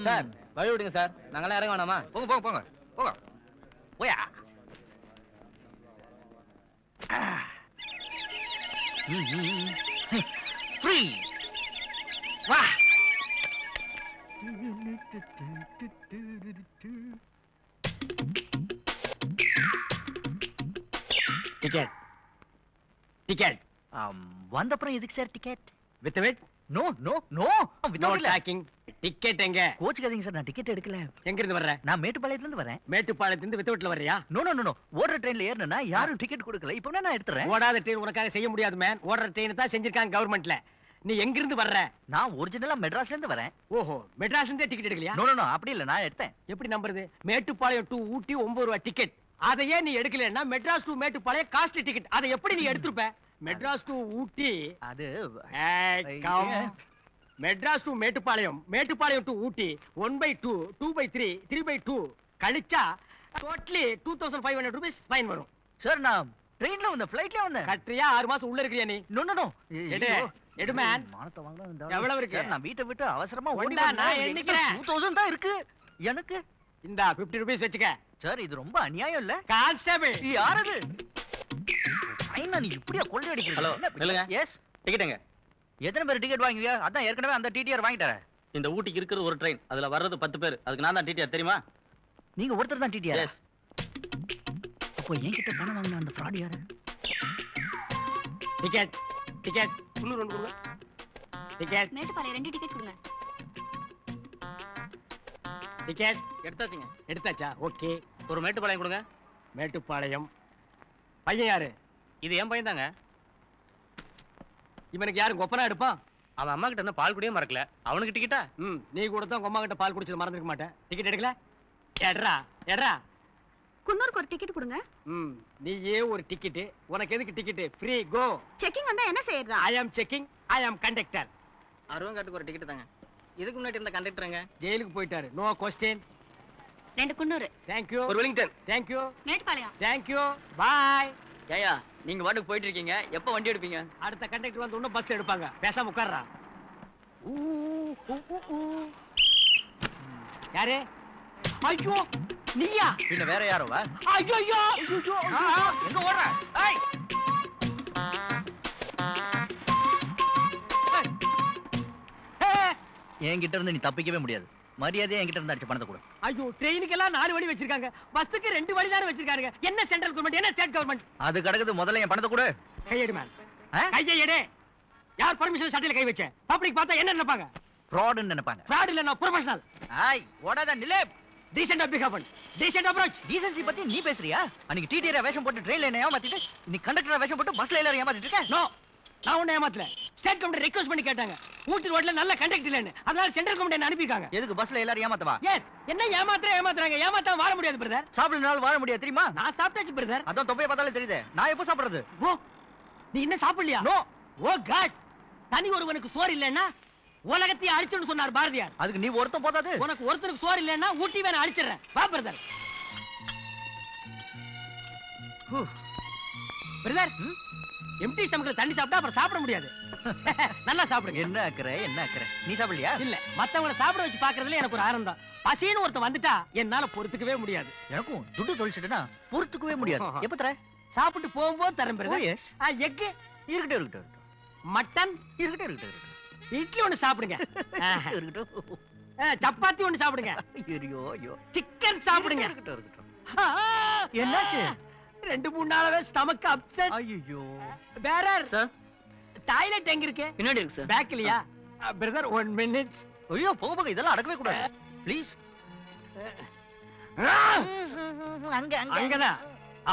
Sir வழி விடுங்க sir, நாங்களாம் இறங்க வேணாமா? போங்க போங்க போங்க போங்க போயா. ஃப்ரீ வா. டிக்கெட் டிக்கெட் வந்தப்புறம் எதுக்கு sir ticket? Without no no no no talking. Ticket எங்க? கோச்சுக்காதீங்க சார், நான் டிக்கெட் எடுக்கல. எங்க இருந்து வர்ற? நான் மேட்டுப்பாளையத்துல இருந்து வரேன். மேட்டுப்பாளையத்துல இருந்து வித் வெட்ல வர்றியா? நோ நோ நோ, ஓடுற ட்ரெயின்ல ஏறணும்னா யாரும் டிக்கெட் கொடுக்கல. இப்போ நான் எடுத்துறேன். ஓடாத ட்ரெயின் உனக்காக செய்ய முடியாது மேன். ஓடுற ட்ரெயின் தான் செஞ்சிருக்காங்க கவர்மெண்ட்ல. நீ எங்க இருந்து வர்ற? நான் ஒரிஜினலா மெட்ராஸ்ல இருந்து வரேன். ஓஹோ, மெட்ராஸ்ல இருந்தே டிக்கெட் எடுக்கலையா? நோ நோ நோ, அப்படி இல்ல, நான் எடுத்தேன். எப்படி நம்புறது? மேட்டுப்பாளையம் டு ஊட்டி 9 ரூபாய் டிக்கெட். அதையே நீ எடுக்கலன்னா Madras to Mettupalayam costly ticket. அதை எப்படி நீ எடுத்துருப்ப? மெட்ராஸ் டு ஊட்டி அது மெட்ராஸ் டு மேட்டுப்பாளையம், மேட்டுப்பாளையம் டு ஊட்டி 1/2, 2/3, 3/2 கழிச்சா டோட்டலி 2500 ரூபீஸ் ஃபைன் வரும். சார் நான் ட்ரெயின்ல வந்தேன், ஃளைட்ல வந்தேன். கட்ரியா 6 மாசம் உள்ள இருக்கறியா நீ? நோ நோ நோ, எடு மேன். மானத்தை வாங்குறேன். எவ்வளவு இருக்கு? சார் நான் வீட்டை விட்டு அவசரமா ஓடி ஒண்டா, வந்தேன். நான் எண்ணிக்கிறேன். 2000 தான் இருக்கு எனக்கு. இந்த 50 ரூபீஸ் வச்சுக்க. சார் இது ரொம்ப அநியாயம் இல்ல? கான்ஸ்டபிள் யார் அது? ஃபைனா நீ இப்படியா கொள்ளை அடிக்கிறீங்க? ஹலோ நில்லுங்க. எஸ், டிக்கெட் எங்க? எத்தனை பேர் டிக்கெட் வாங்குவீங்க? அதான் ஏற்கனவே அந்த டிடிஆர் வாங்கிட்டாரே. இந்த ஊட்டிக்கு இருக்கிறது ஒரு ட்ரெயின், அதுல வர்றது 10 பேர். அதுக்கு நான் தான் டிடிஆர், தெரியுமா? நீங்க ஒருத்தர் தான் டிடிஆர்? எஸ். அப்போ என்கிட்ட பணம் வாங்கின அந்த ஃப்ராட் யாரு? டிக்கெட் டிக்கெட் உள்ளூர் ஒன்று கொடுங்க. டிக்கெட் மேட்டுப்பாளையம் 2 டிக்கெட் கொடுங்க. டிக்கெட் எடுத்தாச்சுங்க. எடுத்தாச்சா? ஓகே. ஒரு மேட்டுப்பாளையம் கொடுங்க. மேட்டுப்பாளையம். பையன் யாரு? இது என் பையன் தாங்க. இவனுக்கு யாரு கொப்பனா எடுப்பான்? அவன் அம்மா கிட்ட என்ன பால் குடியே மறக்கல, அவனுக்கு டிக்கெட்டா? நீ கூட தான் உங்க அம்மா கிட்ட பால் குடிச்சது மறந்துருக்க மாட்டேன். டிக்கெட் எடுக்கல? எட்ரா எட்ரா. குன்னூருக்கு ஒரு டிக்கெட் கொடுங்க. நீயே ஒரு டிக்கெட். உனக்கு எதுக்கு டிக்கெட்? ஃப்ரீ கோ. செக்கிங் வந்தா என்ன செய்யறதா? ஐ அம் செக்கிங், ஐ அம் கண்டக்டர். அருவங்காட்டுக்கு ஒரு டிக்கெட் தாங்க. இதுக்கு முன்னாடி இருந்த கண்டக்டருங்க ஜெயிலுக்கு போயிட்டாரு. No question. 2 Coonoor. Thank you. ஒரு Wellington. Thank you. Mettupalayam. Thank you. Bye. ஏயா நீங்க வாட்டுக்கு போயிட்டு இருக்கீங்க, எப்ப வண்டி எடுப்பீங்க? அடுத்த கண்டக்டர் வந்து இன்னும் பஸ் எடுப்பாங்க. பேசாம உட்கார்றா. யாரே? ஐயோ நீயா? பின்ன வேற யாரோவா? ஐயோ ஐயோ எங்க ஓடுற? ஏய் என்கிட்ட இருந்து நீ தப்பிக்கவே முடியாது. மரியாதையா என்கிட்ட இருந்து அடிச்ச பணத்தை கொடு. ஐயோ, ட்ரெயினுக்கெல்லாம் 4 வழி வச்சிருக்காங்க, பஸ்ஸுக்கு 2 வழி தானே வச்சிருக்காங்க. என்ன சென்ட்ரல் கவர்மெண்ட், என்ன ஸ்டேட் கவர்மெண்ட்? அது கிடக்குது. முதல்ல என் பணத்தை கொடு. கையெடு மேன். கையை எடு. யார் பர்மிஷன் சட்டையில கை வச்ச? பப்ளிக் பார்த்தா என்ன நினைப்பாங்க? ஃப்ராட்னு நினைப்பாங்க. ஃப்ராட் இல்ல, நான் ப்ரொஃபஷனல். ஏய் ஓடாத நிலே. டீசன்ட் பிஹேவ் பண்ணு. Decent approach. டீசன்சி பத்தி நீ பேசுறியா? அன்னைக்கு டிடிஆர் வேஷம் போட்டு ட்ரெயின்ல என்ன ஏமாத்திட்டு நீ கண்டக்டர் வேஷம் போட்டு பஸ்ல எல்லாரும் ஏமாத்திட்டு இருக்க. நோ, நான் ஒண்ணு ஏமாத்தல. ஸ்டேட் கவர்மெண்ட் ரிக்வெஸ்ட் பண்ணி கேட்டாங்க. ஊட்டி ரோட்ல நல்ல கண்டக்டர் இல்லன்னு, அதனால சென்ட்ரல் கவர்மெண்ட் என்ன அனுப்பிட்டாங்க. எதுக்கு பஸ்ல எல்லாரும் ஏமாத்தவா? எஸ். என்ன ஏமாத்துறாங்க? ஏமாத்தாம வாழ முடியாது பிரதர். சாப்பிடறதுனால வாழ முடியாது தெரியுமா? நான் சாப்பிட்டாச்சு பிரதர். அதான் தொப்பைய பார்த்தாலே தெரியுது. நான் எப்போ சாப்பிடுறது? ஓ, நீ என்ன சாப்பிடலையா? நோ. ஓ காட். தனி ஒருவனுக்கு சோறு இல்லன்னா உலகத்தையே அழிச்சுன்னு சொன்னார் பாரதியார். அதுக்கு நீ ஒருத்தன் போதாது. உனக்கு ஒருத்தருக்கு சோறு இல்லன்னா ஊட்டி வேணா அழிச்சிடுறேன். வா பிரதர். பிரதர், எம்டி ஸ்டமக்ல தண்ணி சாப்பிட்டா அப்புறம் சாப்பிட முடியாது. நல்லா சாப்பிடுங்க. என்ன அக்கறை? நீ சாப்பிடலையா? இல்ல, மத்தவங்கள சாப்பிட வச்சு பாக்குறதுல எனக்கு ஒரு ஆனந்தம். பசின்னு ஒருத்தன் வந்துட்டா என்னால பொறுத்துக்கவே முடியாது. எனக்கும் துட்டு தொலைச்சிட்டேனா பொறுத்துக்கவே முடியாது. எப்ப தர? சாப்பிட்டு போகும்போது தரேன் பிரதர். எஸ். எக் இருக்கட்டும். மட்டன் இருக்கட்டும். இட்லி ஒண்ணு சாப்பிடுங்க. இருக்கட்டும். சப்பாத்தி ஒண்ணு சாப்பிடுங்க. ஐயோ. சிக்கன் சாப்பிடுங்க. இருக்கட்டும். என்னாச்சு? 2-3 நாளாவே ஸ்டமக் அப்செட். ஐயோ. பேரர் சார், டாய்லெட் எங்க இருக்கு? பின்னாடி இருக்கு சார். பேக்லயா? Brother 1 minute. ஐயோ, போக இதெல்லாம் அடக்கவே கூடாது. ப்ளீஸ். அங்கதான்.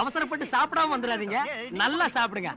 அவசரப்பட்டு சாப்பிடாம வந்துடாதீங்க. நல்லா சாப்பிடுங்க.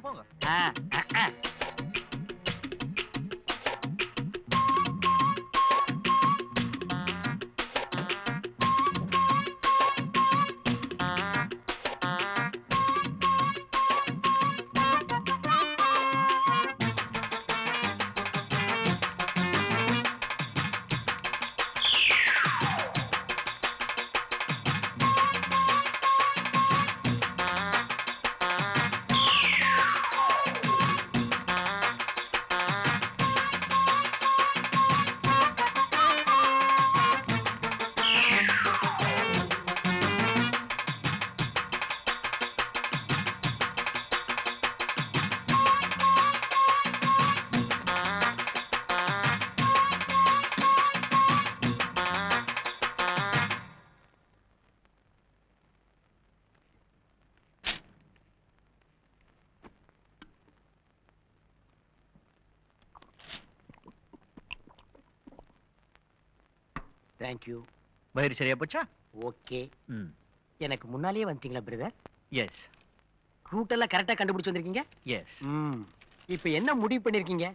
தேங்க்யூ. வயிறு சரியா போச்சா? ஓகே. ம். எனக்கு முன்னாலேயே வந்துட்டீங்களா பிரதர்? எஸ் ரூட் எல்லாம் கரெக்டா கண்டுபிடிச்சு வந்திருக்கீங்க. எஸ். இப்போ என்ன முடிவு பண்ணிருக்கீங்க?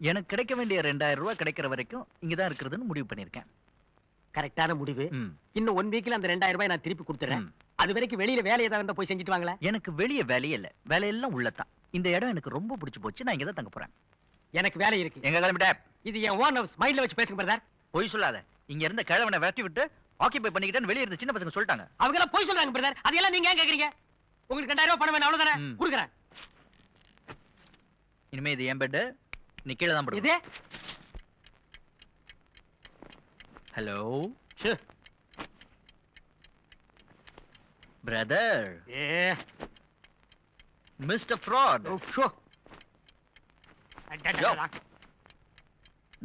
எனக்கு கிடைக்க வேண்டிய 2000 ரூபாய் கிடைக்கிற வரைக்கும் இங்கதான் இருக்கிறதுன்னு முடிவு பண்ணிருக்கேன். கரெக்டான முடிவு. ம். இன்னும் 1 வீக்ல அந்த 2000 ரூபாய் நான் திருப்பி கொடுத்துறேன். ம். அது வரைக்கும் வெளியில வேலை ஏதாவது இருந்தா போய் செஞ்சுட்டு வாங்களேன். எனக்கு வெளிய வேலையே இல்ல, வேலையெல்லாம் உள்ளதான். இந்த இடம் எனக்கு ரொம்ப பிடிச்சு போச்சு, நான் இங்கதான் தங்க போறேன். எனக்கு வேலை இருக்கு. எங்க கிளம்பிட்ட? இது என் ஓன் ஹவுஸ், மைண்ட்ல வச்சு பேசுங்க பிரதர். பொய் சொல்லாத. இங்க இருந்த கிழவனை விரட்டி விட்டு ஆக்கிபை பண்ணிக்கிட்டேன்னு வெளிய இருந்த சின்ன பசங்க சொல்லிட்டாங்க. அவங்க எல்லாம் போய் சொல்றாங்க பிரதர். அதெல்லாம் நீங்க ஏன் கேக்குறீங்க? உங்களுக்கு 2000 ரூபாய் பணம் வேணும் அவ்வளவுதானே? ம். கொடுக்குறேன். இனிமே இது என் பெட், நீ கீழே தான் படுக்கணும். இதே ஹலோ பிரதர், ஏ மிஸ்டர் ஃப்ராட். ஷோ.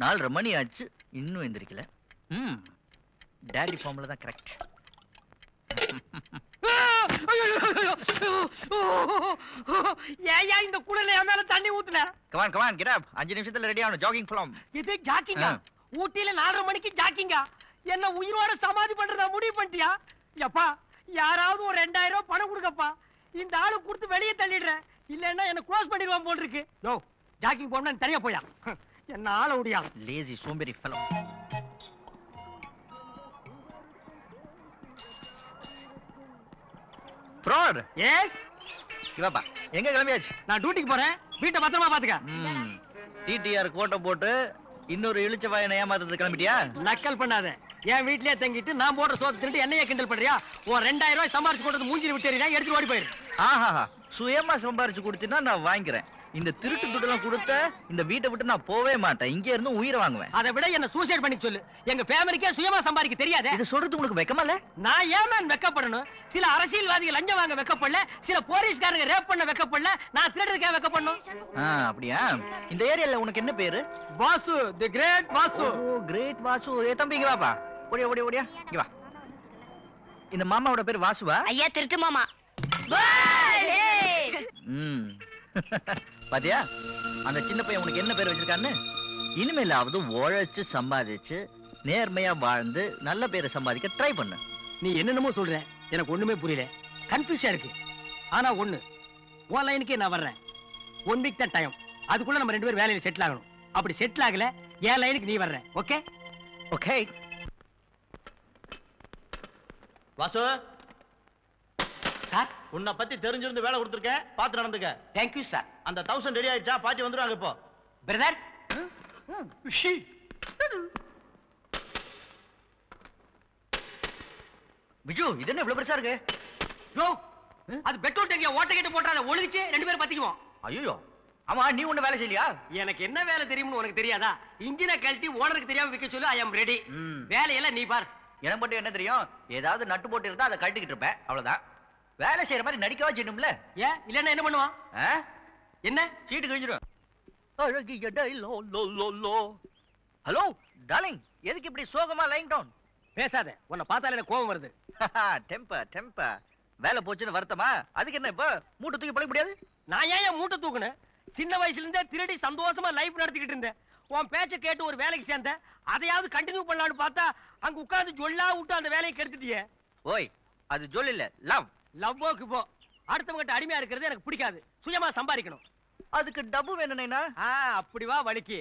4:30 மணி ஆச்சு, இன்னும் எந்திரிக்கல. டேடி ஃபார்ம்ல தான் கரெக்ட். ஏயா இந்த குளிர்ல என் மேல தண்ணி ஊத்துன? Come on come on get up. 5 நிமிஷத்துல ரெடி ஆகணும். ஜாகிங் போலாம். இது ஜாக்கிங்கா? ஊட்டில 4:30 மணிக்கு ஜாக்கிங்கா? என்ன உயிரோட சமாதி பண்றதா முடிவு பண்ணிட்டியா? யப்பா, யாராவது ஒரு 2000 ரூபாய் பணம் கொடுங்கப்பா. இந்த ஆளு கொடுத்து வெளியே தள்ளிடுறேன், இல்லன்னா என்ன க்ளோஸ் பண்ணிடுவான் போல் இருக்கு. யோ, ஜாக்கிங் போனா தனியா போயா? என்ன ஆள முடியா? லேசி சோம்பேறி ஃபெலோ. ஃப்ராட். எஸ், இவாப்பா எங்க கிளம்பியாச்சு? நான் டியூட்டிக்கு போறேன், வீட்டை பத்திரமா பாத்துக்க. டிடிஆர் கோட்டை போட்டு இன்னொரு இழுச்ச வாயனை ஏமாத்துறது கிளம்பிட்டியா? நக்கல் பண்ணாத. என் வீட்லயே தங்கிட்டு நான் போடுற சோத்து தின்னுட்டு என்னைய கிண்டல் பண்றியா? உன் 2000 ரூபாய் சம்பாரிச்சு கொண்டு மூஞ்சில விட்டுறீங்க, எடுத்து ஓடி போயிரு. ஆஹா, சுயமா சம்பாரிச்சு கொடுத்தீன்னா நான் வாங்கிக்கிறேன். இந்த திருட்டு துட்டெல்லாம் கொடுத்த இந்த வீட்டை விட்டு நான் போவே மாட்டேன். இங்க இருந்து உயிரை வாங்குவேன். அதை விட என்ன சூசைட் பண்ணி சொல்லு. எங்க ஃபேமிலிக்கே சுயமா சம்பாதிக்க தெரியாதே. இது சொல்றது உங்களுக்கு வெக்கமா இல்ல? நான் ஏன் வெக்கப்படணும்? சில அரசியல்வாதிகள் லஞ்சம் வாங்க வெக்கப்படல, சில போலீஸ்காரங்க ரேப் பண்ண வெக்கப்படல, நான் திருடுறதுக்காக வெக்கப்படணும். அப்படியா? இந்த ஏரியால உனக்கு என்ன பேரு? வாசு, தி கிரேட் வாசு. ஓ, கிரேட் வாசு. ஏ தம்பி இங்க வாப்பா. ஓடியா ஓடியா ஓடியா இங்க வா. இந்த மாமாவோட பேர் வாசுவா? ஐயா திருட்டு மாமா. ம். பாத்தியா அந்த சின்ன பையன் உனக்கு என்ன பேர் வச்சிருக்கான்னு? இனிமேலாவது உழைச்சு சம்பாதிச்சு நேர்மையா வாழ்ந்து நல்ல பேரை சம்பாதிக்க ட்ரை பண்ணு. நீ என்னென்னமோ சொல்ற, எனக்கு ஒண்ணுமே புரியல. கன்ஃபியூஷா இருக்கு. ஆனா ஒண்ணு, உன் லைனுக்கே நான் வர்றேன். 1 வீக் தான் டைம். அதுக்குள்ள நம்ம 2 பேரும் வேலையில செட்டில் ஆகணும். அப்படி செட்டில் ஆகல என் லைனுக்கு நீ வர்ற. ஓகே? ஓகே. வாசு, சார், உன்னை பத்தி தெரிஞ்சிருந்து வேலை கொடுத்துருக்கேன், பார்த்து நடந்துக்க. Thank you sir. அந்த 1000 ரெடி ஆயிடுச்சா? பாட்டி வந்துருவாங்க இப்போ. பிரதர், விஜு, இது என்ன இவ்வளவு பெருசா இருக்கு? யோ, அது பெட்ரோல் டேங்கிய ஓட்ட கேட்டு போட்டாத, ஒழுகிச்சு 2 பேரும் பத்திக்குவோம். ஐயோ, ஆமா நீ ஒண்ணு வேலை செய்யலையா? எனக்கு என்ன வேலை தெரியும்னு உனக்கு தெரியாதா? இன்ஜினை கழட்டி ஓனருக்கு தெரியாம விக்க சொல்லு. ஐ அம் ரெடி. வேலையெல்லாம் நீ பார். எனக்கு மட்டும் என்ன தெரியும்? ஏதாவது நட்டு போட்டு இருந்தா அதை கழட்டிக்கிட்டு இருப்பேன், அவ்வளவுதான். வேலை செய்யற மாதிரி நடிக்கவா செய்யணும்ல? ஏன் இல்லன்னா என்ன பண்ணுவான்? என்ன சீட்டு கிழிஞ்சிடும். ஹலோ டார்லிங், எதுக்கு இப்படி சோகமா லைங் டவுன்? பேசாத, உன்னை பார்த்தாலே எனக்கு கோபம் வருது. Temper temper. வேலை போச்சுன்னு வருத்தமா? அதுக்கு என்ன இப்ப மூட்டை தூக்கி பழக முடியாது? நான் ஏன் மூட்டை தூக்குனேன்? சின்ன வயசுல இருந்தே திருடி சந்தோஷமா லைஃப் நடத்திக்கிட்டு இருந்தேன். உன் பேச்ச கேட்டு ஒரு வேலைக்கு சேர்ந்தேன். அதையாவது கண்டினியூ பண்ணலாம்னு பார்த்தா அங்க உட்கார்ந்து ஜொல்லா விட்டு அந்த வேலையை கெடுத்துட்டியே. ஓய், அது ஜொல் இல்ல, லவ். லவ்வோக்கு போ. அடுத்தவங்கிட்ட அடிமையா இருக்கிறது எனக்கு பிடிக்காது. சுயமா சம்பாதிக்கணும். அதுக்கு டப்பு வேணும்னா? அப்படி வா வலிக்கு.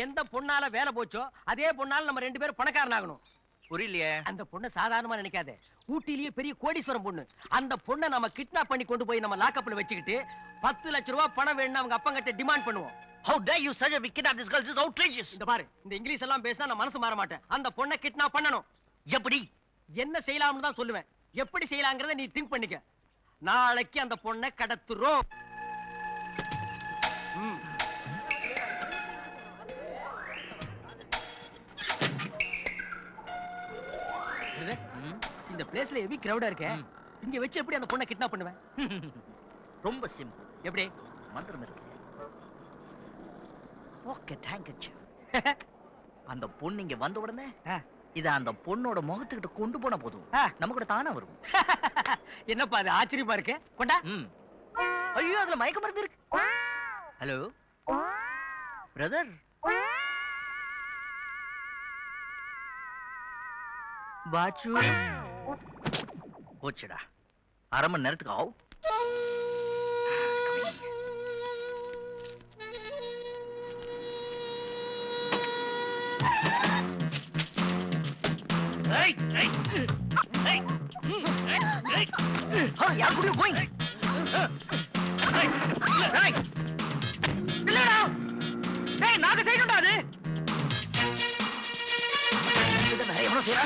எந்த பொண்ணால வேலை போச்சோ அதே பொண்ணால நம்ம 2 பேரும் பணக்காரன் ஆகணும். புரியலையே. அந்த பொண்ணை சாதாரணமா நினைக்காத. ஊட்டிலேயே பெரிய கோடீஸ்வரம் பொண்ணு. அந்த பொண்ணை நம்ம கிட்னாப் பண்ணி கொண்டு போய் நம்ம லாக்கப்ல வச்சுக்கிட்டு 10 லட்சம் ரூபாய் பணம் வேணும்னு அவங்க அப்பா கிட்ட டிமாண்ட் பண்ணுவோம். How dare you such a wicked at this girl? This is outrageous. இந்த பாரு, இந்த இங்கிலீஷ் எல்லாம் பேசினா நான் மனசு மாற மாட்டேன். அந்த பொண்ணை கிட்னாப் பண்ணணும். எப்படி? என்ன செய்யலாம்னு தான் சொல்லுவேன். எப்படி செய்யலாங்கிறத நீ திங்க் பண்ணிக்க. நாளைக்கு அந்த பொண்ணை கடத்துறோம். இந்த பிளேஸ்ல ஹெவி கிரவுடா இருக்கே. இங்க வச்சு எப்படி அந்த பொண்ணை கிட்னாப் பண்ணுவேன்? ரொம்ப சிம்பிள். எப்படி? மந்திரம் இருக்கு. Okay, thank you. அந்த பொண்ணு இங்க வந்த உடனே இத அந்த பொண்ணோட முகத்துக்கிட்ட கொண்டு போனா போதும், நம்ம கூட தானா வரும். என்னப்பா அது ஆச்சரியமா இருக்கு. கொண்டா. ஐயோ, அதுல மயக்க மருந்து இருக்கு. Hello brother. பாச்சு போச்சுடா. அரை மணி நேரத்துக்கு ஆகும். யார் கூட போய் இல்லடா. டேய் நாங்க செய்யணும்டா அது. வேற எவனோ செய்யறா.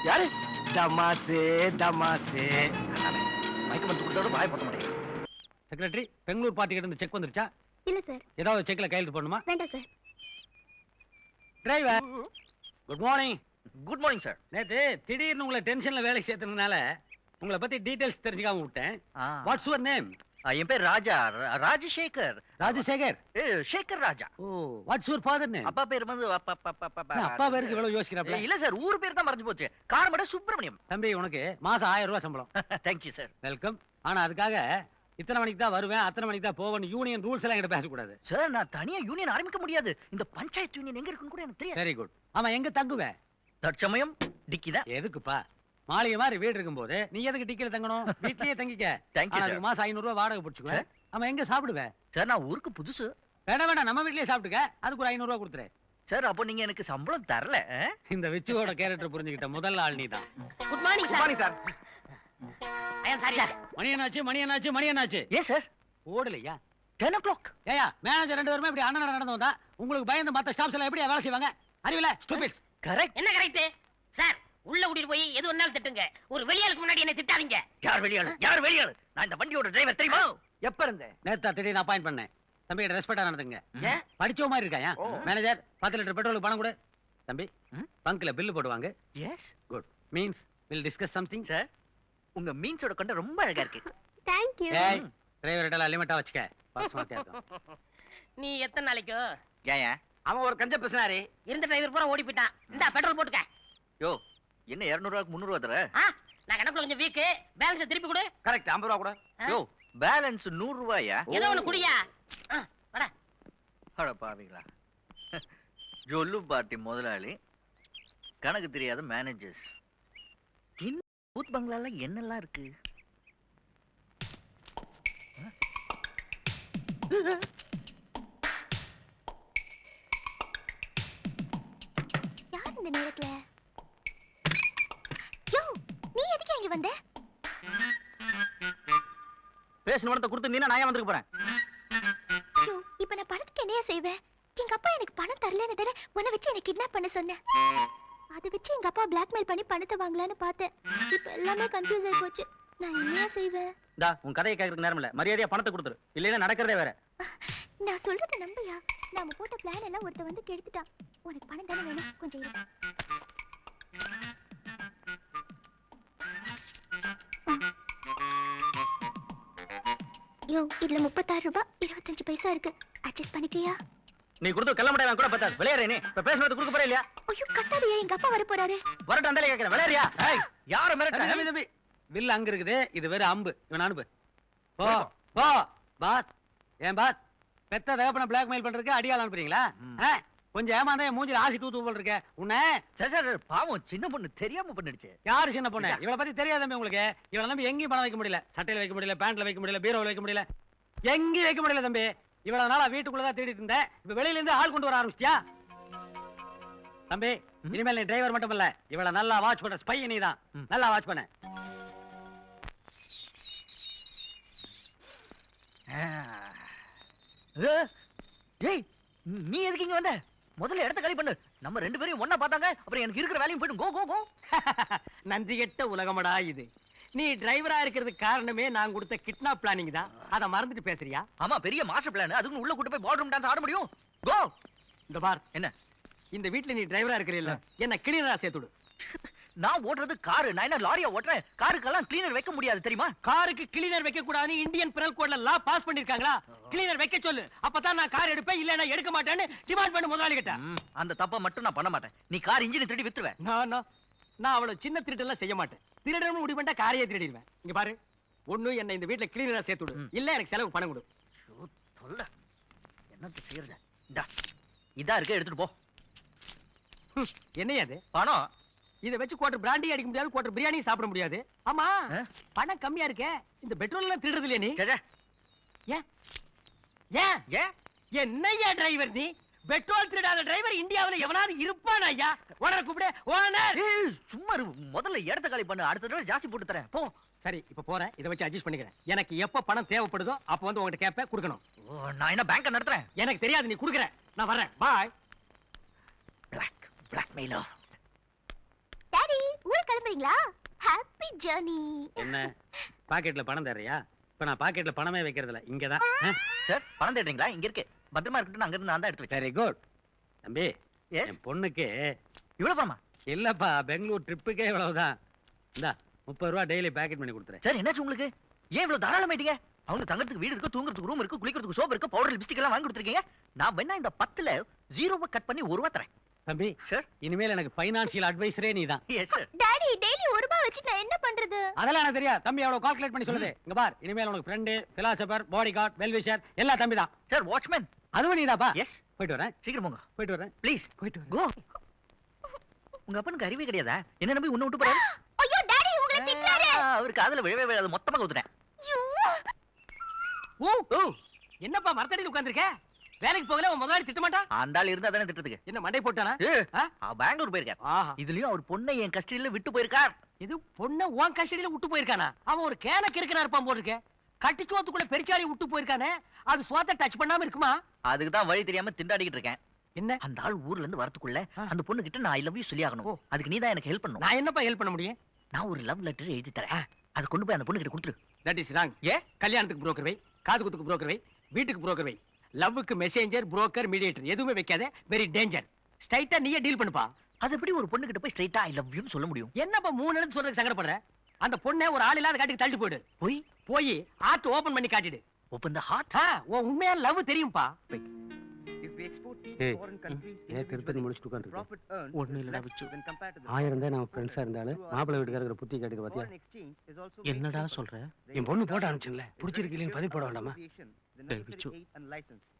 யாரு? தமாசே தமாசே. மைக்க வந்து கொடுத்தா வாய் போட மாட்டேங்க. செக்ரட்டரி, பெங்களூர் பார்ட்டி கிட்ட இருந்து செக் வந்துருச்சா? இல்ல சார். ஏதாவது செக்ல கையெழுத்து போடணுமா? வேண்டாம் sir. Driver, good morning. Good morning sir. நேத்து திடீர்னு உங்களை டென்ஷன்ல வேலைக்கு சேர்த்ததுனால உங்களை பத்தி டீடைல்ஸ் தெரிஞ்சுக்காம விட்டேன். What's your name? என் பேர் Raja. Rajasekhar. Rajasekhar. Sekhar Raja. Oh, what's your father name? அப்பா பேர் வந்து அப்பா பேருக்கு இவ்வளவு யோசிக்கிறப்ப? இல்ல சார், ஊர் பேர் தான் மறந்து போச்சு. காரமட சுப்பிரமணியம். தம்பி, உனக்கு மாசம் 1000 ரூபாய் சம்பளம். Thank you sir. வெல்கம். ஆனா அதுக்காக இத்தனை மணிக்கு தான் வருவேன், அத்தனை மணிக்கு தான் போவேன், யூனியன் ரூல்ஸ் எல்லாம் என்கிட்ட பேசக்கூடாது. சார், நான் தனியா யூனியன் ஆரம்பிக்க முடியாது. இந்த பஞ்சாயத்து யூனியன் எங்க இருக்குன்னு கூட எனக்கு தெரியாது. Very good. ஆமா, எங்க தங்குவேன்? தற்சமயம் டிக்கிதான். எதுக்குப்பா? மாளிகை மாதிரி வீடு இருக்கும்போது நீ எதுக்கு டிக்கில தங்கணும்? வீட்லயே தங்கிக்க. Thank you sir. அதுக்கு மாசம் 500 ரூபாய் வாடகை பிடிச்சுக்குவேன். ஆமா, எங்க சாப்பிடுவேன்? சார், நான் ஊருக்கு புதுசு. வேணாம், நம்ம வீட்லயே சாப்பிட்டுக்க. அதுக்கு ஒரு 500 ரூபாய் கொடுத்துரு. சார், அப்போ நீங்க எனக்கு சம்பளம் தரல. இந்த விச்சுவோட கேரக்டர் புரிஞ்சுக்கிட்ட முதல் ஆள் நீதான். Good morning sir. Morning sir. I am sorry sir. மணி என்னாச்சு? ஏன் சார்? ஓடலையா? 10 o'clock. ஏயா, மேனேஜர் 2 பேருமே இப்படி அண்ணன் நடந்து வந்தா உங்களுக்கு பயந்து மத்த ஸ்டாஃப்ஸ் எல்லாம் எப்படி வேலை செய்வாங்க? அறிவில ஸ்டூபிட்ஸ். கரெக்ட். என்ன கரெக்ட் சார்? உள்ள கூட்டிட்டு போய் எது ஒன்னாலும் திட்டுங்க. ஒரு வெளியாளுக்கு முன்னாடி என்ன திட்டாதீங்க. யார் வெளியாளு? யார் வெளியாளு? நான் இந்த வண்டியோட டிரைவர், தெரியுமா? எப்ப இருந்தே? நேத்தா திடீர்னு அப்பாயிண்ட் பண்ணேன். தம்பி கிட்ட ரெஸ்பெக்டா நடந்துங்க. ஏன்? படிச்ச மாதிரி இருக்காயா? ஓ. மேனேஜர் 10 லிட்டர் பெட்ரோலுக்கு பணம் கொடு. தம்பி, பங்க்ல பில் போடுவாங்க. Yes. Good. Means will discuss something. Sir, உங்க மீன்ஸோட கொண்ட ரொம்ப அழகா இருக்கு. Thank you. ஏய், டிரைவர் கிட்ட லிமிட்டா வச்சுக்க. பாஸ்மதியா இருக்கும். நீ எத்தனை நாளைக்கு? ஏன்? அவன் ஒரு கஞ்ச பேசினாரு. இருந்த டிரைவர் பூரா ஓடி போயிட்டான். இந்த பெட்ரோல் போட்டுக்க. யோ, என்ன 200 ரூபாய்க்கு 300 ரூபா தர? ஆ, நான் கணக்குல கொஞ்சம் வீக். பேலன்ஸ் திருப்பி கொடு. கரெக்ட், 50 ரூபா கூட. யோ, பேலன்ஸ் 100 ரூபாயா? ஏதோ ஒண்ணு குடியா. வாடா. அட பாவிங்களா. ஜொல்லு பார்ட்டி முதலாளி, கணக்கு தெரியாத மேனேஜர்ஸ். இந்த பூத் பங்களால என்னெல்லாம் இருக்கு? யார் இந்த நேரத்துல? யோ, நீ எதுக்கு இங்க வந்த? பேசணும் பணத்தை கொடுத்து நீ நான் ஏன் வந்துக்க போறேன்? யோ, இப்ப நான் பணத்துக்கு என்னையா செய்வேன்? எங்க அப்பா எனக்கு பணம் தரலன்னு தானே உன்னை வச்சு என்ன கிட்னாப் பண்ண சொன்னேன். அதை வச்சு எங்க அப்பா பிளாக்மெயில் பண்ணி பணத்தை வாங்கலான்னு பார்த்தேன். இப்ப எல்லாமே கன்ஃபியூஸ் ஆயி போச்சு. நான் என்னையா செய்வேன்? டா, உன் கதையை கேட்கறதுக்கு நேரம் இல்ல. மரியாதையா பணத்தை கொடுத்துரு. இல்லைன்னா நடக்கிறதே வேற. நான் சொல்றத நம்பியா? நாம போட்ட பிளான் எல்லாம் ஒருத்த வந்து கெடுத்துட்டான். உனக்கு பணம் தானே வேணும், கொஞ்சம் இரு. யோ, இதுல 36 ரூபாய் 25 பைசா இருக்கு. அட்ஜஸ்ட் பண்ணிக்கியா? நீ கொடுத்து கிளம்படா கூட பத்தாது. விளையாடுற நீ. இப்ப பேசுறது கொடுக்க போறே இல்லையா? ஐயோ, கத்தாதீயா, எங்க அப்பா வர போறாரு. வரட்டும், அந்தாலே கேக்குறேன். விளையாடுறியா? ஏய், யார தம்பி, மிரட்டற? தம்பி, தம்பி. வில் அங்க இருக்குது. இது வேற அம்பு. இவன் அனுப்பு. போ, போ. பாஸ், ஏன் பாஸ்? பெத்த தகப்பன பிளாக்மெயில் பண்றதுக்கு அடியாள் அனுப்புறீங்களா? கொஞ்சம் ஏமாந்தா என் மூஞ்சில ஆசி தூத்து போல் இருக்க. உன்னை சார், சார், பாவம் சின்ன பொண்ணு தெரியாம பண்ணிடுச்சு. யாரு சின்ன பொண்ணு? இவளை பத்தி தெரியாது தம்பி உங்களுக்கு. இவளை நம்பி எங்கேயும் பணம் வைக்க முடியல. சட்டையில வைக்க முடியல, பேண்ட்ல வைக்க முடியல, பீரோல வைக்க முடியல, எங்கேயும் வைக்க முடியல தம்பி. இவ்வளவு நாளா வீட்டுக்குள்ளதான் தேடிட்டு இருந்தேன். இப்ப வெளியில இருந்து ஆள் கொண்டு வர ஆரம்பிச்சியா? தம்பி, இனிமேல் நீ டிரைவர் மட்டும் இல்ல, இவளை நல்லா வாட்ச் பண்ற ஸ்பை நீ தான். நல்லா வாட்ச் பண்ண. ஏய், நீ எதுக்கு இங்க வந்த? முதல்ல இடத்த காலி பண்ணு. நம்ம 2 பேரையும் ஒண்ணா பார்த்தாங்க, அப்புறம் எனக்கு இருக்கிற வேலையும் போய்டும். கோ கோ கோ. நன்றி கெட்ட உலகமடா இது. நீ டிரைவரா இருக்கிறதுக்கு காரணமே நான் கொடுத்த கிட்னாப் பிளானிங் தான். அத மறந்துட்டு பேசுறியா? ஆமா, பெரிய மாஸ்டர் பிளான். அதுக்கு உள்ள கூட்டி போய் பாத்ரூம் டான்ஸ் ஆட முடியும். கோ. இந்த பார், என்ன? இந்த வீட்ல நீ டிரைவரா இருக்கறீல்ல, என்ன கிளீனரா சேர்த்துடு. நான் ஓட்டுறது காரு. நான் என்ன லாரியா ஓட்டுறேன்? காருக்கெல்லாம் கிளீனர் வைக்க முடியாது, தெரியுமா? காருக்கு கிளீனர் வைக்க கூடாதுன்னு இந்தியன் பினல் கோட்ல லா பாஸ் பண்ணிருக்காங்களா? கிளீனர் வைக்க சொல்லு. அப்பதான் நான் கார் எடுப்பேன், இல்லன்னா எடுக்க மாட்டேன்னு டிமாண்ட் பண்ணு முதலாளி கிட்ட. அந்த தப்ப மட்டும் நான் பண்ண மாட்டேன். நீ கார் இன்ஜின் திருடி வித்துருவேன். நான் அவ்வளவு சின்ன திருட்டெல்லாம் செய்ய மாட்டேன். திருடணும் முடிவு பண்ணிட்டா காரையே திருடிடுவேன். இங்க பாரு, ஒண்ணு என்ன இந்த வீட்டுல கிளீனரா சேர்த்து விடு, இல்ல எனக்கு செலவு பணம் கொடு. சொல்ல என்னத்த செய்யறது? இந்தா இதா இருக்கு, எடுத்துட்டு போ. என்னையா அது? பணம். இதை வச்சு குவார்டர் பிராண்டி அடிக்க முடியாது, குவார்டர் பிரியாணி சாப்பிட முடியாது. ஆமா, பணம் கம்மியா இருக்கே, இந்த பெட்ரோல் எல்லாம் திருடுறது இல்லையா நீ? ஏன் ஏன் ஏன் என்னையா டிரைவர் நீ? பெட்ரோல் திருடாத டிரைவர் இந்தியாவுல எவனாவது இருப்பானா? ஐயா ஓனரை கூப்பிடு. ஓனர் சும்மா இரு. முதல்ல இடத்த காலி பண்ணு, அடுத்த தடவை ஜாஸ்தி போட்டு தரேன். போ. சரி, இப்ப போறேன். இதை வச்சு அட்ஜஸ்ட் பண்ணிக்கிறேன். எனக்கு எப்ப பணம் தேவைப்படுதோ அப்ப வந்து உங்ககிட்ட கேட்பேன், கொடுக்கணும். நான் என்ன பேங்க நடத்துறேன்? எனக்கு தெரியாது, நீ கொடுக்குற. நான் வர்றேன். பாய். பிளாக்மெயிலோ. டாடி ஊருக்கு கிளம்புறீங்களா? Happy journey. என்ன பாக்கெட்ல பணம் தர்றியா? இப்ப நான் பாக்கெட்ல பணமே வைக்கிறது இல்ல, இங்கதான். சார் பணம் தேடுறீங்களா? இங்க இருக்கு, பத்திரமா இருக்கட்டும். அங்க இருந்து நான் தான் எடுத்து வச்சேன். வெரி குட் தம்பி. Yes? என் பொண்ணுக்கு இவ்வளவு பணமா? இல்லப்பா, பெங்களூர் ட்ரிப்புக்கே இவ்வளவுதான். இந்தா 30 ரூபா டெய்லி பேக்கெட் பண்ணி கொடுத்துறேன். சார் என்னாச்சு உங்களுக்கு? ஏன் இவ்வளவு தாராளமாயிட்டீங்க? அவங்க தங்கறதுக்கு வீடு இருக்கு, தூங்குறதுக்கு ரூம் இருக்கு, குளிக்கிறதுக்கு சோப் இருக்கு, பவுடர் லிப்ஸ்டிக் எல்லாம் வாங்கி கொடுத்துருக்கீங்க. நான் வேணா இந்த 10ல 0 கட் பண்ணி 1 ரூபா தரேன். தம்பி சார் இனிமேல் எனக்கு பைனான்சியல் அட்வைசரே நீதான். Yes sir. டாடி டெய்லி 1 ரூபாய் வச்சு நான் என்ன பண்றது? அதெல்லாம் எனக்கு தெரியாது தம்பி, அவ்வளவு கால்குலேட் பண்ணி சொல்லுது. இங்க பார், இனிமேல் உனக்கு friend, philosopher, body guard, well-wisher எல்லாம் தம்பி தான். Sir watchman. அதுவும் நீதாப்பா. எஸ். போயிட்டு வரேன். சீக்கிரம் போங்க. போயிட்டு வரேன். ப்ளீஸ் போயிட்டு வரேன். கோ. உங்க அப்பனுக்கு அறிவே கிடையாதா? என்ன நம்பி உன்னை விட்டு போறாரு? ஐயோ டாடி உங்களை திட்டுறாரு. அவருக்கு காதுல விழவே விழாது, மொத்தமா ஊத்துறேன். ஐயோ. ஓ என்னப்பா மரத்தடியில் உட்கார்ந்திருக்க? வேலைக்கு போகல, உன் முதலாளி திட்ட மாட்டான்? அந்த ஆள் இருந்தா தானே திட்டத்துக்கு. என்ன மண்டை போட்டானா? பெங்களூர் போயிருக்கார். ஆஹா, இதுலயும் அவர் பொண்ணை என் கஸ்டடியில விட்டு போயிருக்கார். இது பொண்ண உன் கஸ்டடியில விட்டு போயிருக்கானா? அவன் ஒரு கேன கிறுக்கனா இருப்பான் போல இருக்க. கட்டிச்சோத்துக்குள்ள பெருச்சாளி விட்டு போயிருக்கானே, அது சுவாத்த டச் பண்ணாம இருக்குமா? அதுக்கு தான் வழி தெரியாம திண்டாடிக்கிட்டு இருக்கேன். என்ன? அந்த ஆள் ஊர்ல இருந்து வரதுக்குள்ள அந்த பொண்ணு கிட்ட நான் ஐ லவ் யூ சொல்லி ஆகணும். அதுக்கு நீ தான் எனக்கு ஹெல்ப் பண்ணணும். நான் என்னப்பா ஹெல்ப் பண்ண முடியும்? நான் ஒரு லவ் லெட்டர் எழுதி தரேன், அதை கொண்டு போய் அந்த பொண்ணு கிட்ட கொடுத்துரு. That is wrong. கல்யாணத்துக்கு புரோக்கர் வை, காது குத்துக்கு புரோக்கர் வை, வீட்டுக்கு புரோக்கர் வை. லவ்வுக்கு மெசேஞ்சர், புரோக்கர், மீடியேட்டர் எதுவுமே வைக்காத. Very danger. ஸ்ட்ரைட்டா நீயே டீல் பண்ணுப்பா. அது எப்படி ஒரு பொண்ணு கிட்ட போய் ஸ்ட்ரைட்டா ஐ லவ் யூன்னு சொல்ல முடியும்? என்னப்பா 3 இடத்துல சொல்றதுக்கு சங்கடப்படுற? அந்த பொண்ணை ஒரு ஆள் இல்லாத காட்டுக்கு தள்ளிட்டு போயிடு. போய் போய் ஹார்ட் ஓபன் பண்ணி காட்டிடு. Open the heart. உன் உண்மையான லவ் தெரியும்பா. திருப்பதி முடிச்சுட்டு உட்கார்ந்து ஒண்ணு இல்லடா பிச்சு. 1000 தான் நம்ம ஃப்ரெண்ட்ஸா இருந்தாலும் மாப்பிள்ளை வீட்டுக்காரங்க புத்தி கேட்டுக்க பாத்தியா? என்னடா சொல்ற? என் பொண்ணு போட்டு அனுப்பிச்சுங்களே, பிடிச்சிருக்கு இல்லைன்னு பதில் போட வேண்டாமா? பிச்சு,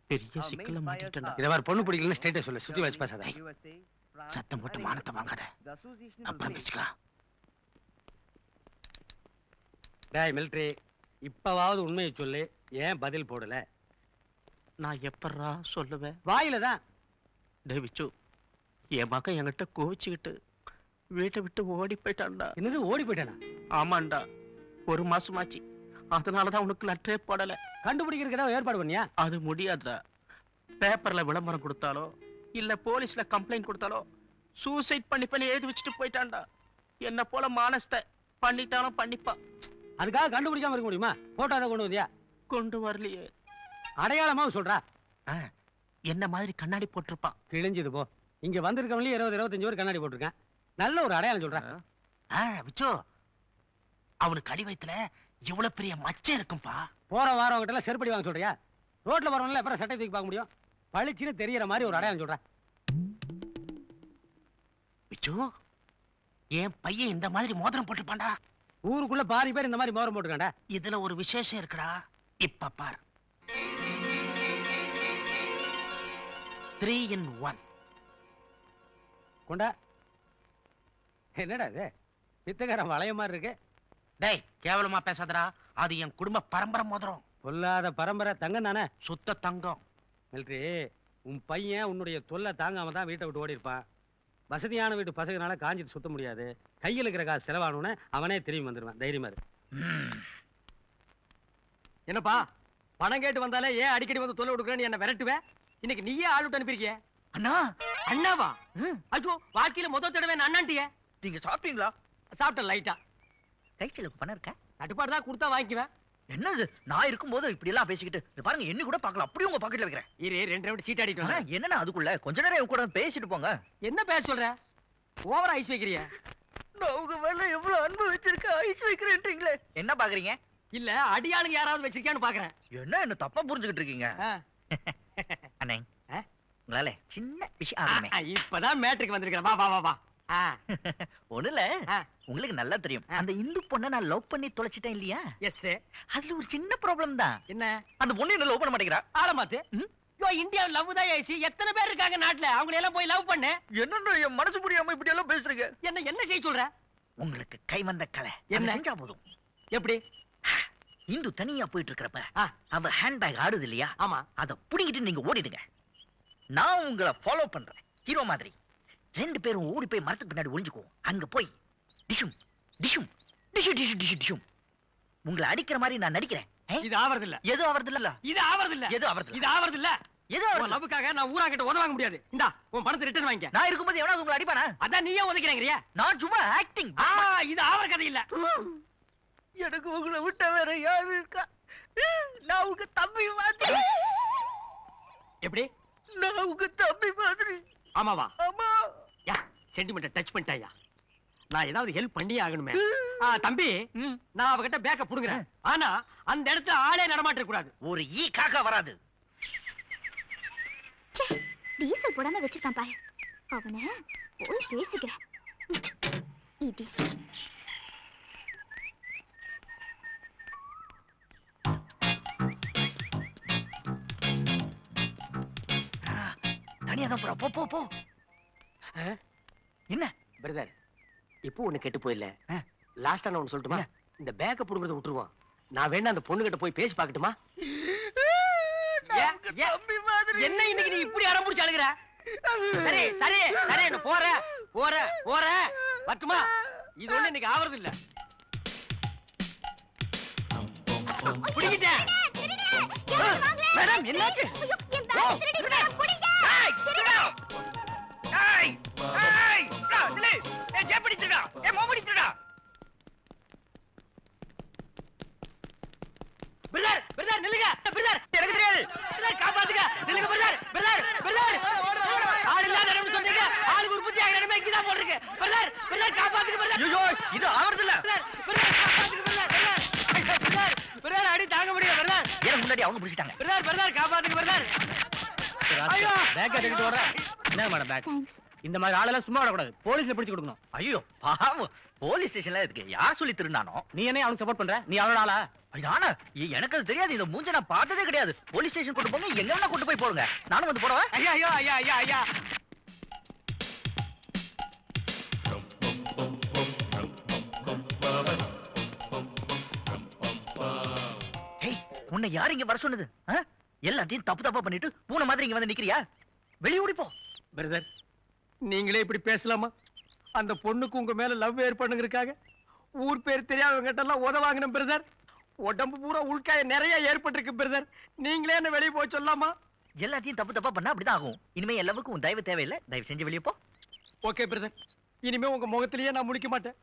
பெரிய சிக்கல மாட்டிட்டேன்டா. இத வேற பொண்ணு பிடிக்கலன்னு ஸ்டேட்டஸ் சொல்ல, சுத்தி வச்சு பேசாத. சத்தம் போட்டு மானத்தை வாங்காத, அப்புறம் பேசிக்கலாம். டேய் மிலிட்டரி, இப்பவாவது உண்மையை சொல்லு, ஏன் பதில் போடல? நான் எப்பறா சொல்லுவேன்? வாயில தான். டேய் பிச்சு, என் மகன் என்கிட்ட கோவிச்சுக்கிட்டு வீட்டை விட்டு ஓடி போயிட்டான்டா. என்னது ஓடி போயிட்டானா? ஆமாண்டா, 1 மாசமாச்சு. அதனாலதான் உனக்கு லெட்டரே போடல. கண்டுபிடிக்கிறதுக்கு ஏதாவது ஏற்பாடு பண்ணியா? அது முடியாதுடா. பேப்பர்ல விளம்பரம் கொடுத்தாலோ இல்ல போலீஸ்ல கம்ப்ளைண்ட் கொடுத்தாலோ சூசைட் பண்ணி எழுதி வச்சுட்டு போயிட்டான்டா. என்ன போல மானஸ்த பண்ணிட்டாலும் பண்ணிப்பா. அதுக்காக கண்டுபிடிக்காம இருக்க முடியுமா? போட்டோ அதை கொண்டு வந்தியா? கொண்டு வரலையே. அடையாளமா சொல்றா. என்ன மாதிரி கண்ணாடி போட்டிருப்பான். கிழிஞ்சது போ. இங்க வந்திருக்கவங்களே 20-25 பேர் கண்ணாடி போட்டிருக்கேன். நல்ல ஒரு அடையாளம் சொல்றேன். விச்சோ, அவனுக்கு அடி வயித்துல இவ்வளவு பெரிய மச்சம் இருக்கும்பா. போற வாரவங்க கிட்ட செருப்படி வாங்க சொல்றியா? ரோட்ல வரவங்கள எப்பறம் சட்டை தூக்கி பார்க்க முடியும்? பளிச்சுன்னு தெரியற மாதிரி ஒரு அடையாளம் சொல்றேன். விச்சோ, என் பையன் இந்த மாதிரி மோதிரம் போட்டுப்பான்டா. ஊருக்குள்ள பாதி பேர் இந்த மாதிரி மோதிரம் போட்டுக்காண்டா. இதுல ஒரு விசேஷம் இருக்குடா. இப்ப பார், 3 in 1. கொண்டா. என்னடா இது? பித்தக்காரன் வளைய மாதிரி இருக்கு. டேய், கேவலமா பேசாதடா. அது என் குடும்ப பரம்பரை மோதிரம். பொல்லாத பரம்பரை தங்கம் தானே? சுத்த தங்கம். மிலிட்டரி, உன் பையன் உன்னுடைய தொல்லை தாங்காம தான் வீட்டை விட்டு ஓடி இருப்பான். வசதியான வீட்டு பசங்கனால காஞ்சிட்டு சுத்த முடியாது. கையில் இருக்கிற காசு செலவானோன்னு அவனே திரும்பி வந்துடுவான். தைரியமா இரு. என்னப்பா, பணம் கேட்டு வந்தாலே ஏன் அடிக்கடி வந்து தொல்லை கொடுக்குறேன்னு என்ன விரட்டுவே? இன்னைக்கு நீயே ஆள் விட்டு அனுப்பியிருக்கிய. அண்ணா, அண்ணாவா? ஐயோ, வாழ்க்கையில முதல் தடவை நான் அண்ணாண்டிய. நீங்க சாப்பிட்டீங்களா? சாப்பிட்டேன் லைட்டா. கைச்சில பணம் இருக்கா? தட்டுப்பாடு தான் கொடுத்தா வாங்கிக்குவேன். என்னது, நான் இருக்கும்போது இப்படி எல்லாம் பேசிக்கிட்டு இது பாருங்க, என்ன கூட பார்க்கலாம். அப்படியே உங்க பாக்கெட்ல வைக்கிறேன். இரு, 2 ரவுண்ட் சீட் ஆடிட்டு வரேன். என்னன்னா அதுக்குள்ள கொஞ்ச நேரம் என் கூட பேசிட்டு போங்க. என்ன பேச சொல்ற? ஓவர் ஐஸ் வைக்கிறிய? நான் உங்க மேல எவ்வளவு அன்பு வச்சிருக்கேன், ஐஸ் வைக்கிறேன்றீங்களே. என்ன பாக்குறீங்க? இல்ல அடியாளுங்க யாராவது வச்சிருக்கியான்னு பாக்குறேன். என்ன தப்பா புரிஞ்சுக்கிட்டு இருக்கீங்க? அண்ணே, உங்களால சின்ன விஷயம் ஆகுமே. இப்பதான் மேட்ருக்கு வந்திருக்கிறேன். வா வா வா வா. ஒண்ணுல உங்களுக்கு நல்லா தெரியும் அந்த இந்து பொண்ணை நான் லவ் பண்ணி தொலைச்சிட்டேன் இல்லையா? எஸ். அதுல ஒரு சின்ன ப்ராப்ளம் தான். என்ன? அந்த பொண்ணு என்ன லவ் பண்ண மாட்டேங்கிறா. ஆளமாத்து. யோ, இந்தியா லவ் தான் ஏசி. எத்தனை பேர் இருக்காங்க நாட்டுல? அவங்க எல்லாம் போய் லவ் பண்ணு. என்னன்னு என் மனசு புரியாம இப்படி எல்லாம் பேசுறீங்க? என்ன செய்ய சொல்ற? உங்களுக்கு கை வந்த கலை என்ன செஞ்சா போதும். எப்படி? இந்து தனியா போயிட்டு இருக்கிறப்ப அவ ஹேண்ட்பேக் ஆடுது இல்லையா? ஆமா. அத புடிங்கிட்டு நீங்க ஓடிடுங்க. நான் உங்களை ஃபாலோ பண்றேன் ஹீரோ மாதிரி. 2 பேரும் ஓடி போய் மரத்துக்கு பின்னாடி ஒளிஞ்சுக்குவோம். அங்க போய் டிஷும் டிஷும் டிஷு டிஷு டிஷு டிஷும் உங்களை அடிக்கிற மாதிரி நான் நடிக்கிறேன். இது ஆவறது இல்ல. எது ஆவறது இல்ல? இது ஆவறது இல்ல. எது ஆவறது? இது ஆவறது இல்ல. எது ஆவறது? லவ்வுக்காக நான் ஊரா கிட்ட உதவ வாங்க முடியாது. இந்தா உன் பணத்தை ரிட்டர்ன் வாங்கிக்க. நான் இருக்கும்போது எவனாவது உங்களை அடிப்பானா? அதான் நீயே உதைக்கிறேங்கறியா? நான் சும்மா ஆக்டிங். இது ஆவற கதை இல்ல. எனக்கு உங்களை விட்ட வேற யாரு இருக்கா? நான் உங்க தம்பி மாதிரி. எப்படி? நான் உங்க தம்பி மாதிரி. ஆமாவா? ஆமா. யா, சென்டிமெண்ட்ட டச் பண்ணிட்டாயா? நான் ஏதாவது ஹெல்ப் பண்ணியே ஆகணுமே. தம்பி, நான் அவகிட்ட பேக்க புடுங்குறேன். ஆனா அந்த இடத்துல ஆளே நடமாட்ட கூடாது. ஒரு ஈ காக்கா வராது. டீசல் போடாம வச்சிருக்கான் பாரு. அவனை போய் பேசிக்கிறேன். இடி. தனியா தான் போறா. போ போ போ. என்ன பிரதர், இப்போ ஒண்ணு கெட்டு போயில்ல. லாஸ்டா நான் ஒண்ணு சொல்லட்டுமா? இந்த பேக்க புடுங்கறத விட்டுருவோம். நான் வேணா அந்த பொண்ணு கிட்ட போய் பேசி பார்க்கட்டுமா? தம்பி மாதிரி. என்ன இன்னைக்கு நீ இப்படி அடம் பிடிச்சு அழுகுற? சரி சரி சரி, நான் போறேன் போறேன் போறேன். வரட்டுமா? இது ஒண்ணு இன்னைக்கு ஆவறது இல்ல. புடிங்கிட்டேன். மேடம், என்னாச்சு? பிரதர் பிரதர் நில்லுங்க. பிரதர் எனக்கு தெரியாது. பிரதர் காப்பாத்துங்க. நில்லுங்க பிரதர். பிரதர் பிரதர் ஆள் இல்லாத இடம்னு சொன்னீங்க. ஆளுக்கு உற்பத்தி ஆகிற இடமே இங்க தான் போட்டுருக்கு. பிரதர் பிரதர் காப்பாத்துங்க பிரதர். ஐயோ, இது ஆவறது இல்ல. பிரதர் பிரதர் காப்பாத்துங்க பிரதர். பிரதர் பிரதர் அடி தாங்க முடியல பிரதர். எனக்கு முன்னாடி அவங்க பிடிச்சிட்டாங்க. பிரதர் பிரதர் காப்பாத்துங்க பிரதர். ஐயோ, பேக் எடுத்துட்டு வர. என்ன மேடம் பேக்? இந்த மாதிரி ஆளெல்லாம் சும்மா விடக்கூடாது. போலீஸ்ல பிடிச்சு கொடுக்கணும். ஐயோ பாவம், போலீஸ் ஸ்டேஷன்ல இருக்கு. யார் சொல்லி திருநானோ? நீ என்ன அவனுக்கு சப்போர்ட் பண்ற? நீ அவனோட ஆளா? நானா? எனக்கு அது தெரியாது. இந்த மூஞ்ச நான் பார்த்ததே கிடையாது. போலீஸ் ஸ்டேஷன் கொண்டு போங்க, எங்க வேணா கொண்டு போய் போடுங்க. நானும் வந்து போடவா? ஐயா ஐயா ஐயா ஐயா ஐயா. ஏய், உன்னை யார் இங்க வர சொன்னது? எல்லாத்தையும் தப்பு தப்பா பண்ணிட்டு பூனை மாதிரி இங்க வந்து நிக்கிறியா? வெளிய ஓடி போ. பிரதர், நீங்களே இப்படி பேசலாமா? அந்த பொண்ணுக்கு உங்க மேல லவ் ஏற்படுங்கிறதுக்காக ஊர் பேர் தெரியாதவங்க கிட்ட எல்லாம் உதவாங்கணும் பிரதர். உடம்பு பூரா உள்காய நிறைய ஏற்பட்டிருக்கு பிரதர். நீங்களே என்ன வெளியே போய் சொல்லலாமா? எல்லாத்தையும் தப்பு தப்பா பண்ணா அப்படிதான் ஆகும். இனிமே எல்லாவுக்கும் உன் தயவு தேவையில்லை. தயவு செஞ்சு வெளியே போ. ஓகே பிரதர், இனிமே உங்க முகத்திலேயே நான் முழிக்க மாட்டேன்.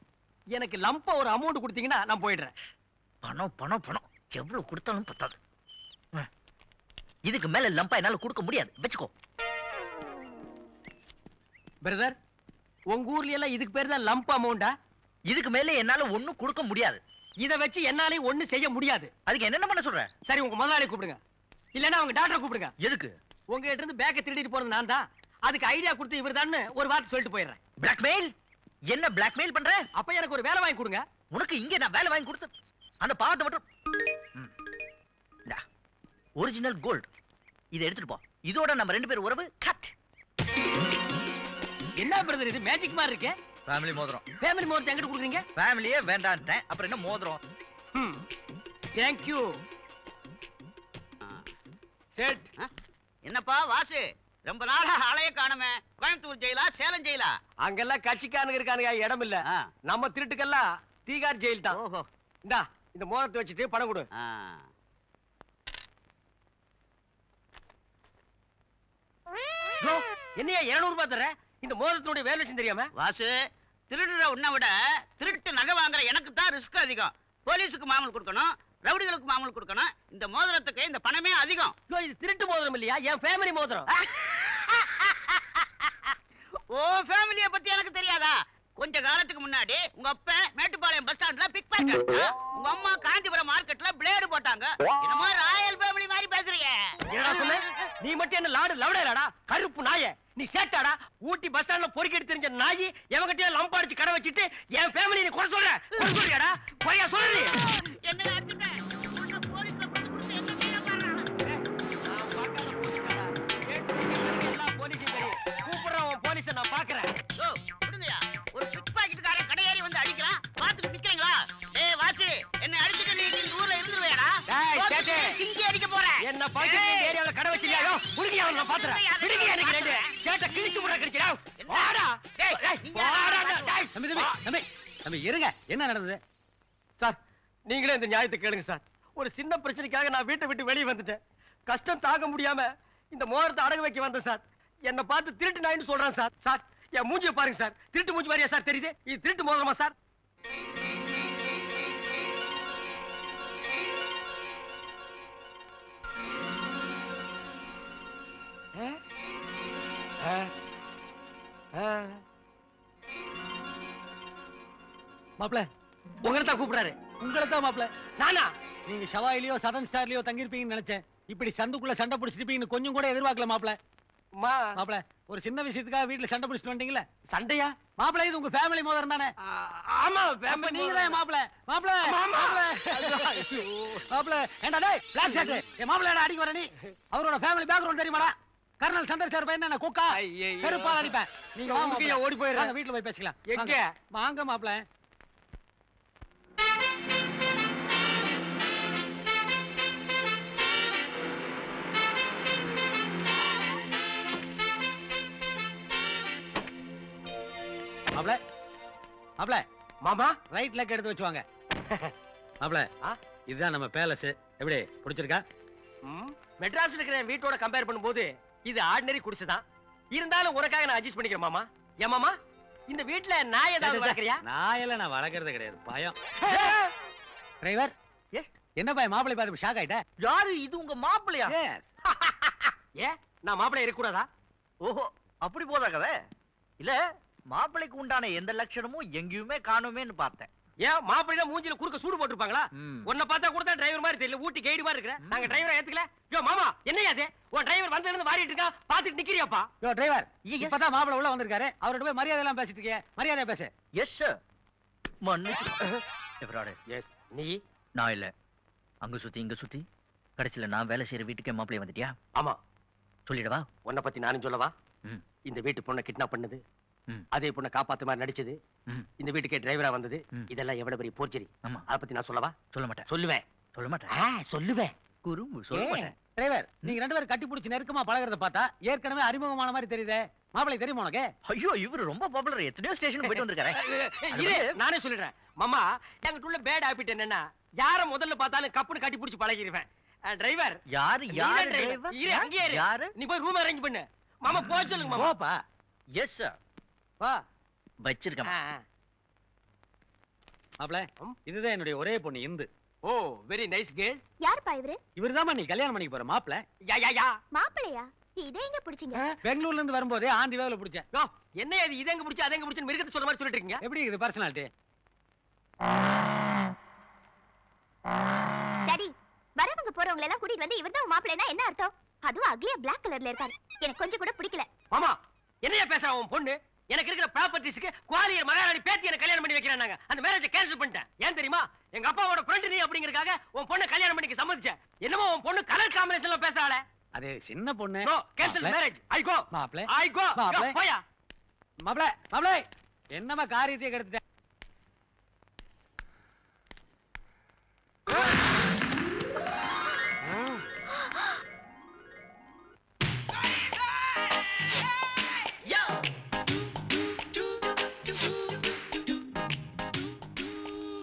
எனக்கு லம்பா ஒரு அமௌண்ட் கொடுத்தீங்கன்னா நான் போயிடுறேன். பணம் பணம் பணம் எவ்வளவு கொடுத்தாலும் பத்தாது. இதுக்கு மேல லம்பா என்னால கொடுக்க முடியாது. வச்சுக்கோ. பிரதர், உங்க ஊர்ல எல்லாம் இதுக்கு பேர் தான் லம்ப் அமௌண்டா? இதுக்கு மேல என்னால ஒண்ணும் கொடுக்க முடியாது. இத வச்சு என்னாலே ஒண்ணு செய்ய முடியாது. அதுக்கு என்னென்ன பண்ண சொல்ற? சரி, உங்க முதலாளி கூப்பிடுங்க. இல்லன்னா அவங்க டாக்டரை கூப்பிடுங்க. எதுக்கு? உங்ககிட்ட இருந்து பேக்க திருடிட்டு போறது நான் தான். அதுக்கு ஐடியா கொடுத்து இவர்தான்னு ஒரு வார்த்தை சொல்லிட்டு போயிடுறேன். பிளாக்மெயில்? என்ன பிளாக்மெயில் பண்ற? அப்ப எனக்கு ஒரு வேலை வாங்கி கொடுங்க. உனக்கு இங்க நான் வேலை வாங்கி கொடுத்து அந்த பாவத்தை மட்டும் ஒரிஜினல் கோல்ட். இதை எடுத்துட்டு போ. இதோட நம்ம 2 பேர் உறவு கட். என்ன பிரதர் இது மேஜிக் மாதிரி இருக்கு? ஃபேமிலி மோதிரம். ஃபேமிலி மோதிரம் எங்கிட்ட கொடுக்குறீங்க? ஃபேமிலியே வேண்டான்ட்டேன். அப்புறம் என்ன மோதிரம்? Thank you. செட். என்னப்பா வாசு, ரொம்ப நாளா ஆளைய காணுமே. கோயம்புத்தூர் ஜெயிலா சேலம் ஜெயிலா? அங்கெல்லாம் கட்சிக்காரங்க இருக்கானுங்க, இடம் இல்ல. நம்ம திருட்டுக்கெல்லாம் தீகார் ஜெயில் தான். ஓஹோ. இந்தா இந்த மோதிரத்தை வச்சுட்டு பணம் கொடு. என்னையா 200 ரூபாய் தர? இந்த மோதிரத்தினுடைய வேல்யூஷன் தெரியாம? வாசு, திருடுற உன்னை விட திருட்டு நகை வாங்குற எனக்கு தான் ரிஸ்க் அதிகம். போலீஸுக்கு மாமூல் கொடுக்கணும், ரவுடிகளுக்கு மாமூல் கொடுக்கணும். இந்த மோதிரத்துக்கு இந்த பணமே அதிகம். இது திருட்டு மோதிரம் இல்லையா, என் ஃபேமிலி மோதிரம். ஓ ஃபேமிலிய பத்தி எனக்கு தெரியாதா? கொஞ்ச காலத்துக்கு முன்னாடி உங்க அப்பா மேட்டுப்பாளையம் பஸ் ஸ்டாண்ட்ல பிக் பாக்கெட், உங்க அம்மா காஞ்சிபுரம் மார்க்கெட்ல பிளேடு போட்டாங்க. என்னமோ ராயல் ஃபேமிலி மாதிரி பேசுறீங்க. என்னடா சொன்ன? நீ மட்டும் என்ன லவடேலடா கருப்பு நாயே. நீ சேட்டாடா. ஊட்டி பஸ் ஸ்டாண்ட்ல பொறுக்கிட்டு தெரிஞ்ச நாயி எவங்கிட்டயே லம்பாடிச்சு கடை வச்சிட்டு என் ஃபேமிலி நீ குறை சொல்றியாடா? குறையா சொல்றீ? என்ன அடிச்சுட்ட? உன்னை போலீஸ்ல கொண்டு கொடுத்து என்ன செய்ய போறான்? எல்லா போலீஸும் தெரியும். கூப்பிடுறேன் உன் போலீஸை நான் பாக்குறேன். ஓ, விடுங்கய்யா. ஒரு பிக் பாக்கெட்டுக்காரன் கடையேறி வந்து அடிக்கிறான். பாத்துட்டு நிக்கிறீங்களா? ஏய் வாசி, என்ன அடிச்சிட்டு நீ இந்த ஊர்ல இருந்துருவேடா? டேய் சேட்டே, சிங்கி அடிக்க போறேன். என்ன பாத்துட்டு இந்த ஏரியாவுல கடை வச்சிருக்கியாயோ? புடிங்க அவன நான் பாத்துறேன். விடுங்க எனக்கு ரெண்டு. சேட்டை கிழிச்சு புடுற கிழிச்சடா. வாடா. டேய், வாடா டேய். தம்பி இருங்க, என்ன நடந்தது? சார், நீங்களே இந்த நியாயத்தை கேளுங்க சார். ஒரு சின்ன பிரச்சனைக்காக நான் வீட்டை விட்டு வெளியே வந்துட்டேன். கஷ்டம் தாங்க முடியாம இந்த மோதிரத்தை அடகு வைக்க வந்தேன் சார். என்ன பார்த்து திருட்டு நாயின்னு சொல்றேன் சார். சார், என் மூஞ்சியை பாருங்க சார். திருட்டு மூஞ்சி மாதிரியா சார் தெரியுது? இது திருட்டு மோதிரமா சார்? மாப்ள, உங்களை தான் கூப்பிடுறாரு. உங்களை தான் மாப்ள. நானா? நீங்க ஷவாயிலயோ சதன் ஸ்டார்லயோ தங்கிருப்பீங்கன்னு நினைச்சேன். இப்படி சந்துக்குள்ள சண்டை பிடிச்சிருப்பீங்கன்னு கொஞ்சம் கூட எதிர்பார்க்கல மாப்ள. அம்மா, மாப்ள, ஒரு சின்ன விஷயத்துக்காக வீட்டுல சண்டை பிடிச்சிட்டு வந்தீங்களே சண்டையா? மாப்ள, இது உங்க ஃபேமிலி மோதிரம் தானே? ஆமா, அப்ப நீங்க தான் மாப்ள. மாப்ள, ஆமா. மாப்ள, மாப்ள. ஏண்டா டேய், பிளாக் ஷர்ட். என் மாப்ள அடிக்க வர நீ. அவரோட ஃபேமிலி பேக்ரவுண்ட் தெரியுமாடா? கர்னல் சந்திரசேகர் பையன் என்ன குக்கா? செருப்பால அடிப்பேன். நீங்க வாங்க உனக்கு ஏன் ஓடி போயிடுற? வாங்க, வீட்டுல போய் பேசிக்கலாம். எங்க? வாங்க மாப்ள. மாப்ள, மாப்ள, மாமா, ரைட் லெக் எடுத்து வச்சுவாங்க. மாப்ள, இதுதான் நம்ம பேலஸ். எப்படி பிடிச்சிருக்கா? மெட்ராஸ்ல இருக்கிற வீட்டோட கம்பேர் பண்ணும்போது இது ஆர்டினரி குடிசைதான். இருந்தாலும் உனக்காக நான் அட்ஜஸ்ட் பண்ணிக்கிறேன் மாமா. ஏன் மாமா, இந்த வீட்ல நாய் ஏதாவது வளர்க்கறியா? நாயெல்லாம் நான் வளர்க்கறது கிடையாது, பயம். டிரைவர், என்ன பயம்? மாப்பிள்ளை பார்த்து ஷாக் ஆயிட்ட? யாரு இது? உங்க மாப்பிள்ளையா? ஏ, நான் மாப்பிள்ளை இருக்க கூடாதா? ஓஹோ, அப்படி போதா கதை. இல்ல, மாப்பிள்ளைக்கு உண்டான எந்த லட்சணமும் எங்கேயுமே காணுமேன்னு பார்த்தேன். ஏன் மாப்பிள்ளை மூஞ்சில குறுக்க சூடு போட்டுருப்பாங்களா? உன்னை பார்த்தா கூட தான் டிரைவர் மாதிரி தெரியல, ஊட்டி கைடு மாதிரி இருக்கிற. நாங்க டிரைவரை ஏத்துக்கல. யோ மாமா, என்னையா அது? உன் டிரைவர் வந்ததுல இருந்து வாரிட்டு இருக்கா, பாத்துட்டு நிக்கிறியாப்பா? யோ டிரைவர், இப்பதான் மாப்பிள்ளை உள்ள வந்திருக்காரு. அவர்கிட்ட போய் மரியாதை எல்லாம் பேசிட்டு இருக்கே, மரியாதை பேசு. எஸ் சார், மன்னிச்சு. எஸ், நீ? நான் இல்ல. அங்க சுத்தி இங்க சுத்தி கடைசியில நான் வேலை செய்யற வீட்டுக்கே மாப்பிள்ளை வந்துட்டியா? ஆமா. சொல்லிடவா? உன்னை பத்தி நானும் சொல்லவா? இந்த வீட்டு பொண்ணை கிட்னாப் பண்ணது, அதே பொண்ணை காப்பாத்து மாதிரி நடிச்சது, இந்த வீட்டுக்கே டிரைவரா வந்தது, இதெல்லாம் எவ்வளவு பெரிய போர்ச்சரி. அத பத்தி நான் சொல்லவா? சொல்ல மாட்டேன். சொல்லுவேன். சொல்ல மாட்டேன். சொல்லுவேன். குறும்பு சொல்ல மாட்டேன். டிரைவர், நீங்க ரெண்டு பேரும் கட்டி பிடிச்சி நெருக்கமா பழகிறத பார்த்தா ஏற்கனவே அறிமுகமான மாதிரி தெரியுதே. மாப்பிள்ளை தெரியுமா உனக்கு? ஐயோ, இவரு ரொம்ப பாப்புலர். எத்தனையோ ஸ்டேஷனுக்கு போயிட்டு வந்திருக்காரு. இது நானே சொல்லிடுறேன். மாமா, என்கிட்ட உள்ள பேட் ஹாபிட் என்னன்னா, யார முதல்ல பார்த்தாலும் கப்புன்னு கட்டி பிடிச்சி பழகிடுவேன். டிரைவர் யாரு? யாரு டிரைவர்? இரு, அங்கேயே இரு. யாரு? நீ போய் ரூம் அரேஞ்ச் பண்ணு. மாமா போய் சொல்லுங்க மாமா. போப்பா. Yes sir. வா. வச்சிருக்கேன். மாப்பிள்ளை, இதுதான் என்னுடைய ஒரே பொண்ணு இந்து. ஓ, வெரி நைஸ் கேர்ள். யாருப்பா இவரு? இவர்தான் நீ கல்யாணம் பண்ணிக்க போற மாப்பிள்ளை. யா யா யா. மாப்பிள்ளையா? இதை எங்க பிடிச்சீங்க? பெங்களூர்ல இருந்து வரும்போதே ஆந்தி வேவல பிடிச்சேன். யோ, என்ன இது? இத எங்க பிடிச்சு அத எங்க பிடிச்சு மிருகத்தை சொல்ற மாதிரி சொல்லிட்டு இருக்கீங்க. எப்படி இது பர்சனாலிட்டி? டாடி, வரவங்க போறவங்க எல்லாம் கூட்டிட்டு வந்து இவர்தான் மாப்பிள்ளைனா என்ன அர்த்தம்? அதுவும் அக்லியா பிளாக் கலர்ல இருக்காரு. எனக்கு கொஞ்சம் கூட பிடிக்கல. மாமா, என்னைய பேசுற உன் பொண்ணு? எனக்கு இருக்கிற ப்ராப்பர்ட்டிஸ்க்கு குவாலியர் மகாராணி பேத்தி என்ன கல்யாணம் பண்ணி வைக்கிறாங்க. அந்த மேரேஜை கேன்சல் பண்ணிட்டேன். ஏன் தெரியுமா? எங்க அப்பாவோட ஃப்ரெண்ட் நீ அப்படிங்கறதுக்காக உன் பொண்ணை கல்யாணம் பண்ணிக்க சம்மதிச்சேன். என்னமோ உன் பொண்ணு கலர் காம்பினேஷன்ல பேசுறாளே. அது சின்ன பொண்ணு. No, cancel marriage. I go. மாப்பிள்ளை, ஐ கோ. மாப்பிள்ளை. போயா. மாப்பிள்ளை, மாப்பிள்ளை, என்னமா காரியத்தை கெடுத்துட்ட?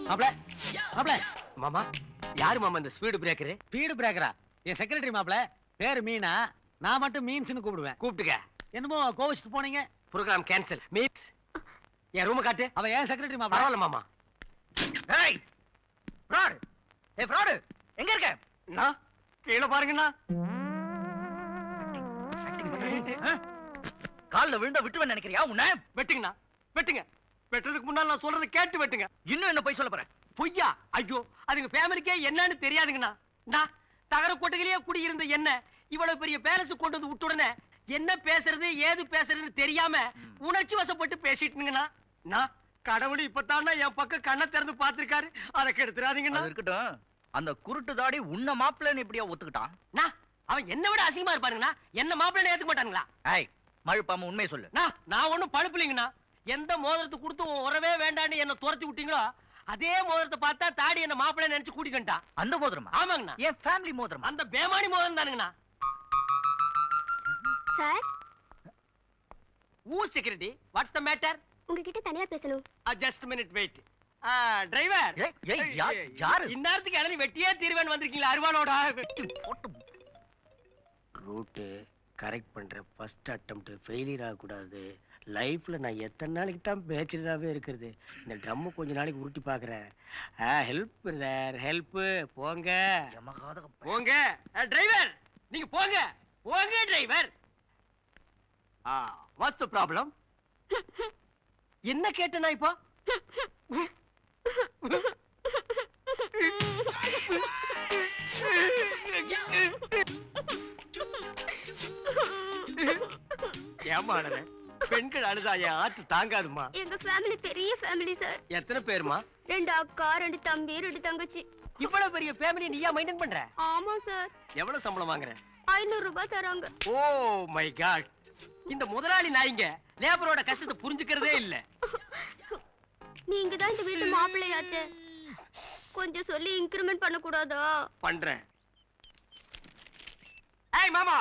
மாப்பிள்ளை, மாப்பிள்ளை. மாமா, யாரு மாமா இந்த ஸ்பீடு பிரேக்கர்? ஸ்பீடு பிரேக்கரா? என் செக்ரட்டரி மாப்பிள்ளை. பேரு மீனா. நான் மட்டும் மீன்ஸ்னு கூப்பிடுவேன். கூப்பிட்டுக்க. என்னமோ கோவிச்சுட்டு போனீங்க. Program cancel. மீன்ஸ் என் ரூம் காட்டு. அவ ஏன் செக்ரட்டரி மாப்பிள்ளை. பரவாயில்ல மாமா. ஏய் ஃப்ராட். ஏய் ஃப்ராட், எங்க இருக்க? நான் கீழ பாருங்கண்ணா. கால்ல விழுந்தா விட்டுவேன்னு நினைக்கிறியா? உன்னை வெட்டுங்கண்ணா, வெட்டுங்க. வெட்டுறதுக்கு முன்னால நான் சொல்றதை கேட்டு வெட்டுங்க. இன்னும் என்ன போய் சொல்ல போற? பொய்யா? ஐயோ, அதுங்க ஃபேமிலிக்கே என்னன்னு தெரியாதுங்கண்ணா. நான் தகர கொட்டையிலேயே குடியிருந்த என்ன இவ்வளவு பெரிய பேலஸ் கொண்டு வந்து விட்ட உடனே என்ன பேசுறது ஏது பேசுறதுன்னு தெரியாம உணர்ச்சி வசப்பட்டு பேசிட்டுங்கண்ணா. நான் கடவுள் இப்பதானா என் பக்கம் கண்ணை திறந்து பார்த்திருக்காரு. அதை கெடுத்துறாதீங்கண்ணா. அது இருக்கட்டும். அந்த குருட்டு தாடி உன்ன மாப்பிள்ளைன்னு இப்படியா ஒத்துக்கிட்டான்? அவன் என்ன விட அசிங்கமா இருப்பாருங்கண்ணா. என்ன மாப்பிள்ளை ஏத்துக்க மாட்டானுங்களா? ஏய், மழுப்பாம உண்மையை சொல்லு. நான் ஒண்ணும் பழுப்புலிங்கண்ணா. எந்த மோதிரத்தை கொடுத்து உன் உறவே வேண்டான்னு என்ன துரத்தி விட்டீங்களோ அதே மோதிரத்தை பார்த்தா தாடி என்ன மாப்பிள்ளை நினைச்சு கூட்டிக்கிட்டா. அந்த மோதிரமா? ஆமாங்கண்ணா. என் ஃபேமிலி மோதிரமா? அந்த பேமானி மோதிரம் தானுங்கண்ணா. சார், ஊ செக்யூரிட்டி, வாட்ஸ் த மேட்டர்? உங்ககிட்ட தனியா பேசணும். Just minute wait. டிரைவர், யாரு இந்நேரத்துக்கு இளநீ வெட்டியே தீர்வேன் வந்திருக்கீங்களா அருவாளோட? ரூட்டு கரெக்ட் பண்ற ஃபர்ஸ்ட் அட்டெம்ப்ட் ஃபெயிலியர் ஆகக்கூடாது. லைஃப்ல நான் எத்தனை நாளைக்கு தான் பேச்சுலராகவே இருக்கிறது. இந்த ட்ரம்மு கொஞ்ச நாளைக்கு உருட்டி பார்க்குறேன். Help brother, help. போங்க போங்க டிரைவர், நீங்க போங்க போங்க டிரைவர். What's the problem? என்ன கேட்டேனா இப்போ? ஏமாடற பெண்கள் அழுதா என் ஆற்று தாங்காதுமா. எங்க ஃபேமிலி பெரிய ஃபேமிலி சார். எத்தனை பேருமா? 2 அக்கா, 2 தம்பி, 2 தங்கச்சி. இவ்வளவு பெரிய ஃபேமிலி நீயா மெயின்டைன் பண்ற? ஆமா சார். எவ்வளவு சம்பளம் வாங்குற? 500 ரூபாய் தராங்க. Oh my god. இந்த முதலாளி நாய்ங்க லேபரோட கஷ்டத்தை புரிஞ்சுக்கிறதே இல்ல. நீங்க தான் இந்த வீட்டு மாப்பிள்ளையாச்சே, கொஞ்சம் சொல்லி இன்கிரிமெண்ட் பண்ண கூடாதா? பண்றேன். ஏய் மாமா,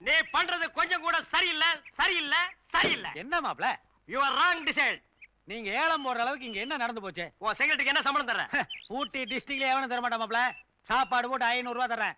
நீ பண்றது கொஞ்சம் கூட சரியில்லை சரியில்லை சரியில்லை. என்ன மாப்ள, யூ ஆர் ராங் டிசைட். நீங்க ஏலம் போடுற அளவுக்கு இங்க என்ன நடந்து போச்சு? உன் செக்ரட்டரிக்கு என்ன சம்பளம் தர்ற? ஊட்டி டிஸ்ட்ரிக்ட்ல எவனும் தர மாட்டான் மாப்ள. சாப்பாடு போட்டு 500 ரூபாய் தர்றேன்.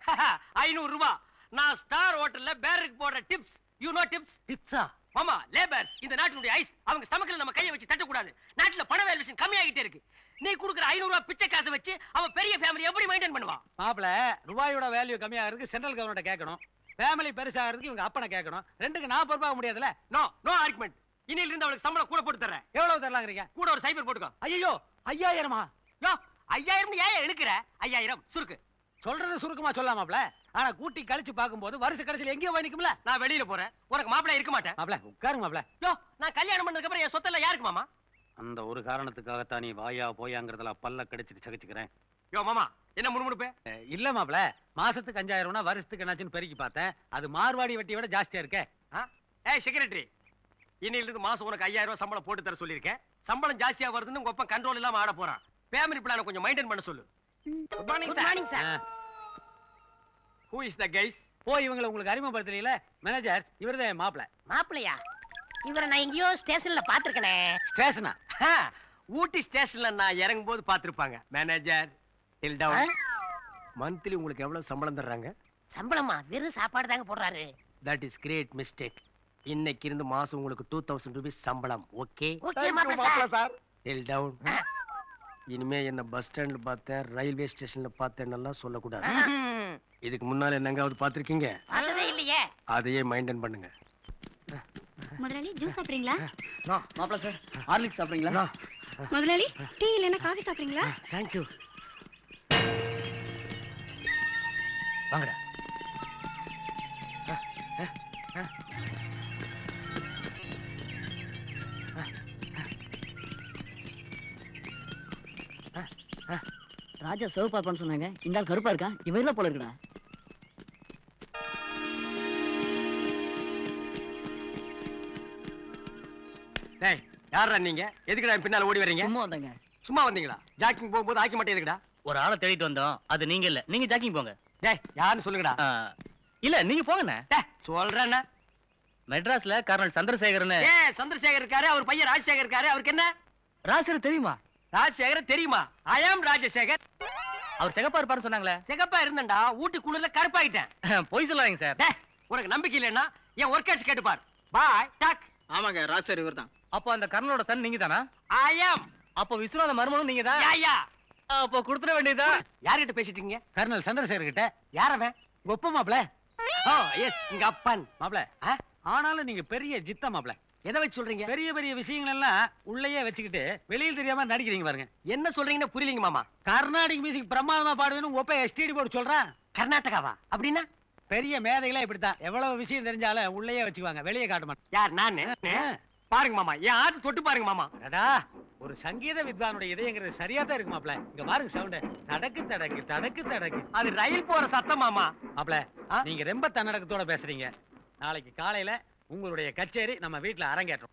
500 ரூபாய்? நான் ஸ்டார் ஹோட்டல்ல பேருக்கு போடுற டிப்ஸ். You know tips? டிப்ஸா? மாமா, லேபர்ஸ் இந்த நாட்டினுடைய ஐஸ். அவங்க ஸ்டமக்ல நம்ம கையை வச்சு தட்டக்கூடாது. நாட்டுல பண வேல்யூஷன் கம்மியாகிட்டே இருக்கு. நீ கொடுக்குற 500 ரூபாய் பிச்சை காசை வச்சு அவன் பெரிய ஃபேமிலி எப்படி மெயின்டைன் பண்ணுவான்? மாப்ள, ரூபாயோட வேல்யூ கம்மியா இருக்கு, சென்ட்ரல் கவர்மெண்ட் கேட்கணும். ஃபேமிலி பெருசாகிறதுக்கு இவங்க அப்பனை கேட்கணும். ரெண்டுக்கு 40 ரூபாய் முடியாதுல? No no argument. இன்னில இருந்து அவளுக்கு சம்பளம் கூட போட்டு தர்றேன். எவ்வளவு தரலாங்கிறீங்க? கூட ஒரு சைபர் போட்டுக்கோ. ஐயோ, 5000மா? யோ, 5000 ஏன் இழுக்கிற? 5000 சுருக்கு. சொல்றது சுருக்கமா சொல்லாமாப்ல. ஆனா கூட்டி கழிச்சு பாக்கும்போது வருஷ கடைசில எங்கேயோ போய் நிக்கும்ல. நான் வெளியில போறேன், உனக்கு மாப்பிள்ளை இருக்க மாட்டேன். மாப்ள உட்காருங்க மாப்ள. யோ, நான் கல்யாணம் பண்ணதுக்கு அப்புறம் என் சொத்தெல்லாம் யாருக்கு மாமா? அந்த ஒரு காரணத்துக்காகத்தான் நீ வாயா போயாங்கிறதுல பல்ல கடிச்சிட்டு சகிச்சுக்கிறேன். யோ மாமா, என்ன முணுமுணுப்பு? இல்ல மாப்ள, மாசத்துக்கு 5000 வருஷத்துக்கு என்னாச்சுன்னு பெருக்கி பார்த்தேன். அது மார்வாடி வட்டியை விட ஜாஸ்தியா இருக்கே. ஏய் செக்ரட்டரி, இன்னில இருந்து மாசம் உனக்கு 5000 ரூபாய் சம்பளம் போட்டு தர சொல்லியிருக்கேன். சம்பளம் ஜாஸ்தியா வருதுன்னு உங்க அப்பா கண்ட்ரோல் இல்லாம ஆட போறான். ஃபேமிலி பிளான கொஞ்சம் மெயின்டைன் பண்ண சொல்லு. Good morning sir. Who is the guys? போய் இவங்களை உங்களுக்கு அறிமுகப்படுத்தல. மேனேஜர் இவர்தான் மாப்ள. மாப்பிள்ளையா? இவரை நான் எங்கேயோ ஸ்டேஷன்ல பாத்துருக்கனே. ஸ்டேஷனா? ஊட்டி ஸ்டேஷன்ல நான் இறங்கும் போது பாத்துருப்பாங்க. Manager till down. மந்த்லி உங்களுக்கு எவ்வளவு சம்பளம் தர்றாங்க? சம்பளமா? வெறும் சாப்பாடு தாங்க போடுறாரு. That is great mistake. இன்னைக்கு இருந்து மாசம் உங்களுக்கு 2000 ரூபீஸ் சம்பளம். ஓகே ஓகே மாப்பிள்ளை சார். Till down. இனிமே என்ன பஸ் ஸ்டாண்ட்ல பார்த்தேன், ரயில்வே ஸ்டேஷன்ல பார்த்தேன்னெல்லாம் சொல்லக்கூடாது. இதுக்கு முன்னால என்னங்காவது பாத்திருக்கீங்க? பார்த்ததே இல்லையே. அதையே மெயின்டைன் பண்ணுங்க. முதலாளி ஜூஸ் சாப்பிடுறீங்களா? மாப்பிள்ள சார், ஹார்லிக்ஸ் சாப்பிடுறீங்களா? முதலாளி டீ இல்லைன்னா காஃபி சாப்பிடுறீங்களா? தேங்க்யூ. வாங்கடா. ராஜா சிவப்பா இருப்பான்னு சொன்னாங்க. இந்த ஆள் கருப்பா இருக்கான். இவன் இல்ல போல இருக்குடா. டேய், யாரா நீங்க? எதுக்குடா பின்னால ஓடி வர்றீங்க? சும்மா வந்தாங்க. சும்மா வந்தீங்களா? ஜாக்கிங் போகும்போது ஆக்கி மாட்டே எதுக்குடா? ஒரு ஆளை தேடிட்டு வந்தோம். அது நீங்க இல்ல. நீங்க ஜாக்கிங் போங்க. டேய், யாருன்னு சொல்லுங்கடா. இல்ல நீங்க போங்கண்ணே. டேய், சொல்றேன்னா மெட்ராஸ்ல கர்னல் சந்திரசேகர்னு. சந்திரசேகர் இருக்காரு, அவர் பையன் ராஜசேகர் இருக்காரு. அவருக்கு என்ன? ராஜசேகர் தெரியுமா? ராஜசேகர் தெரியுமா? ஐ ஆம் ராஜசேகர். அவர் சிகப்பா இருப்பாருன்னு சொன்னாங்களே. சிகப்பா இருந்தேன்டா, ஊட்டி குளிர்ல கருப்பாயிட்டேன். பொய் சொல்லாதீங்க சார். டேய், உனக்கு நம்பிக்கை இல்லைன்னா என் ஒர்க்கர்ஸ் கேட்டுப்பார். பாய் டாக். ஆமாங்க, ராஜசேகர் இவர்தான். அப்போ அந்த கர்னலோட சன் நீங்க தானா? ஐ ஆம். அப்போ விஸ்வநாத மருமனும் நீங்க தான். யா யா. அப்போ கொடுத்துட வேண்டியதா? யார்கிட்ட பேசிட்டு இருக்கீங்க? கர்னல் சந்திரசேகர் கிட்ட. யார் அவன்? ஒப்ப மாப்ள. ஓ எஸ், உங்க அப்பன். மாப்ள, ஆனாலும் நீங்க பெரிய ஜித்த மாப்ள. எதை வச்சு சொல்றீங்க? பெரிய பெரிய விஷயங்கள் எல்லாம் உள்ளேயே வச்சுக்கிட்டு வெளியில் தெரியாம நடிக்கிறீங்க பாருங்க. என்ன சொல்றீங்கன்னு புரியலங்க மாமா. கர்நாடிக் மியூசிக் பிரமாதமா பாடுவேன்னு உங்க ஒப்ப எஸ்டிடி போட்டு சொல்றான். கர்நாடகாவா? அப்படின்னா பெரிய மேதைகளே இப்படித்தான். எவ்வளவு விஷயம் தெரிஞ்சாலும் உள்ளேயே வச்சுக்குவாங்க, வெளியே காட்ட மாட்டாங்க. யார் நானு? பாருங்க மாமா, என் ஆட்டு தொட்டு பாருங்க மாமா. அடடா, ஒரு சங்கீத வித்வானுடைய இதயங்கிறது சரியா தான் இருக்கு மாப்ள. இங்க பாருங்க சவுண்ட், தடக்கு தடக்கு தடக்கு தடக்கு. அது ரயில் போற சத்தம் மாமா. மாப்ள, நீங்க ரொம்ப தன்னடக்கத்தோட பேசுறீங்க. நாளைக்கு காலையில உங்களுடைய கச்சேரி நம்ம வீட்டுல அரங்கேற்றோம்.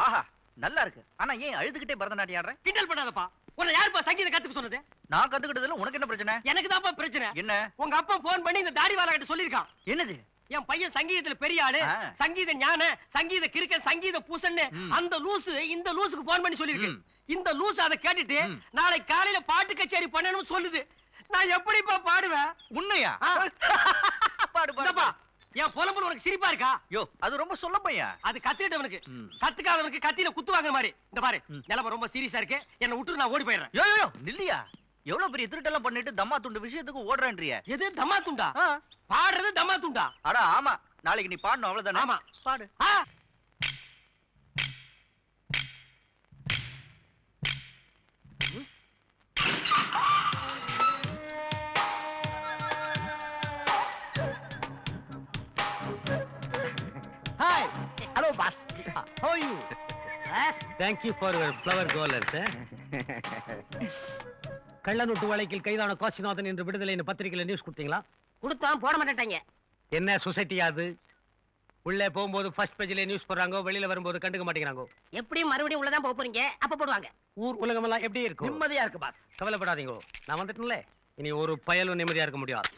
ஆஹா, நல்லா இருக்கு. ஆனா ஏன் அழுதுகிட்டே பரதநாட்டியம் ஆடுற? கிண்டல் பண்ணாதப்பா. உன்னை யாருப்பா சங்கீதம் கத்துக்க சொன்னது? நான் கத்துக்கிட்டதுல உனக்கு என்ன பிரச்சனை? எனக்கு தான்ப்பா பிரச்சனை. என்ன? உங்க அப்பா போன் பண்ணி இந்த தாடிவாலா கிட்ட சொல்லிருக்கான். என்னது? என் பையன் சங்கீதத்துல பெரிய ஆளு, சங்கீத ஞான, சங்கீத கிறுக்கன், சங்கீத பூசன்னு அந்த லூசு இந்த லூசுக்கு போன் பண்ணி சொல்லிருக்கு. இந்த லூசு அதை கேட்டுட்டு நாளைக்கு காலையில பாட்டு கச்சேரி பண்ணணும்னு சொல்லுது. நான் எப்படிப்பா பாடுவேன்? உண்மையா? பாடு இந்தப்பா, என் புலம்புல உனக்கு சிரிப்பா இருக்கா? யோ, அது ரொம்ப சொல்ல பையா. அது கத்துக்கிட்டவனுக்கு. கத்துக்காதவனுக்கு கத்தியில குத்து வாங்குற மாதிரி. இந்த பாரு, நிலைமை ரொம்ப சீரியஸா இருக்கு. என்ன விட்டு நான் ஓடி போயிடுறேன். யோ யோ, நில்லியா. எவ்வளவு பெரிய திருட்டெல்லாம் பண்ணிட்டு தம்மா துண்டு விஷயத்துக்கு ஓடுறேன்றிய. எது தம்மா துண்டா? பாடுறது தம்மா துண்டா? அட ஆமா, நாளைக்கு நீ பாடணும் அவ்வளவுதானே? ஆமா, பாடு. Hi, hello boss. how are you? Thank you for your flower goalers. கள்ளநோட்டு வழக்கில் கைதான காசிநாதன் என்று விடுதலைன்னு பத்திரிகையில நியூஸ் கொடுத்தீங்களா? கொடுத்தோம், போட மாட்டேட்டாங்க. என்ன சொசைட்டி அது? உள்ளே போகும்போது ஃபர்ஸ்ட் பேஜ்ல நியூஸ் போடுறாங்க, வெளியில வரும்போது கண்டுக்க மாட்டேங்கிறாங்க. எப்படியும் மறுபடியும் உள்ளதான் போக போறீங்க, அப்ப போடுவாங்க. ஊர் உலகம் எல்லாம் எப்படி இருக்கும்? நிம்மதியா இருக்கு பாஸ். கவலைப்படாதீங்க, நான் வந்துட்டேன்ல. இனி ஒரு பயலும் நிம்மதியா இருக்க முடியாது.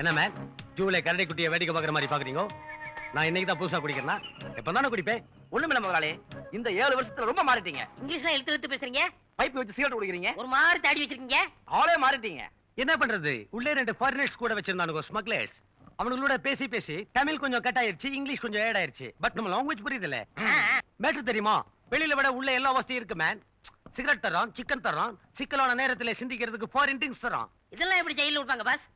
என்ன மேன், ஜூலை கரடி குட்டியை வேடிக்கை பார்க்குற மாதிரி பாக்குறீங்க? நான் இன்னைக்கு தான் புதுசா குடிக்கிறேன். எப்ப தானே குடிப்பேன். ஒண்ணுமில்ல முதலாளி, இந்த 7 வருஷத்துல ரொம்ப மாறிட்டீங்க. இங்கிலீஷ்ல இழுத்து இழுத்து பேசுறீங்க. பைப் வச்சு சிகரெட் குடிக்கிறீங்க. ஒரு மாதிரி தாடி வச்சிருக்கீங்க. ஆளே மாறிட்டீங்க. என்ன பண்றது, உள்ளே 2 ஃபாரினர்ஸ் கூட வச்சிருந்தானுங்க, ஸ்மக்லர்ஸ். அவங்களோட பேசி பேசி தமிழ் கொஞ்சம் கட் ஆயிருச்சு, இங்கிலீஷ் கொஞ்சம் ஏட் ஆயிருச்சு. பட் நம்ம லாங்குவேஜ் புரியுதுல்ல. மேட்டர் தெரியுமா? வெளியில விட உள்ள எல்லா வசதியும் இருக்கு மேன். சிகரெட் தரோம், சிக்கன் தரோம், சிக்கலான நேரத்துல சிந்திக்கிறதுக்கு ஃபாரின் ட்ரிங்க்ஸ் தரோம். இதெல்லாம் எப்படி ஜெயில விடுவாங்க பாஸ்?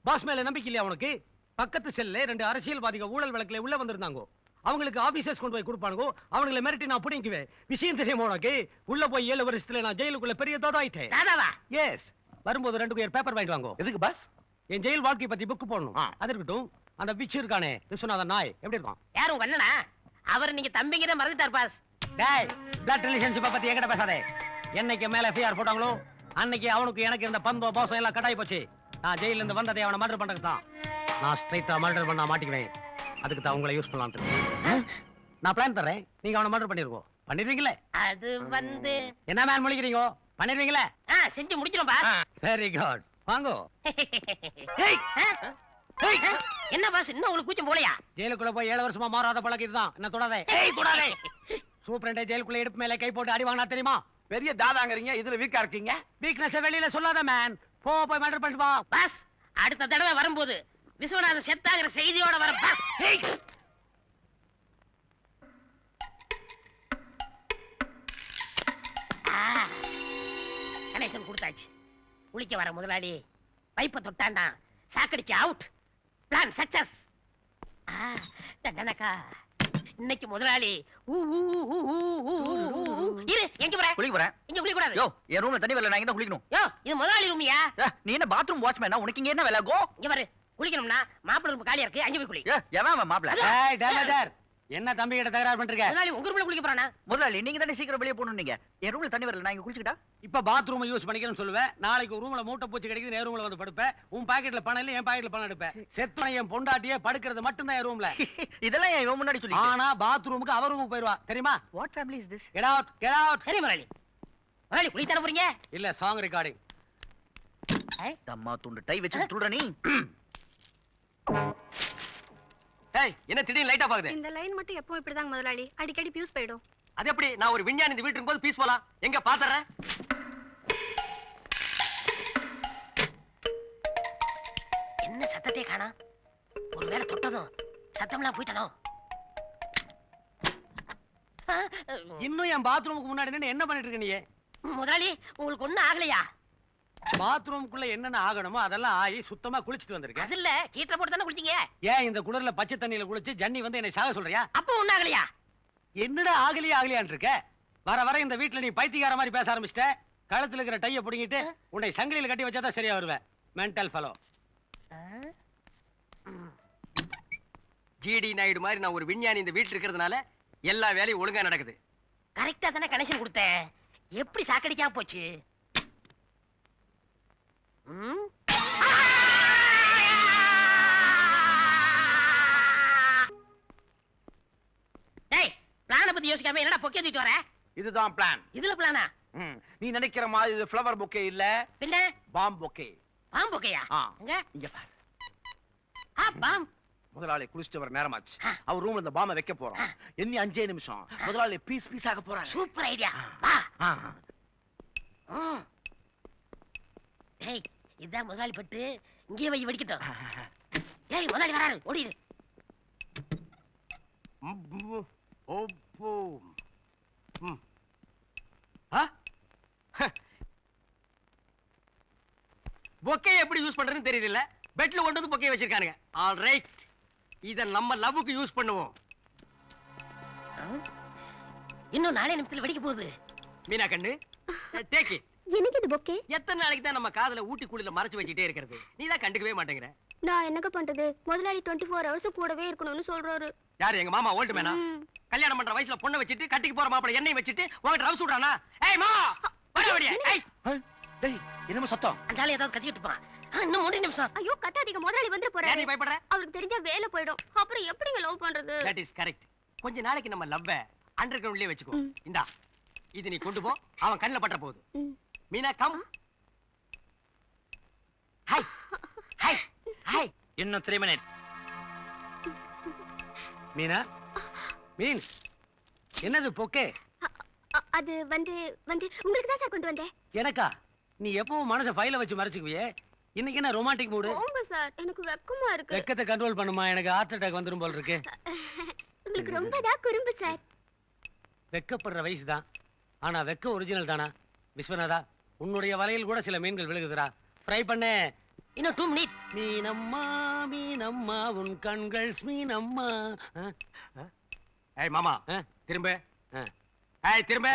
பாஸ் மேல நம்பிக்கை இல்லையா உனக்கு? பக்கத்து செல்ல 2 அரசியல்வாதிகள் ஊழல் வழக்குல உள்ள வந்திருந்தாங்க. அவங்களுக்கு ஆபீசர்ஸ் கொண்டு போய் கொடுப்பானுங்க. அவங்களை மிரட்டி நான் பிடிக்குவேன். விஷயம் தெரியுமா உனக்கு? உள்ள போய் 7 வருஷத்துல நான் ஜெயிலுக்குள்ள பெரிய தாதாயிட்டேன். தாதாவா? எஸ். வரும்போது 2 பேர் பேப்பர் வாங்கிட்டு வாங்க. எதுக்கு பாஸ்? என் ஜெயில் வாழ்க்கை பத்தி புக் போடணும். அது இருக்கட்டும். அந்த பிச்சு இருக்கானே விஸ்வநாதன் நாய் எப்படி இருக்கான்? யார் உங்க அண்ணனா? அவர் நீங்க தம்பிங்க மறந்துட்டார் பாஸ். டேய், பிளட் ரிலேஷன்ஷிப் பத்தி என்கிட்ட பேசாதே. என்னைக்கு மேல எஃப்ஐஆர் போட்டாங்களோ அன்னைக்கு அவனுக்கு எனக்கு இருந்த பந்தோ பாசம் எல்லாம் கட்டாயி போச்சு. நான் ஜெயில இருந்து வந்ததை அவனை மர்டர் பண்றதுக்கு தான். நான் ஸ்ட்ரைட்டா மர்டர் பண்ண மாட்டிக்குவேன். அதுக்கு தான் உங்களை யூஸ் பண்ணலாம்னு நான் பிளான் தரேன். நீங்க அவனை மர்டர் பண்ணிருக்கோம். பண்ணிருவீங்களே? அது வந்து என்ன மேன் முழிக்கிறீங்க? பண்ணிருவீங்களே? செஞ்சு முடிச்சிடும் பாஸ். வெரி குட், வாங்கோ. என்ன பாஸ், இன்னும் உங்களுக்கு கூச்சம் போலையா? ஜெயிலுக்குள்ள போய் 7 வருஷமா மாறாத பழக்கம் இதுதான். என்ன தொடாதே. தொடாதே. சூப்பரண்டே ஜெயிலுக்குள்ள இடுப்பு மேல கை போட்டு அடி வாங்கினா தெரியுமா? பெரிய தாதாங்கறீங்க, இதுல வீக்கா இருக்கீங்க. வீக்னஸ் வெளியில சொல்லாத மேன். போய் மர்டர் பண்ணிட்டு வா. பாஸ், அடுத்த தடவை வரும்போது விஸ்வநாதன் செத்தாங்கிற செய்தியோட வர பாஸ். கணேசன் கொடுத்தாச்சு. குளிக்க வர முதலாளி பைப்பை தொட்டாண்டா, சாக்கடிச்சு அவுட். Plan success. தண்டனக்கா இன்னைக்கு முதலாளி இரு. எங்க போற? குளிக்க போறேன். இங்க குளிக்க கூடாது. யோ, என் ரூம்ல தண்ணி வரல, நான் இங்க தான் குளிக்கணும். யோ, இது முதலாளி ரூமியா? நீ என்ன பாத்ரூம் வாட்ச்மேனா? உனக்கு இங்க என்ன வேலை? கோ. இங்க பாரு, குளிக்கணும்னா மாப்பிள்ளை ரூம் காலியா இருக்கு, அங்க போய் குளி. எவன் மாப்பிள? ஏய் டேமேஜர், என்ன தம்பி கிட்ட தகராறு பண்றீங்க? முதலாளி உங்க ரூம்ல குளிக்க போறானா? முதலாளி நீங்க தானே சீக்கிரம் வெளியே போகணும். நீங்க என் ரூம்ல தண்ணி வரல, நான் இங்க குளிச்சுக்கிட்டா? இப்ப பாத்ரூம் யூஸ் பண்ணிக்கிறேன்னு சொல்லுவேன். நாளைக்கு ரூம்ல மூட்டை பூச்சி கிடைக்குது, நேர் ரூம்ல வந்து படுப்பேன். உன் பாக்கெட்ல பணம் இல்ல, என் பாக்கெட்ல பணம் எடுப்பேன். செத்தன என் பொண்டாட்டியே படுக்கிறது மட்டும் தான் என் ரூம்ல. இதெல்லாம் ஏன் இவன் முன்னாடி சொல்லி? ஆனா பாத்ரூமுக்கு அவர் ரூமுக்கு போயிடுவா தெரியுமா? What family is this? Get out, get out. சரி முதலாளி. முதலாளி குளி தர போறீங்க? இல்ல, சாங் ரெக்கார்டிங். தம்மா துண்டு டை வச்சு துடுற நீ. ஏய், என்ன திடீர்னு லைட்டா பாக்குது? இந்த லைன் மட்டும் எப்பவும் இப்படிதாங்க முதலாளி, அடிக்கடி பியூஸ் போயிடும். அது எப்படி? நான் ஒரு விஞ்ஞானி இந்த வீட்டுக்கு போது பீஸ் போலாம். எங்க பாத்துறேன். என்ன சத்தத்தை காணா? ஒருவேளை தொட்டதும் சத்தம்லாம் போயிட்டானோ? இன்னும் என் பாத்ரூமுக்கு முன்னாடி நின்னு என்ன பண்ணிட்டு இருக்க நீ? முதலாளி உங்களுக்கு ஒண்ணும் ஆகலையா? பாத்ரூம்குள்ள என்னென்ன ஆகணுமோ அதெல்லாம் ஆகி சுத்தமா குளிச்சிட்டு வந்திருக்கேன். அது இல்ல, ஹீட்டர் போட்டு தானே குளிச்சீங்க. ஏன் இந்த குளிர்ல பச்சை தண்ணியில குளிச்சு ஜன்னி வந்து என்னை சாக சொல்றியா? அப்போ ஒண்ணும் ஆகலையா? என்னடா ஆகலியான்னு இருக்க? வர வர இந்த வீட்டுல நீ பைத்தியக்கார மாதிரி பேச ஆரம்பிச்சிட்ட. கழுத்துல இருக்கிற டைய புடுங்கிட்டு உன்னை சங்கிலியில கட்டி வச்சாதான் சரியா வருவேன். Mental fellow. ஜிடி நாயுடு மாதிரி நான் ஒரு விஞ்ஞானி இந்த வீட்டுல இருக்கிறதுனால எல்லா வேலையும் ஒழுங்கா நடக்குது. கரெக்டா தானே கனெக்ஷன் கொடுத்தேன். எப்படி சாக்கடிக்காம போச்சு? டேய், பிளான பத்தி யோசிக்காம என்னடா பொக்கே தூக்கிட்டு வர? இதுதான் பிளான். இதுல பிளானா? நீ நினைக்கிற மாதிரி இது ஃப்ளவர் பொக்கே இல்ல, பின்ன பாம் பொக்கே. பாம் பொக்கையா? இங்க பாரு. பாம். முதலாளி குளிச்சிட்டு வர நேரமாச்சு. அவர் ரூம்ல இந்த பாம்ப வைக்க போறோம். இன்னி 5 நிமிஷம் முதலாளி பீஸ் பீஸ் ஆக போறாரு. Super idea. வா. டேய், இதான் முதலாளி பட்டு. இங்கே வை வெடிக்கட்டும். டேய், முதலாளி வராரு, ஓடிடு. ஓப்போ. பொக்கே எப்படி யூஸ் பண்றதுன்னு தெரியல. பெட்ல கொண்டு வந்து பொக்கே வச்சிருக்கானுங்க. ஆல் ரைட், இத நம்ம லவ்வுக்கு யூஸ் பண்ணுவோம். இன்னும் 4 நிமிஷத்துல வெடிக்க போகுது. மீனா கண்ணு, டேக் இட். எனக்கு இது பொக்கே. எத்தனை நாளைக்கு தான் நம்ம காதுல ஊட்டி குளில மறைச்சு வச்சுட்டே இருக்கிறது? நீ தான் கண்டுக்கவே மாட்டேங்கிற. நான் என்னங்க பண்றது? முதலாளி 24 ஹவர்ஸ் கூடவே இருக்கணும்னு சொல்றாரு. யாரு? எங்க மாமா ஓல்டு மேனா? கல்யாணம் பண்ற வயசுல பொண்ணை வச்சிட்டு கட்டிக்கு போற மாப்பிளை என்னை வச்சிட்டு உன்கிட்ட ரவ் சுடுறானா? ஏய் மாமா, வர வடியா. ஏய் டேய், என்னமோ சத்தம். அந்தால ஏதாவது கத்திட்டு இருப்பான். இன்னும் 3 நிமிஷம். ஐயோ, கத்தாதீங்க, முதலாளி வந்து போறாரு. நீ பயப்படுற? அவருக்கு தெரிஞ்சா வேலை போய்டும். அப்புறம் எப்படிங்க லவ் பண்றது? That is correct. கொஞ்ச நாளைக்கு நம்ம லவ்வ அண்டர் கிரவுண்ட்லயே வெச்சுக்கோ. இந்தா, இது நீ கொண்டு போ. அவன் கண்ணுல பட்ட போகுது. Meena come. Hi hi hi. இன்னும் 3 minutes. மீனா, மீன் என்னது பொக்கே? அது வந்து உங்களுக்கு தான் சார் கொண்டு வந்தேன். எனக்கா? நீ எப்பவும் மனச ஃபைல வச்சு மறைச்சுக்குவியே, இன்னைக்கு என்ன ரொமான்டிக் மூடு? போங்க சார், எனக்கு வெக்கமா இருக்கு. வெக்கத்தை கண்ட்ரோல் பண்ணுமா, எனக்கு ஹார்ட் அட்டாக் வந்துரும் போல இருக்கு. உங்களுக்கு ரொம்ப தான் குறும்பு சார். வெக்கப்படுற வயசு தான், ஆனா வெக்க ஒரிஜினல் தானா? விஸ்வநாதா, உன்னுடைய வலையில் கூட சில மீன்கள் விழுகுதுடா. ஃப்ரை பண்ணு. இன்னும் 2 minutes. மீனம்மா மீனம்மா உன் கண்கள் மீனம்மா. ஏய் மாமா, திரும்ப. ஏய் திரும்ப.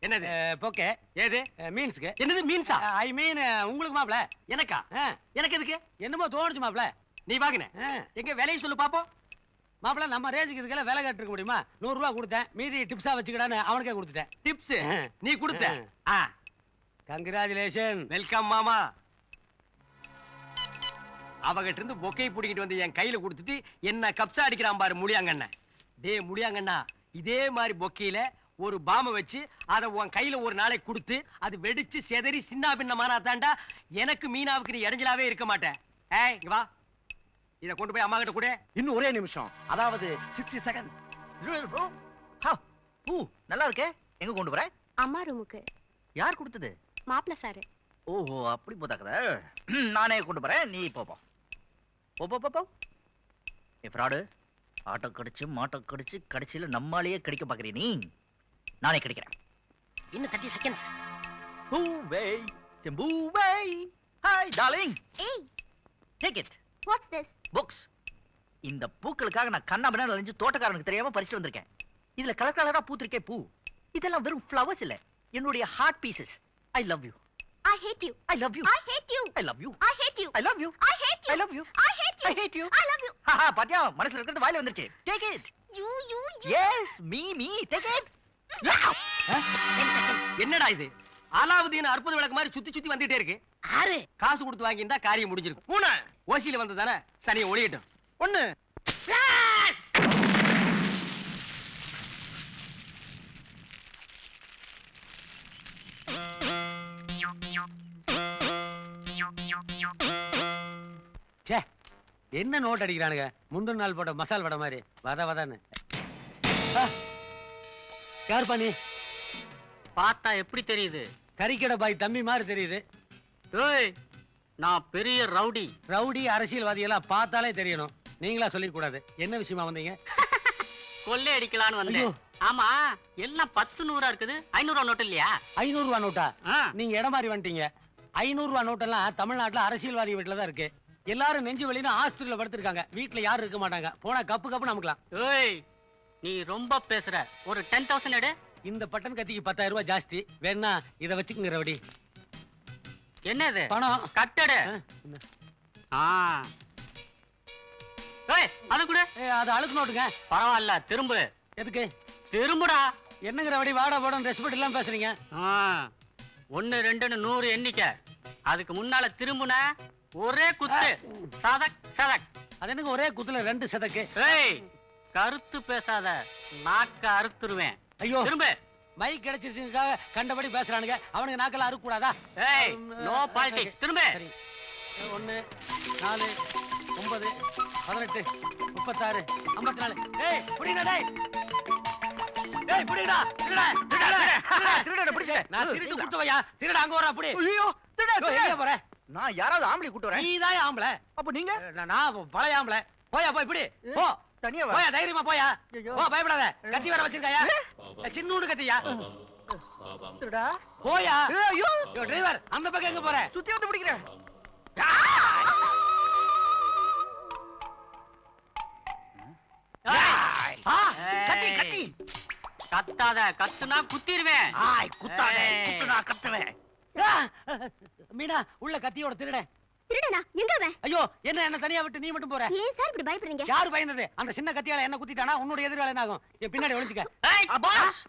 என்னது? பொக்கே. ஏது? மீன்ஸ்க்கு. என்னது மீன்ஸா? ஐ மீன் உங்களுக்கு மாப்ள. எனக்கா? எனக்கு எதுக்கு? என்னமோ தோணுச்சு மாப்ள. நீ வாங்குன. எங்க விலையை சொல்லு பாப்போம். மாப்ள, நம்ம ரேஞ்சுக்கு இதுக்கெல்லாம் விலை கட்டிருக்க முடியுமா? 100 ரூபா கொடுத்தேன், மீதி டிப்ஸா வச்சுக்கிடான்னு அவனுக்கே கொடுத்துட்டேன். டிப்ஸ் நீ கொடுத்த? கங்க்ராச்சுலேஷன். வெல்கம் மாமா. அவகிட்ட இருந்து பொக்கை பிடிக்கிட்டு வந்து என் கையில கொடுத்துட்டு என்ன கப்சா அடிக்கிறான் பாரு முழியாங்கண்ண. டே முழியாங்கண்ணா, இதே மாதிரி பொக்கையில ஒரு பாம வச்சு அதை உன் கையில ஒரு நாளைக்கு கொடுத்து அது வெடிச்சு செதறி சின்ன பின்னமானா தாண்டா எனக்கு மீனாவுக்கு நீ இடைஞ்சலாவே இருக்க மாட்டேன். ஏய் இங்க வா, இத கொண்டு போய் அம்மா கிட்ட கொடு. இன்னும் ஒரே நிமிஷம், அதாவது 60 seconds. நல்லா இருக்கே. எங்க கொண்டு போற? அம்மா ரூமுக்கு. யார் கொடுத்தது? மாப்பிள்ள சாரு. ஓஹோ, அப்படி போதாக்குதா? நானே கொண்டு போறேன், நீ போ போ போ போ போ. ஃப்ராடு, ஆட்டோ கடிச்சு மாட்டோ கடிச்சு கடைசியில நம்மாலேயே கடிக்க பாக்குறீ நீ. நானே கிடைக்கிறேன். இன்னும் 30 seconds. பூவே செம்பூவே. Hi darling. ஏய், take it. What's this? Books. இந்த பூக்களுக்காக நான் கண்ணா பின்னா அலைஞ்சு தோட்டக்காரனுக்கு தெரியாம பறிச்சுட்டு வந்திருக்கேன். இதுல கலர் கலரா பூத்திருக்கே பூ. இதெல்லாம் வெறும் ஃப்ளவர்ஸ் இல்ல, என்னுடைய heart pieces. I love you. I hate you. I love you. I hate you. I love you. I hate you. I love you. I hate you. I love you. I hate you. I hate you. I love you. haha பாத்தியா, மனசுல இருக்கிறது வாயில வந்துருச்சு. Take it. You. Yes, me. Take it. 10 seconds. என்னடா இது? அலாவுதீன் அற்புத விளக்கு மாதிரி சுத்தி சுத்தி வந்துட்டே இருக்கு. 6. காசு கொடுத்து வாங்கியிருந்தா காரியம் முடிஞ்சிருக்கும். 3. ஓசியில வந்ததானே சனியை ஒளியட்டும். 1. Flash. ச்சே, என்ன நோட் அடிக்கிறானுங்க? முந்தின நாள் போட்ட மசால் வடை மாதிரி வத வதன்னு. யார் பண்ணி? பார்த்தா எப்படி தெரியுது? கறிக்கடை பாய் தம்பி மாதிரி தெரியுது. ஏய், நான் பெரிய ரவுடி. ரவுடி அரசியல்வாதி எல்லாம் பார்த்தாலே தெரியணும். நீங்களா சொல்லிக்க கூடாது. என்ன விஷயமா வந்தீங்க? கொள்ளை அடிக்கலான்னு வந்தேன். ஆமா எல்லாம் 10 100 இருக்குது. 500 நோட்டு இல்லையா? 500 நோட்டா? நீங்க இடம் மாறி வந்துட்டீங்க. 500 நோட்டெல்லாம் தமிழ்நாட்டுல அரசியல்வாதி வீட்டுல தான் இருக்கு. எல்லாரும் நெஞ்சு வலின்னு ஆஸ்பத்திரியில படுத்திருக்காங்க. வீட்டுல யாரும் இருக்க மாட்டாங்க. போனா கப்பு கப்பு நமக்கலாம். ஏய் நீ ரொம்ப பேசுற. ஒரு 10,000 எடு. இந்த பட்டன் கத்திக்கு 10,000 ரூபாய் ஜாஸ்தி. வேணா இத வச்சுக்கங்க ரவடி. என்னது? பணம். கட்டடு. ஏய் அது கூட. அது அழுக்கு நோட்டுங்க. பரவாயில்ல திரும்பு. எதுக்கு? திரும்புடா. என்னங்கிற வடி வாடா போடும் ரெஸ்பெக்ட் எல்லாம் பேசுறீங்க. 1 2ன்னு 100 எண்ணிக்கை. அதுக்கு முன்னால திரும்புன ஒரே குத்து. சதக் சதக். அது எனக்கு ஒரே குத்துல 2 சதக்கு. ஏய் கருத்து பேசாத. நாக்க அறுத்துருவேன். ஐயோ திரும்ப. மைக் கிடைச்சிருச்சுக்காக கண்டபடி பேசுறானுங்க. அவனுக்கு நாக்கெல்லாம் அறுக்க கூடாதா? ஏய் நோ பாலிடிக்ஸ். திரும்ப. சரி 1 4 9 18 36 54. ஏய் புடிடா டேய். ஏய் புடிடா. திருடனை பிடிச்ச. நான் திருட்டு குடுத்தவையா? திருட அங்க வரா புடி. ஐயோ திருட எங்க போற? நான் யாராவது ஆம்பளை கூட்டு வரேன். நீதான் ஆம்பளை. அப்ப நீங்க? நான் பழைய ஆம்பளை. போயா போய் இப்படி போ. தனியா வா. போயா தைரியமா போயா. போ பயப்படாத. கத்தி வர வச்சிருக்காயா? சின்னூண்டு கத்தியா? திருடா போயா. ஐயோ டிரைவர் அந்த பக்கம் எங்க போற? சுத்தி வந்து பிடிக்கிறேன். கத்தி கத்தி. கத்தாத. கத்துனா குத்திடுவேன். குத்தாதே. குத்துனா கத்துவேன். மீனா உள்ள கத்தியோட திருட. திருடனா? எங்க அவன்? ஐயோ என்ன தனியா விட்டு நீ மட்டும் போற? ஏன் சார் இப்படி பயப்படுறீங்க? யாரு பயந்தது? அந்த சின்ன கத்தியால என்ன குத்திட்டானா உன்னோட எதிராளி என்ன ஆகும்? என் பின்னாடி ஒளிஞ்சுக்க. பாஸ்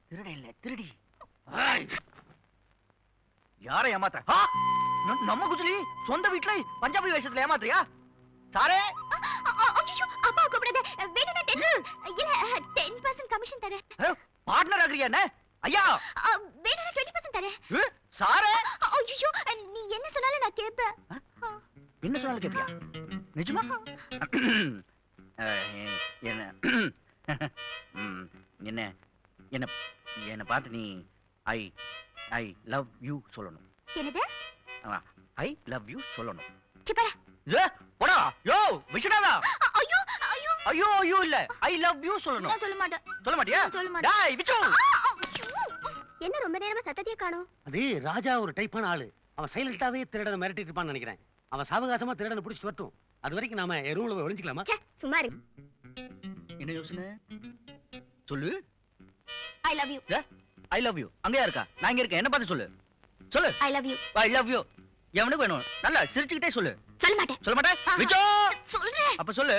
திருட இல்ல திருடி. யாரை ஏமாத்துற? நம்ம குஜலி சொந்த வீட்ல பஞ்சாபி வேஷத்துல ஏமாத்துறியா? சாரே ஐயோ அப்பா கூப்பிடாத. வேணும்னா 10% கமிஷன் தரேன். பார்ட்னர் ஆகுறியா என்ன? ஐயா வேணும்னா 20% தரேன். சாரே ஐயோ நீ என்ன சொன்னாலும் நான் கேட்பேன். என்ன சொன்னாலும் கேப்பியா? நிஜமா? என்ன என்ன என்ன என்ன பார்த்து நீ ஐ ஐ லவ் யூ சொல்லணும். என்னது? ஐ லவ் யூ சொல்லணும். சிப்படா. போடா. யோ விஷ்ணுடா. ஐயோ ஐயோ ஐயோ ஐயோ இல்ல ஐ லவ் யூ சொல்லணும். நான் சொல்ல மாட்டேன். சொல்ல மாட்டியா? சொல்ல மாட்டேன். டேய் விச்சு. என்ன ரொம்ப நேரமா சத்தத்தையே காணோம்? அது ராஜா ஒரு டைப்பான ஆளு. அவன் சைலண்டாவே திருடனை மிரட்டிட்டு இருப்பான்னு நினைக்கிறேன். அவன் சாவகாசமா திருடனை பிடிச்சிட்டு வரட்டும். அது வரைக்கும் நாம ரூம்ல போய் ஒளிஞ்சிக்கலாமா? சும்மா இரு. என்ன யோசனை? சொல்லு. I love you. I love you. அங்கயா இருக்கா? நான் இங்க இருக்கேன். என்ன பார்த்து சொல்லு. சொல்லு. I love you. I love you. எவனுக்கு வேணும்? நல்லா சிரிச்சுக்கிட்டே சொல்லு. சொல்ல மாட்டேன். சொல்ல மாட்டேன். விச்சோ. சொல்றேன். அப்ப சொல்லு.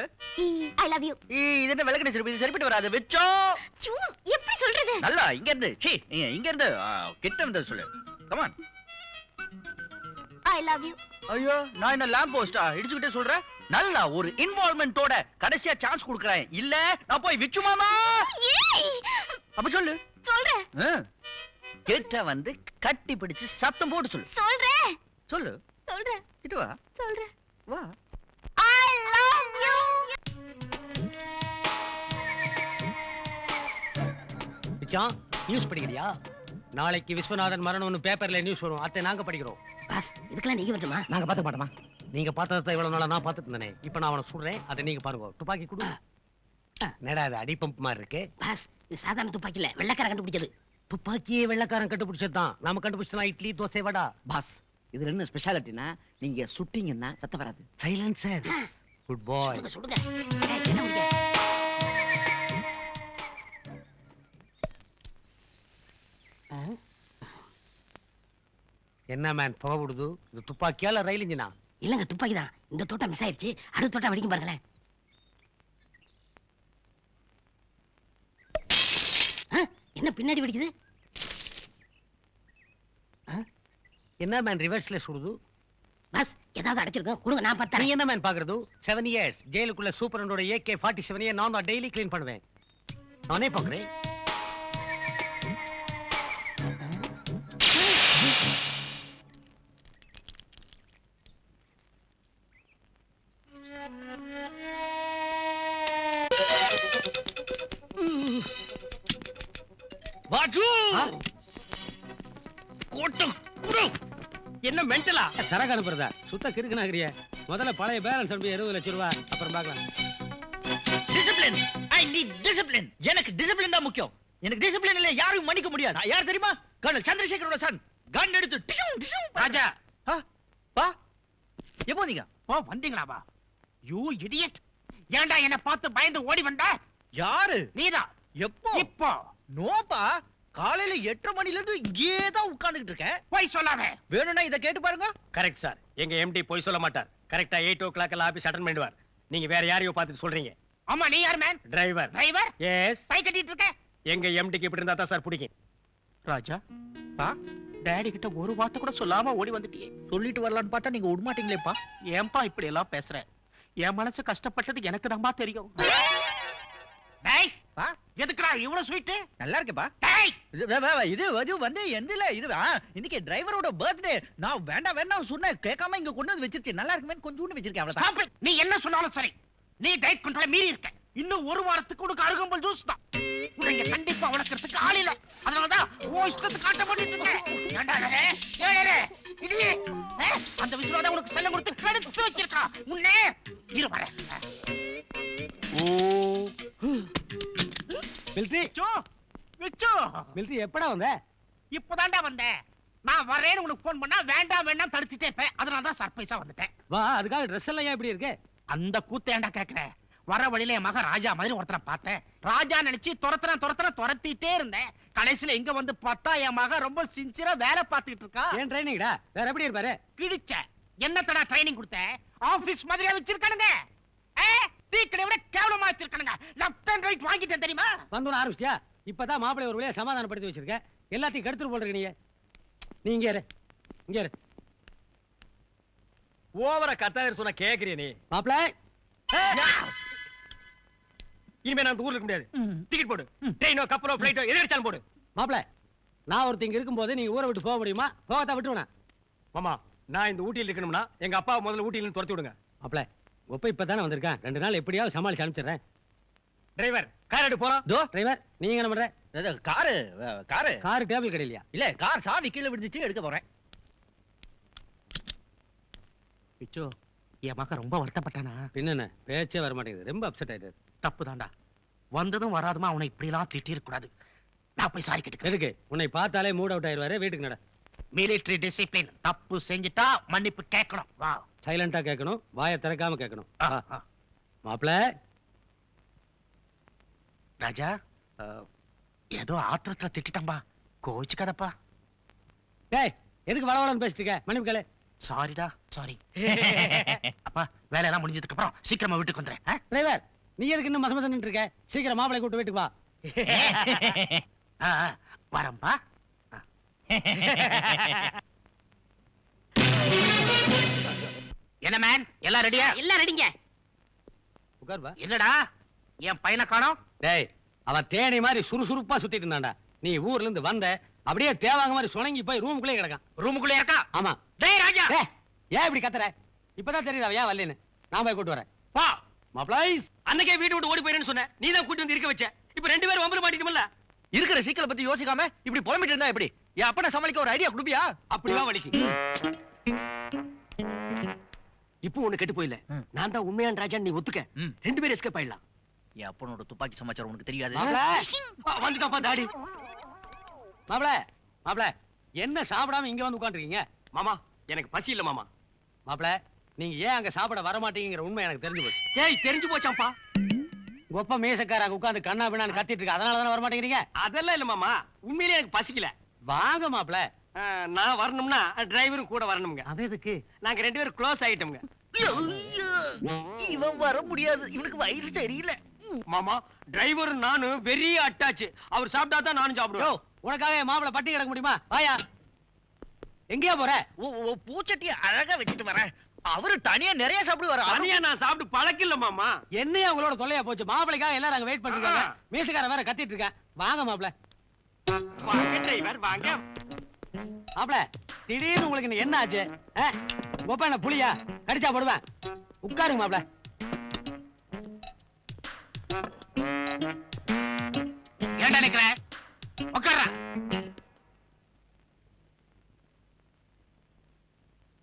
I love you. இது என்ன விளக்கணை சிரிப்பு? இது சரிப்பட்டு வராது. விச்சோ. எப்படி சொல்றது? நல்லா இங்க இருந்து. சீ இங்க இருந்து கிட்ட வந்து சொல்லு. Come on. I love you. ஐயோ நான் என்ன லாம்ப் போஸ்டா இடிச்சுக்கிட்டே சொல்றேன். நல்லா ஒரு இன்வால்வ்மென்ட்டோட கடைசியா சான்ஸ் கொடுக்கறேன். இல்ல நான் போய் விச்சு மாமா. அப்ப சொல்லு. சொல்றேன். கேட்ட வந்து கட்டி பிடிச்சு சத்தம் போட்டு சொல்லு. சொல்றேன். சொல்லு. சொல்றேன். கிட்ட வா. சொல்றேன். வா. I love you. பிச்சான் நியூஸ் படிக்கிறியா? நாளைக்கு விஸ்வநாதன் மரணம்னு பேப்பர்ல நியூஸ் வரும். அத்தை நாங்க படிக்கிறோம். பாஸ் இதுக்கெல்லாம் நீங்க வரட்டுமா? நாங்க பார்க்க மாட்டோமா? நீங்க பார்த்ததை இவ்வளவு நாளா நான் பார்த்துட்டு இருந்தேனே. இப்ப நான் அவனை சுடுறேன். அதை நீங்க பாருங்க. துப்பாக்கி கொடு. நேடா அது அடி பம்ப் மாதிரி இருக்கு. பாஸ் இது சாதாரண துப்பாக்கி இல்ல, வெள்ளைக்காரன் கண்டுபிடிச்சது. துப்பாக்கியே வெள்ளைக்காரன் கண்டுபிடிச்சதுதான். நாம கண்டுபிடிச்சா இட்லி தோசை வடா. பாஸ் இதுல என்ன ஸ்பெஷாலிட்டினா நீங்க சுட்டிங்கன்னா சத்தம் வராது. சைலன்சர். குட் பாய். சுடுங்க சுடுங்க. ஏய் என்ன முடிங்க? என்ன மேன் புகை விடுது? இது துப்பாக்கியால ரயில் இன்ஜினா? இல்லங்க துப்பாக்கி தான். இந்த தோட்டம் மிஸ் ஆயிருச்சு. அடுத்த தோட்டம் வெடிக்கும் பாருங்களேன். என்ன பின்னாடி வெடிக்குது? என்ன மேன் ரிவர்ஸ்ல சுடுது? பாஸ் ஏதாவது அடைச்சிருக்கோம் கொடுங்க, நான் நீ பார்த்தேன். என்ன மேன் பாக்குறது? 7 years ஜெயிலுக்குள்ள சூப்பரண்டோட AK-47 நான் தான் டெய்லி க்ளீன் பண்ணுவேன். நானே பாக்குறேன். என்ன மென்டலா? சரக்கு அனுப்புறதா? சுத்த கிறுக்கு நாகரியா? முதல்ல பழைய பேலன்ஸ் அனுப்பி 20 லட்சம் ரூபாய், அப்புறம் பார்க்கலாம். டிசிப்ளின். I need discipline. எனக்கு டிசிப்ளின் தான் முக்கியம். எனக்கு டிசிப்ளின் இல்ல யாரும் மன்னிக்க முடியாது. யார் தெரியுமா? Kernel சந்திரசேகரோட Sun. கன் எடுத்து டிஷும் டிஷும். ராஜா பா எப்போ நீங்க ஓ வந்தீங்களா வா யூ இடியட். ஏன்டா என்ன பார்த்து பயந்து ஓடி வந்த? யாரு? நீதான். எப்போ? இப்போ நோப்பா காலையில 8:30 மணில இருந்து இங்கே தான் உட்கார்ந்துட்டு இருக்கேன். போய் சொல்லாத. வேணும்னா இத கேட்டு பாருங்க. Correct sir. எங்க எம்டி போய் சொல்ல மாட்டார். கரெக்டா 8 o'clock எல்லாம் ஆபீஸ் அட்டெண்ட் பண்ணிடுவார். நீங்க வேற யாரையோ பார்த்துட்டு சொல்றீங்க. ஆமா நீ யார் மேன்? டிரைவர். டிரைவர்? எஸ். கை கட்டிட்டு இருக்க. எங்க எம்டிக்கு இப்படி இருந்தா தான் சார் பிடிக்கும். ராஜா பா டாடி கிட்ட ஒரு வார்த்தை கூட சொல்லாம ஓடி வந்துட்டியே. சொல்லிட்டு வரலான்னு பார்த்தா நீங்க விட மாட்டீங்களேப்பா. ஏன்பா இப்படி எல்லாம் பேசுற? என் மனசு கஷ்டப்பட்டது எனக்கு தான்பா தெரியும். டேய் பா எதுக்குடா இவ்வளவு ஸ்வீட்? நல்லா இருக்கேப்பா. டேய் இது வந்து எந்தில இது இன்னைக்கு டிரைவரோட பர்த்டே. நான் வேண்டாம் சொன்னேன் கேட்காம இங்க கொண்டு வந்து வச்சிருச்சு. நல்லா இருக்குமே கொஞ்சோண்டு வச்சிருக்கேன் அவ்வளவுதான். Stop it. நீ என்ன சொன்னாலும் சரி. நீ டயட் கண்ட்ரோல மீறி இருக்க. இன்னும் ஒரு வாரத்துக்கு உனக்கு அருகம்புல் ஜூஸ் தான். உன்னை கண்டிப்பா வளர்க்கறதுக்கு ஆள் இல்ல. அதனாலதான் ஓ இஷ்டத்துக்கு காட்ட பண்ணிட்டு இருக்கேன். ஏண்டா ஏடே இடியே அந்த விசுவாத உனக்கு செல்லம் கொடுத்து கெடுத்து வச்சிருக்கா. முன்னே இரு வர. மில்ட்ரி மில்ட்ரி எப்படா வந்த? இப்பதான்டா வந்தேன். நான் வரேன்னு உனக்கு போன் பண்ணா வேண்டாம் தடுத்துட்டே இருப்பேன். அதனாலதான் சர்ப்ரைஸா வந்துட்டேன். வா அதுக்காக ட்ரெஸ் எல்லாம் ஏன் இப்படி இருக்கு? அந்த கூத்தேண்டா கேக்குற. வர வழியில என் மகன் ராஜா மாதிரி ஒருத்தனை பார்த்தேன். ராஜா நினைச்சு துரத்திட்டே இருந்தேன். கடைசியில இங்க வந்து பார்த்தா என் மகன் ரொம்ப சின்சியரா வேலை பார்த்துட்டு இருக்கா. ஏன் ட்ரைனிங்டா? வேற எப்படி இருப்பாரு? கிழிச்ச என்னத்தடா ட்ரைனிங் கொடுத்தேன்? ஆபீஸ் மாதிரியா வச்சிருக்கானுங்க. டீக்கடை விட கேவலமா வச்சிருக்கானுங்க. லெஃப்ட் அண்ட் ரைட் வாங்கிட்டேன் தெரியுமா? வந்து ஆரம்பிச்சியா? இப்பதான் மாப்பிள்ளை ஒரு வழியா சமாதானப்படுத்தி வச்சிருக்க. எல்லாத்தையும் கெடுத்துட்டு போடுறீங்க நீ இங்க இரு. ஓவரா கத்தாயிரு சொன்னா கேக்குறிய நீ? மாப்பிள்ளை இனிமே நான் ஊர்ல இருக்க முடியாது. டிக்கெட் போடு. ட்ரெயினோ கப்பலோ பிளைட்டோ எது அடிச்சாலும் போடு. மாப்பிள்ளை நான் ஒருத்தங்க இருக்கும்போது நீங்க ஊரை விட்டு போக முடியுமா? போகத்தான் விட்டுருவேன். மாமா நான் இந்த ஊட்டியில் இருக்கணும்னா எங்க அப்பா முதல்ல ஊட்டியில இருந்து துரத்தி விடுங்க. மாப்பிள்ளை ஒப்ப இப்பதானே வந்திருக்கேன். 2 நாள் எப்படியாவது சமாளிச்சு அனுப்பிச்சிடுறேன். டிரைவர் கார் எடுத்து போறோம். தோ டிரைவர் நீங்க என்ன பண்ற? காரு டேபிள் கிடையிலையா? இல்ல கார் சாவி கீழே விழுந்துச்சு எடுக்க போறேன். பிச்சோ என் மகன் ரொம்ப வருத்தப்பட்டானா? பின்ன பேச்சே வர மாட்டேங்குது. ரொம்ப அப்செட் ஆயிட்டாரு. தப்புதான்டா. வந்ததும் வராதுமா அவனை இப்படி எல்லாம் திட்டிருக்க கூடாது. நான் போய் சாரி கேட்டுக்கிறேன். எதுக்கு? உன்னை பார்த்தாலே மூட் அவுட் ஆயிருவாரு. வீட்டுக்கு நட. Military discipline. தப்பு செஞ்சுட்டா மன்னிப்பு கேட்கணும். வா. சைலண்டா கேட்கணும். வாயை திறக்காம கேட்கணும். மாப்பிள்ளை ராஜா ஏதோ ஆத்திரத்துல திட்டம்பா. கோவிச்சுக்காதப்பா. டேய் எதுக்கு வளவளன்னு பேசிட்டு இருக்க? மன்னிப்பு கேளு. சாரிடா சாரி. அப்பா வேலையெல்லாம் முடிஞ்சதுக்கு அப்புறம் சீக்கிரமா வீட்டுக்கு வந்துறேன். டிரைவர் நீ எதுக்கு இன்னும் மசமசம் நின்று இருக்க? சீக்கிரம் மாப்பிள்ளை கூட்டு வீட்டுக்கு வா. வரம்பா. என்ன மேன் எல்லாம் ரெடியா? எல்லாம் ரெடிங்க. உட்கார்வா. என்னடா என் பையனை காணோம்? டேய் அவன் தேனி மாதிரி சுறுசுறுப்பா சுத்திட்டு இருந்தான்டா. நீ ஊர்ல இருந்து வந்த அப்படியே தேவாங்க மாதிரி சுணங்கி போய் ரூமுக்குள்ளே கிடக்கான். ரூமுக்குள்ளே இருக்கா? ஆமா. டேய் ராஜா ஏன் இப்படி கத்துற? இப்பதான் தெரியுதா ஏன் வரலன்னு? நான் போய் கூட்டு வரேன். வா. மாப்பிள்ளை அன்னைக்கே வீட்டு விட்டு ஓடி போயிருன்னு சொன்னேன். நீ தான் கூட்டி வந்து இருக்க வச்ச. இப்ப 2 பேரும் வம்பு மாட்டிட்டோம்ல. இருக்கிற சீக்கிரம் பத்தி யோசிக்காம இப்படி புலம்பிட்டு இருந்தா எப்படி? என் அப்பனை சமாளிக்க ஒரு ஐடியா கொடுப்பியா? அப்படிவா வலிக்கு. இப்போ ஒண்ணு கெட்டு போயில. நான் தான் உண்மையான ராஜான்னு நீ ஒத்துக்க. 2 பேரும் எஸ்கேப் ஆயிடலாம். என் அப்பனோட துப்பாக்கி சமாச்சாரம் உனக்கு தெரியாது. வந்துட்டாப்பா தாடி. மாப்பிள என்ன சாப்பிடாம இங்க வந்து உட்கார்ந்துருக்கீங்க? மாமா எனக்கு பசி இல்ல மாமா. மாப்பிள நீங்க ஏன் அங்க சாப்பிட வர மாட்டீங்கிற உண்மை எனக்கு தெரிஞ்சு போச்சு. ஏய் தெரிஞ்சு போச்சாப்பா. கொப்ப மேசக்காரங்க உட்கார்ந்து கண்ணா பின்னான்னு கத்திட்டு இருக்கு. அதனால தானே வர மாட்டேங்கிறீங்க? அதெல்லாம் இல்ல மாமா. உண்மையிலேயே எனக்கு பசிக்கல. வாங்க மாப்பிள. நான் வரணும்னா டிரைவரும் கூட வரணும்ங்க. அது எதுக்கு? நாங்க 2 பேரும் க்ளோஸ் ஆயிட்டோம்ங்க. இவன் வர முடியாது. இவனுக்கு வயிறு சரியில்லை. மாமா டிரைவர் நானும் வெரி அட்டாச். அவர் சாப்பிட்டா தான் நானும் சாப்பிடுவேன். உனக்காக மாப்பிள பட்டி கிடக்க முடியுமா? வாயா. எங்கயா போற? பூச்சட்டி அழகா வச்சுட்டு வரேன். அவரு தனியா நிறைய சாப்பிடுவாரு. தனியா நான் சாப்பிட்டு பழக்கில்ல மாமா. என்னையா உங்களோட தொல்லையா போச்சு? மாப்பிளைக்காக எல்லாரும் அங்க வெயிட் பண்ணிட்டு இருக்காங்க. மீசக்கார வேற கத்திட்டு இருக்கேன். வாங்க மாப்பிள. வாங்க டிரைவர் வாங்க. மாப்பிள திடீர்னு உங்களுக்கு என்ன ஆச்சு? கோப்பா என்ன புளியா? கடிச்சா போடுவேன். உட்காருங்க மாப்பிள. ஏன்டா நிக்கிற? உட்கார்றா.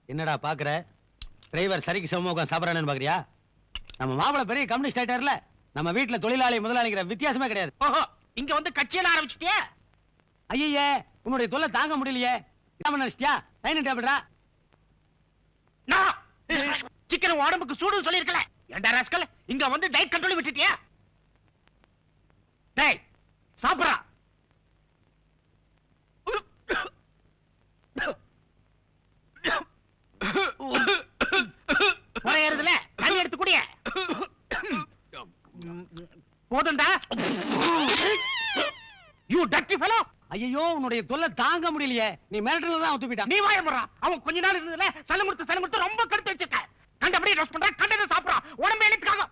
என்னடா பாக்குற? டிரைவர் சரிக்கு சமமா உட்கார்ந்து சாப்பிடறானு பாக்குறியா? நம்ம மாப்பிள பெரிய கம்யூனிஸ்ட் ஆயிட்டார்ல. நம்ம வீட்டுல தொழிலாளி முதலாளிங்கிற வித்தியாசமே கிடையாது. ஓஹோ, இங்க வந்து கட்சியெல்லாம் ஆரம்பிச்சிட்டியா? ஐயே, உன்னுடைய தொல்லை தாங்க முடியலையே. என்ன நினைச்சிட்டியா? டைனிங் டேபிள்ரா. நான் சிக்கன் உடம்புக்கு சூடு சொல்லிருக்கல. ஏண்டா ராஸ்கல், இங்க வந்து டயட் கண்ட்ரோல் விட்டுட்டியா? டேய் சாப்பிடா. குறையறதுல தண்ணி எடுத்து குடிய. போதும்டா. You dirty fellow. ஐயோ, உன்னுடைய தொல்லை தாங்க முடியலையே. நீ மிரட்டல தான் ஒத்துப்பிட்டான். நீ வாய போறா. அவன் கொஞ்ச நாள் இருந்ததுல சலம் கொடுத்து ரொம்ப கடுத்து வச்சிருக்க. கண்டபடி ரோஸ்ட் பண்ற, கண்டதை சாப்பிடுறான். உடம்பு எழுத்துக்காக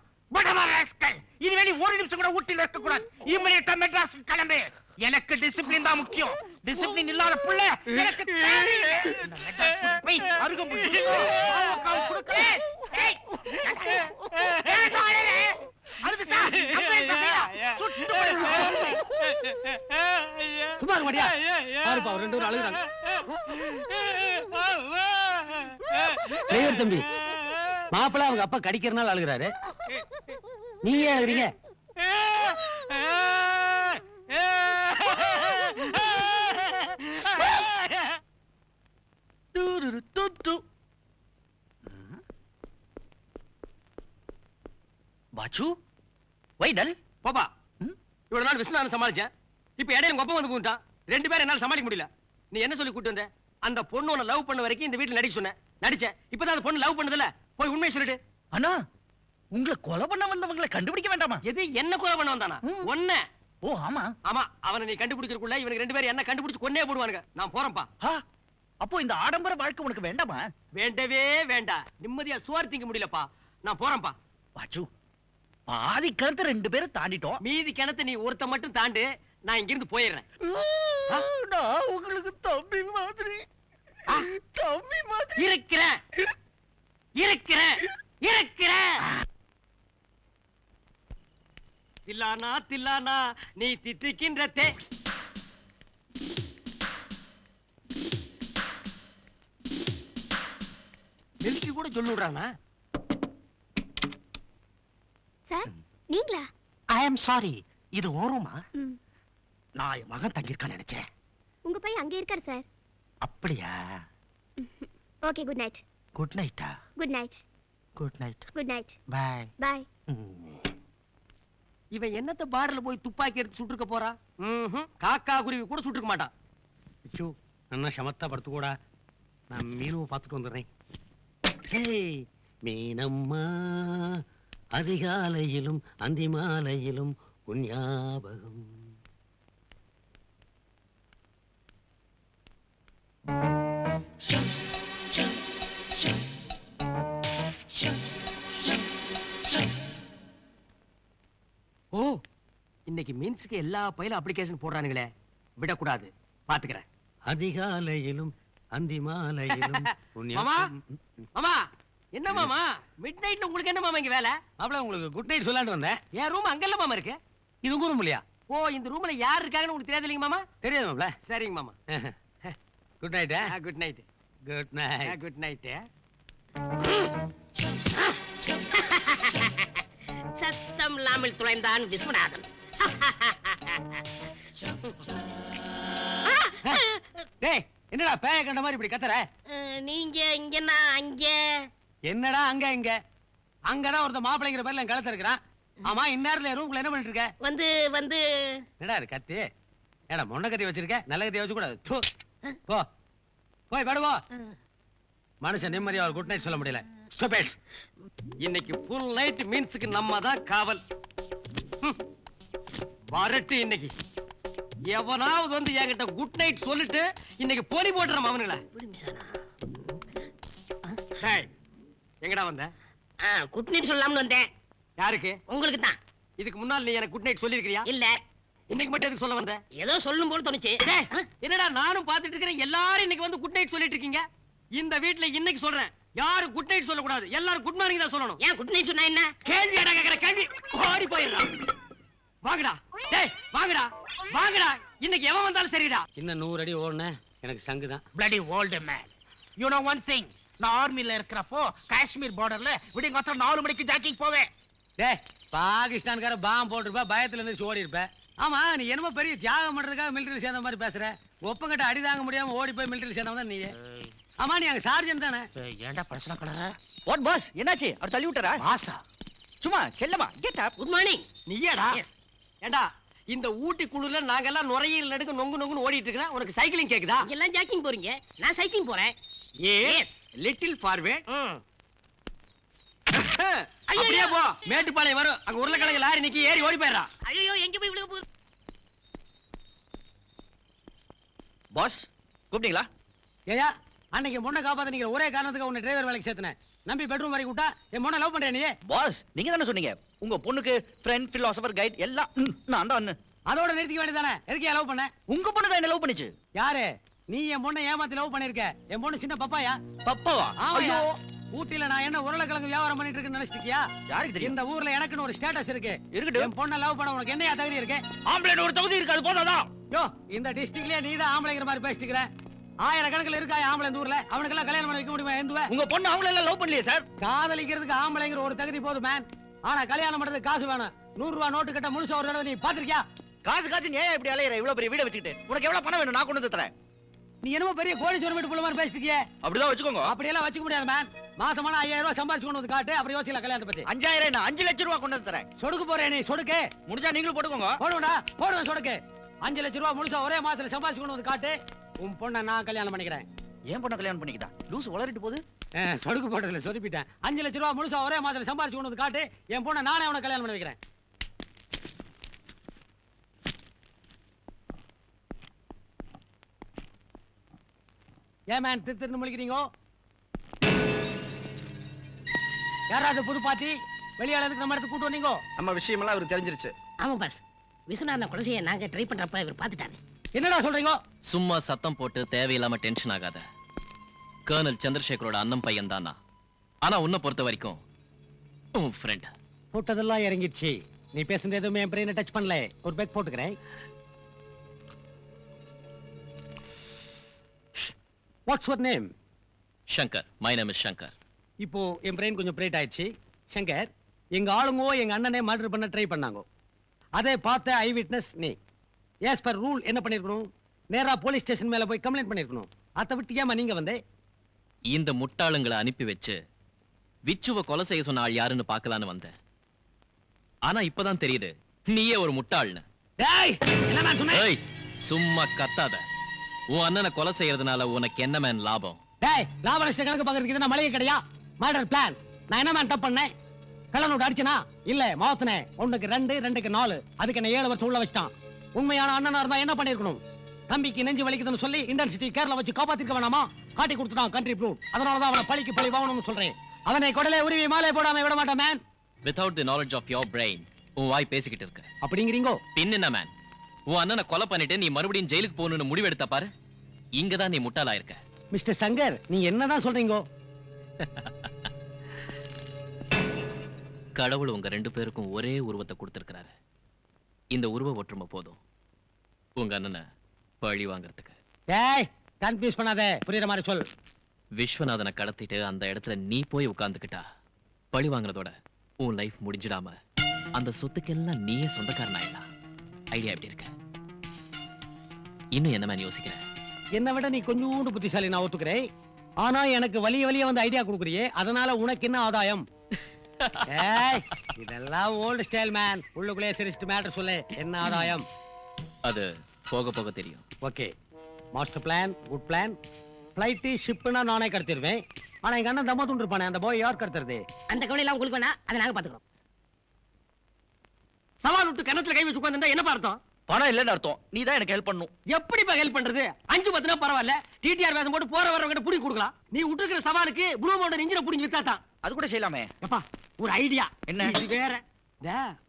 இனிமே நீ ஒரு நிமிஷம் கூட ஊட்டில இருக்க கூடாது. இம்மீடியட்டா மெட்ராஸ் கிளம்பு. எனக்கு டிசிப்ளின் தான் முக்கியம். டிசிப்ளின் இல்லாத புள்ள எனக்கு தேவையில்லை. இந்த மெட்ராஸ் போய் அருகம்புல் பாவக்காய் கொடுக்கல. ஏய் ஏய் அதுதா சுட்டு சும்மா இருக்க மாட்டியா? பாருப்பா, ரெண்டு பேரும் அழுகுறாங்க. தம்பி, மாப்பிள்ள அவங்க அப்பா கடிக்கிறனால அழுகுறாரு. நீங்க ஏன் அழுகுறீங்க? பாச்சு, வைடல் பாப்பா, இவ்வளவு நாள் விஸ்வநாதன் சமாளிச்சேன். இப்ப இடையில உங்க அப்பா வந்து போட்டான். ரெண்டு பேரும் என்னால சமாளிக்க முடியல. நீ என்ன சொல்லி கூட்டு வந்த? அந்த பொண்ணு உன்னை லவ் பண்ண வரைக்கும் இந்த வீட்டுல நடிக்க சொன்னேன். நடிச்சேன். இப்பதான் அந்த பொண்ணு லவ் பண்ணதுல போய் உண்மையை சொல்லிட்டு. அண்ணா, உங்களை கொலை பண்ண வந்தவங்களை கண்டுபிடிக்க வேண்டாமா? எது என்ன கொலை பண்ண வந்தானா? ஒண்ணு. ஓ ஆமா ஆமா, அவனை நீ கண்டுபிடிக்கிறதுக்குள்ள இவனுக்கு ரெண்டு பேரும் என்ன கண்டுபிடிச்சு கொன்னே போடுவானுங்க. நான் போறேன்ப்பா. அப்போ இந்த ஆடம்பர வாழ்க்கை உனக்கு வேண்டாமா? வேண்டவே வேண்டாம். நிம்மதியா சோறு திங்க முடியலப்பா. நான் போறேன்ப்பா. பாச்சு, பாதி கிணத்து ரெண்டு பேரும் தாண்டிட்டோம். மீதி கிணத்து நீ ஒருத்த மட்டும் தாண்டு. நான் இங்க இருந்து போயிடுறேன். நான் உங்களுக்கு தம்பி மாதிரி இருக்கிறேன். தில்லானா தில்லானா நீ தித்திக்கின்ற தே. நெல்கி கூட சொல்லுறானா? சார், நீங்களா? ஐ அம் சாரி. இது ஓருமா? நான் என் மகன் தங்கியிருக்கான்னு நினைச்சேன். உங்க பையன் அங்கே இருக்காரு சார். அப்படியா? Okay, good night. குட் நைட்டா? Good night. Good night. Good night. Bye bye. இவன் என்னத்த பார்டர்ல போய் துப்பாக்கி எடுத்து சுட்டுக்க போறா? காக்கா குருவி கூட சுட்டுக்க மாட்டான். ஐயோ, நல்லா சமத்தா படுத்துக்கூடா. நான் மீனுவை பார்த்துட்டு வந்துடுறேன். மீனம்மா, அதிகாலையிலும் அந்தி மாலையிலும் உன் ஞாபகம். ஓ, இன்னைக்கு மீன்ஸ்க்கு எல்லா பையிலும் அப்ளிகேஷன் போடுறானுங்களே. விடக்கூடாது, பாத்துக்கிறேன். அதிகாலையிலும் அந்தி மாலையிலும் மாமா, மாமா, என்ன மாமா மிட் நைட்ல உங்களுக்கு என்ன மாமா இங்க வேலை? அப்பல உங்களுக்கு குட் நைட் சொல்லாண்டு வந்தேன். என் ரூம் அங்கல்ல மாமா இருக்கு. இது உங்க ரூம் இல்லையா? ஓ, இந்த ரூம்ல யார் இருக்காங்கன்னு உங்களுக்கு தெரியாது இல்லைங்க மாமா? தெரியாது மாப்ள. சரிங்க மாமா. Good night. Good night. Good night. Good night. சத்தம் இல்லாமல் துளைந்தான் விஸ்வநாதன். டேய், என்னடா பேய கண்ட மாதிரி இப்படி கத்துற? நீங்க இங்க, நான் அங்க. என்னடா அங்க இங்க? அங்கதான் ஒருத்த மாப்பிள்ளைங்கிற பேர்ல என் கழுத்து இருக்கிறான். ஆமா, இந்நேரத்துல ரூம்குள்ள என்ன பண்ணிட்டு இருக்க? வந்து என்னடா இது கத்தி? ஏடா மொன்ன கத்தி வச்சிருக்க? நல்ல கத்தி வச்சு கூடாது. போ போய் படுவோ. மனுஷன் நிம்மதியா ஒரு குட் நைட் சொல்ல முடியல. ஸ்டூபிட்ஸ். இன்னைக்கு ஃபுல் நைட் மீன்ஸ்க்கு நம்ம தான் காவல். வரட்டு இன்னைக்கு. எவனாவது வந்து என்கிட்ட குட் நைட் சொல்லிட்டு இன்னைக்கு போலி போட்டுறோம் அவனுங்கள. எங்கடா வந்த? குட் நைட் சொல்லலாம்னு வந்தேன். யாருக்கு? உங்களுக்கு தான். இதுக்கு முன்னால் நீ எனக்கு குட் நைட் சொல்லிருக்கியா? இல்ல. இன்னைக்கு மட்டும் எதுக்கு சொல்ல வந்த? ஏதோ சொல்லும் போல தோணுச்சு. என்னடா நானும் பாத்துட்டு இருக்கிறேன், எல்லாரும் இன்னைக்கு வந்து குட் நைட் சொல்லிட்டு இருக்கீங்க. இந்த வீட்ல இன்னைக்கு சொல்றேன், யாரும் குட் நைட் சொல்ல கூடாது. எல்லாரும் குட் மார்னிங் தான் சொல்லணும். ஏன் குட் நைட் சொன்னா என்ன? கேள்வி அட கேக்குற கேள்வி ஓடி போயிடலாம். வாங்கடா, டேய் வாங்கடா, வாங்கடா. இன்னைக்கு எவன் வந்தாலும் சரிடா. இன்னும் 100 அடி ஓடுன எனக்கு சங்கு தான். bloody old man. You know one thing, நான் ஆர்மில இருக்கிறப்போ காஷ்மீர் பார்டர்ல விடியங்காத்தால 4 மணிக்கு ஜாக்கிங் போவேன். டேய் பாகிஸ்தான்கார பாம்பு போட்டிருப்ப பயத்துல இருந்து ஓடி இருப்ப. ஆமா நீ என்னமோ பெரிய தியாகம் பண்றதுக்காக மிலிட்டரி சேர்ந்த மாதிரி பேசுற. ஒப்பங்கிட்ட அடி தாங்க முடியாம ஓடி போய் மிலிட்டரி சேர்ந்தவன் தான் நீ. ஆமா நீ அங்க சார்ஜன் தானே? ஏன்டா பழசன கலற? வாட் பாஸ் என்னாச்சு? அவர் தள்ளி விட்டாரா? பாசா சும்மா செல்லமா கெட் அப். Good morning. நீயாடா? ஏண்டா இந்த ஊட்டி குளிர்ல நாங்கெல்லாம் நுரையீரல் நடுக்க நொங்கு நொங்குன்னு ஓடிட்டு இருக்கேன். உனக்கு சைக்கிளிங் கேக்குதா? எல்லாம் ஜாக்கிங் போறீங்க, நான் சைக்கிளிங் போறேன். Yes little forward. அப்படியே போ. மேட்டுப்பாளையம் வரும். அங்க உருளைக்கிழங்கு லாரி நிக்கி ஏறி ஓடி போயிடுறா. ஐயோ எங்க போய் விழுக போகுது? பாஸ் கூப்பிட்டீங்களா? ஏயா அன்னைக்கு பொண்ணை காப்பாத்த நீங்க ஒரே காரணத்துக்கு உன்னை டிரைவர் வேலைக்கு சேர்த்தனேன். நம்பி பெட்ரூம் வரைக்கும் விட்டா என் பொண்ணை லவ் பண்றேன் நீ. பாஸ் நீங்க தானே சொன்னீங்க உங்க பொண்ணுக்கு ஃப்ரெண்ட் பிலாசபர் கைட் எல்லாம் நான் தான். அதோட நிறுத்திக்க வேண்டியதானே? எதுக்கு லவ் பண்ண? உங்க பொண்ணு தான் என்ன லவ் பண்ணிச்சு. யாரு? நீ என் பொண்ணை ஏமாத்தி லவ் பண்ணிருக்க. என் பொண்ணு சின்ன பப்பாயா? பப்பாவா? ஐயோ ஊட்டில நான் என்ன உருளைக்கிழங்கு வியாபாரம் பண்ணிட்டு இருக்கேன்னு நினைச்சிட்டியா? யாருக்கு தெரியும்? இந்த ஊர்ல எனக்குன்னு ஒரு ஸ்டேட்டஸ் இருக்கு. இருக்கட்டும். என் பொண்ணை லவ் பண்ண உனக்கு என்னையா தகுதி இருக்கு? ஆம்பளைன்னு ஒரு தகுதி இருக்கு, அது போதாதான்? யோ இந்த டிஸ்ட்ரிக்ட்லயே நீ தான் ஆம்பளைங்கிற மாதிரி பேசிட்டு இருக்கிற. ஆயிரக்கணக்கில் இருக்கா ஆம்பளை இந்த ஊர்ல. அவனுக்கெல்லாம் கல்யாணம் பண்ண வைக்க முடியுமா? எந்துவ உங்க பொண்ணு அவங்கள எல்லாம் லவ் பண்ணலையே சார். காதலிக்கிறதுக்கு ஆம்பளைங்கிற ஒரு தகுதி போதும் மேன். ஆனா கல்யாணம் பண்றதுக்கு காசு வேணும். 100 ரூபாய் நோட்டு கட்ட முழுசா ஒரு தடவை நீ பாத்திருக்கியா? காசு ஏன் இப்படி அலையற? இவ்வளவு பெரிய வீட வச்சுக்கிட்டு உனக்கு எவ்வளவு பணம் வேணும்? நான் கொண்டு வந்து தரேன். நீ என்னமோ பெரிய கோடீஸ்வரர் வீட்டு புள்ள மாதிரி பேசிட்டியே. அப்படிதான் வச்சுக்கோங்க. அப்படியெல்லாம் வச்சுக்க முடியாது மேன். மாசமான 5000 ரூபாய் சம்பாதிச்சு கொண்டு வந்து காட்டு. அப்புறம் யோசிக்கல கல்யாணத்தை பத்தி. 5000 நான் 5 லட்சம் ரூபாய் கொண்டு வந்து தரேன். சொடுக்கு போறேன் நீ சொடுக்கு. முடிஞ்சா நீங்களும் போட்டுக்கோங்க. போடுடா போடுவேன் சொடுக்கு. 5 லட்சம் ரூபாய் முழுசா ஒரே மாசத்துல சம்பாதிச்சு கொண்டு வந்து காட்டு. உன் பொண்ணை நான் கல்யாணம் பண்ணிக்கிறேன். ஏன் பொண்ணை கல்யாணம் பண்ணிக்கிட்டா? லூசு வளரிட்டு போகுது. சொடுக்கு போட்டதுல சொதுப்பிட்டேன். 5 லட்சம் ரூபாய் முழுசா ஒரே மாசத்துல சம்பாதிச்சு கொண்டு வந்து காட்டு. என் பொண்ணை நானே அவனை கல்யாணம் பண்ணி வைக்கிறேன். ஏன் மேன் திருன்னு முழிக்கிறீங்க? யாராவது புது பாத்தி வெளியாளத்துக்கு நம்ம இடத்துக்கு கூட்டு வந்தீங்க? நம்ம விஷயமெல்லாம் அவருக்கு தெரிஞ்சிருச்சு. ஆமா பாஸ், விஸ்வநாதன் கொலை செய்ய நாங்க ட்ரை பண்றப்ப இவர் பாத்துட்டாரு. என்னடா சொல்றீங்க? சும்மா சத்தம் போட்டு தேவையில்லாம டென்ஷன் ஆகாத. கர்னல் சந்திரசேகரோட அண்ணன் பையன் தானா. ஆனா உன்னை பொறுத்த வரைக்கும் உன் ஃப்ரெண்ட். போட்டதெல்லாம் இறங்கிடுச்சு. நீ பேசுறது எதுவுமே என் பிரெயினை டச் பண்ணல. ஒரு பேக் போட்டுக்கிறேன். What's your name? Shankar. My name is Shankar. இப்போ என் பிரெயின் கொஞ்சம் பிரைட் ஆயிடுச்சு. சங்கர், எங்க ஆளுங்கோ எங்க அண்ணனே மர்டர் பண்ண ட்ரை பண்ணாங்க. அதை பார்த்த ஐ விட்னஸ் நீ. ஏஸ் பர் ரூல் என்ன பண்ணிருக்கணும்? நேரா போலீஸ் ஸ்டேஷன் மேல போய் கம்ப்ளைண்ட் பண்ணிருக்கணும். அதை விட்டு ஏமா நீங்க வந்தே? இந்த முட்டாளுங்களை அனுப்பி வச்சு விச்சுவை கொலை செய்ய சொன்ன ஆள் யாருன்னு பார்க்கலான்னு வந்தேன். ஆனா இப்பதான் தெரியுது நீயே ஒரு முட்டாள்னு. டேய் என்ன நான் சொன்னேன்? ஏய் சும்மா கத்தாத. உன் அண்ணனை கொலை செய்யறதுனால உனக்கு என்ன மேன் லாபம்? டேய் லாப நஷ்ட கணக்கு பார்க்கறதுக்கு இது மளிகை கடையா? Murder plan. நான் என்ன மேன் தப்பு பண்ணேன்? கள்ளனோட அடிச்சனா? இல்ல மாத்துனேன். 1க்கு 2 2க்கு 4. அதுக்கு என்ன 7 வருஷம் உள்ள வச்சிட்டான். உண்மையான அண்ணனா இருந்தா என்ன பண்ணிருக்கணும்? தம்பிக்கு நெஞ்சு வலிக்குதுன்னு சொல்லி இன்டர்சிட்டி கேர்ல வச்சு காப்பாத்திருக்க வேணாமா? காட்டி கொடுத்துட்டான் கண்ட்ரி ப்ரூட். அதனாலதான் அவனை பழிக்கு பழி வாங்கணும்னு சொல்றேன். அவனை கொடலே உருவி மாலை போடாம விட மாட்டான் man. Without the knowledge of your brain உன் வாய் பேசிக்கிட்டு இருக்க. அப்படிங்கிறீங்கோ? பின் என்ன மேன்? உன் அண்ணனை கொலை பண்ணிட்டு நீ மறுபடியும் ஜெயிலுக்கு போகணும்னு முடிவெடுத்த பாரு. இங்கதான் நீ முட்டாளா இருக்க. மிஸ்டர் சங்கர், நீங்க என்னதான் சொல்றீங்க? கடவுள் உங்க 2 பேருக்கும் ஒரே உருவத்தை கொடுத்திருக்கிறாரு. இந்த உருவ ஒற்றுமை போதும் உங்க அண்ணனை பழி வாங்கறதுக்கு. டேய் கன்ஃபியூஸ் பண்ணாதே, புரியுற மாதிரி சொல். விஸ்வநாதனை கடத்திட்டு அந்த இடத்துல நீ போய் உட்கார்ந்துக்கிட்டா பழி வாங்குறதோட உன் லைஃப் முடிஞ்சிடாம அந்த சொத்துக்கெல்லாம் நீயே சொந்தக்காரன் ஆயிடலாம். ஐடியா எப்படி இருக்கு? இன்னும் என்ன மேன் யோசிக்கிற? என்னை விட நீ கொஞ்சோண்டு புத்திசாலி, நான் ஒத்துக்கிறேன். ஆனா எனக்கு வலிய வந்து ஐடியா கொடுக்குறியே, அதனால உனக்கு என்ன ஆதாயம்? ஏய் இதெல்லாம் ஓல்ட் ஸ்டைல் மேன். உள்ளுக்குள்ளே சிரிச்சிட்டு மேட்டர் சொல்லு. என்ன ஆதாயம்? அது போக போக தெரியும். Okay, master plan, good plan. Flight ஷிப்னா நானே கடத்திடுவேன். ஆனா எங்க அண்ணன் தம்மா துண்டு இருப்பானே, அந்த பாய் யார் கடத்துறது? அந்த கவலை எல்லாம் உங்களுக்கு வேணா, அதை நாங்க பாத்துக்கிறோம். சவால் விட்டு கணத்துல கை வச்சு உட்கார்ந்தா என்ன அர்த்தம்? பணம் இல்லன்னு அர்த்தம். நீ தான் எனக்கு ஹெல்ப் பண்ணும். எப்படிப்பா ஹெல்ப் பண்றது? 5-10 பரவாயில்ல. டிடிஆர் வேஷம் போட்டு போற வரவங்க புடி கொடுக்கலாம். நீ விட்டுருக்கிற சவாலுக்கு ப்ளூ மவுண்டன் இன்ஜினை புடிஞ்சு வித்தாதான். அது கூட செய்யலாமே. எப்பா ஒரு ஐடியா. என்ன? இது வேற.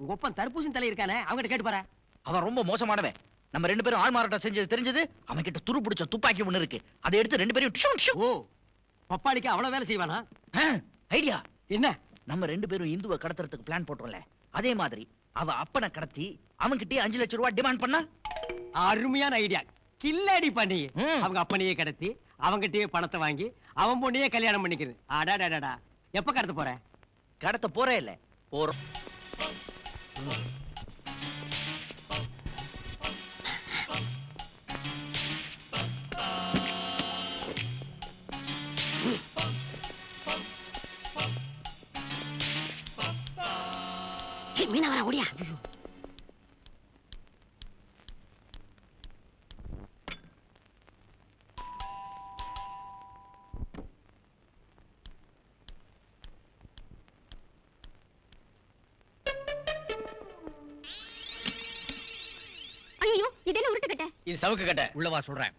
உங்க ஒப்பன் தர்பூசணி தலை இருக்கானே, அவங்கிட்ட கேட்டு பாரு. அவன் ரொம்ப மோசமானவன். நம்ம 2 பேரும் ஆள் மாறாட்டம் செஞ்சது தெரிஞ்சது. அவன் கிட்ட துரு பிடிச்ச துப்பாக்கி ஒண்ணு இருக்கு. அதை எடுத்து 2 பேரும் டிஷு டிஷு. ஓ, பப்பாளிக்கு அவ்வளவு வேலை செய்வானா? ஐடியா என்ன? நம்ம 2 பேரும் இந்துவை கடத்துறதுக்கு பிளான் போட்டோம்ல, அதே மாதிரி அவ அப்பனை கடத்தி அவன்கிட்டயே 5 லட்சம் ரூபாய் டிமாண்ட் பண்ணா. அருமையான ஐடியா. கில்லாடி பண்ணி அவங்க அப்பனையே கடத்தி அவங்கிட்டயே பணத்தை வாங்கி அவன் பொண்ணையே கல்யாணம் பண்ணிக்கிறது. அடாடாடா. எப்ப கடத்த போற? கடத்த போறே இல்ல, போறோம். மீனா வரா ஓடியா. ஐயோ இது என்ன உருட்டு கட்ட? இது சவுக்கு கட்ட. உள்ளவா சொல்றேன்.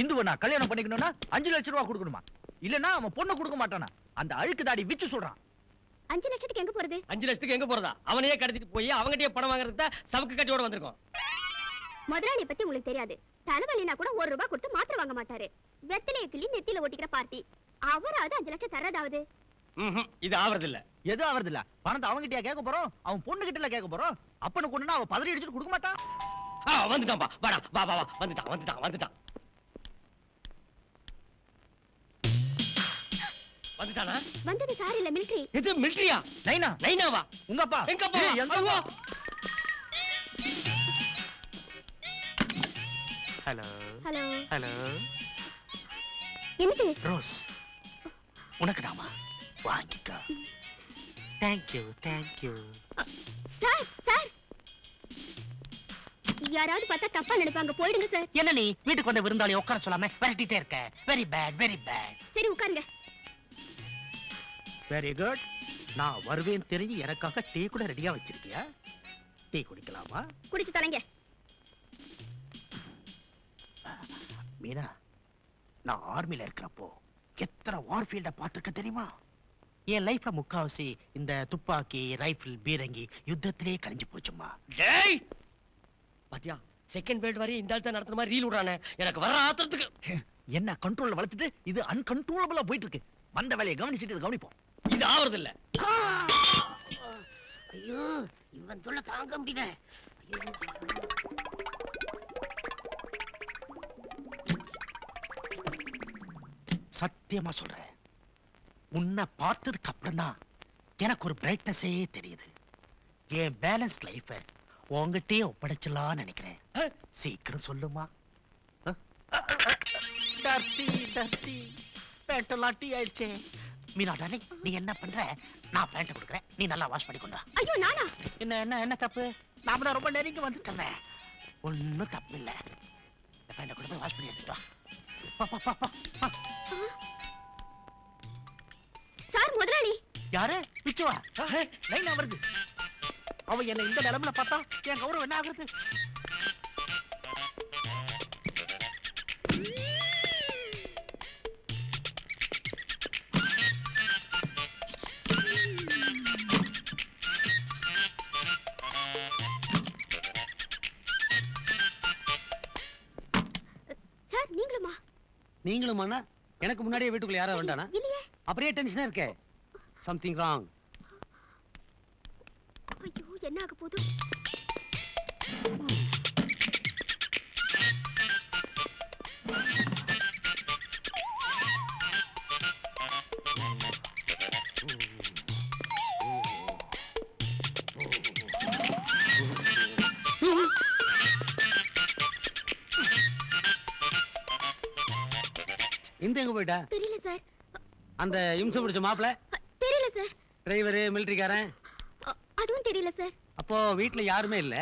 இந்துவை நான் கல்யாணம் பண்ணிக்கணும்னா 5 லட்சம் ரூபாய் கொடுக்கணுமா? இல்லன்னா அவன் பொண்ணை கொடுக்க மாட்டானா? அந்த அழுக்கு தாடி விச்சு சொல்றான். 5 லட்சத்துக்கு எங்க போறது? 5 லட்சத்துக்கு எங்க போறதா? அவனையே கடத்திட்டு போய் அவங்ககிட்டயே பணம் வாங்குறத சவுக்கு கட்டியோட வந்திருக்கோம். முதலாளி பத்தி உங்களுக்கு தெரியாது. தலைவலினா கூட 1 ரூபாய் கொடுத்து மாத்திரை வாங்க மாட்டாரு. வெத்தலையை கிள்ளி நெத்தியில ஒட்டிக்கிற பார்ட்டி. அவராவது 5 லட்சம் தரதாவது? இது ஆவறது இல்ல. எது ஆவறது இல்ல? பணத்தை அவங்கிட்டயா கேட்க போறோம்? அவன் பொண்ணு கிட்ட கேட்க போறோம். அப்பனை கொண்டுனா அவ பதறி அடிச்சுட்டு கொடுக்க மாட்டான். வந்துட்டான்பா. வாடா வா வா வா. வந்துட்டான். வந்துட்டானா? வந்தது சார் இல்ல மிலிட்டரி. இது மிலிட்டரியா? நைனாவா? உங்க அப்பா. எங்க அப்பா? எங்க அப்பா? Hello hello. ஹலோ. என்னது? ரோஸ் உனக்கு தாமா, வாங்கிக்கோ. தேங்க்யூ. சார் யாராவது பார்த்தா தப்பா நினைப்பாங்க. போயிடுங்க சார். என்ன நீ வீட்டுக்கு வந்த விருந்தாளி உட்கார சொல்லாம விரட்டிட்டே இருக்க? Very bad. சரி உட்காருங்க. Very good. நான் வருவேன் தெரிஞ்சு எனக்காக டீ கூட ரெடியா வச்சிருக்கியா? டீ குடிக்கலாமா? குடிச்சு தொலைங்க. மீனா, நான் ஆர்மில இருக்கிறப்போ எத்தனை வார்ஃபீல்ட பார்த்திருக்க தெரியுமா? என் லைஃப்ல முக்காவாசி இந்த துப்பாக்கி, ரைபிள், பீரங்கி யுத்தத்திலே கழிஞ்சு போச்சுமா. டேய் பாத்தியா, செகண்ட் வேர்ல்ட் வரை இந்த ஆள் தான் நடத்துற மாதிரி ரீல் விடுறானே. எனக்கு வர ஆத்திரத்துக்கு என்ன கண்ட்ரோல்ல வளர்த்துட்டு இது அன்கண்ட்ரோலபிளா போயிட்டு இருக்கு. வந்த வேலையை கவனிச்சிட்டு கவனிப்போம். இது ஆவறது இல்ல. ஐயோ இவன் தொல்லை தாங்க முடியல. சத்தியமா சொல்றேன், உன்னை பார்த்ததுக்கு அப்புறம் தான் எனக்கு ஒரு பிரைட்னஸே தெரியுது. என் பேலன்ஸ் லைஃப உங்ககிட்டயே ஒப்படைச்சலாம்னு நினைக்கிறேன். சீக்கிரம் சொல்லுமா. டர்ட்டி பேண்டெல்லாம் டீ ஆயிடுச்சே. மீனா டார்லிங், நீ என்ன பண்ற? நான் பேண்ட் கொடுக்குறேன், நீ நல்லா வாஷ் பண்ணி கொண்டா. ஐயோ நானா? என்ன தப்பு? நாம தான் ரொம்ப நெருங்கி வந்துட்டோமே. ஒன்னும் தப்பு இல்ல. இந்த பேண்ட கூட போய் வாஷ் பண்ணி எடுத்துட்டு வா. சார் முதலாளி. யாரு? பிச்சுவா? லைனா வருது. அவ என்ன இந்த நிலைமையில பார்த்தா என் கௌரவம் என்ன ஆகுறது? சார் நீங்களுமா? நீங்களுமாண்ணா? எனக்கு முன்னாடியே வீட்டுக்குள்ள யாரோ வந்தானா? இல்லையே. அப்படியே டென்ஷனா இருக்கே. Something wrong. ஐயோ என்ன ஆக போகுது? இந்த எங்க போயிட்டா? தெரியல சார். அந்த இம்சம் பிடிச்ச மாப்பிள? தெரியல சார். டிரைவர், மிலிட்டரிக்காரன்? அதுவும் தெரியல சார். அப்போ வீட்டுல யாருமே இல்ல.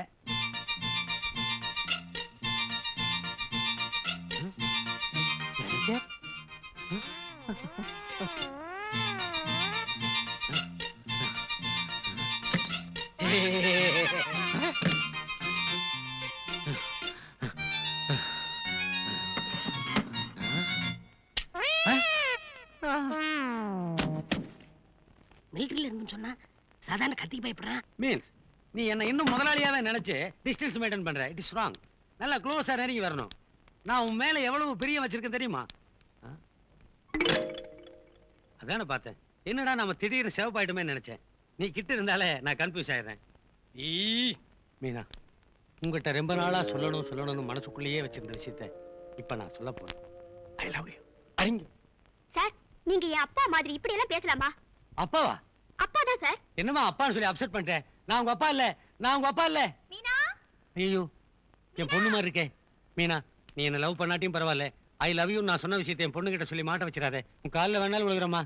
மிலிட்டரியில இருக்குன்னு சொன்னா சாதாரண கத்திக்கு பயப்படுறான். மீன்ஸ் நீ என்ன இன்னும் முதலாளியாவே நினைச்சு டிஸ்டன்ஸ் மெயின்டைன் பண்ற. It is wrong. நல்லா க்ளோஸா நெருங்கி வரணும். நான் உன் மேல எவ்வளவு பிரியம் வச்சிருக்கேன் தெரியுமா? அதான பார்த்தேன். என்னடா நம்ம திடீர்னு சிவப்பாயிட்டுமே நினைச்சேன். நீ கிட்ட இருந்தாலே நான் கன்ஃபியூஸ் ஆயிடுறேன். மீனா, உங்ககிட்ட ரொம்ப நாளா சொல்லணும்னு மனசுக்குள்ளேயே வச்சிருந்த விஷயத்த இப்ப நான் சொல்ல போறேன். I love you. அறிங்க சார், நீங்க என் அப்பா மாதிரி இப்படி எல்லாம் பேசலாமா? அப்பாவா? அப்பா தான் சார். என்னமா அப்பான்னு சொல்லி அப்செட் பண்ணிட்டேன். நான் உங்க அப்பா இல்ல. மீனா. ஐயோ, என் பொண்ணு மாதிரி இருக்கே. மீனா, நீ என்ன லவ் பண்ணாட்டியும் பரவாயில்ல. ஐ லவ் யூ நான் சொன்ன விஷயத்தை என் பொண்ணு கிட்ட சொல்லி மாட்ட வச்சிடாதே. உன் காலில் வேணாலும் விழுகிறம்மா.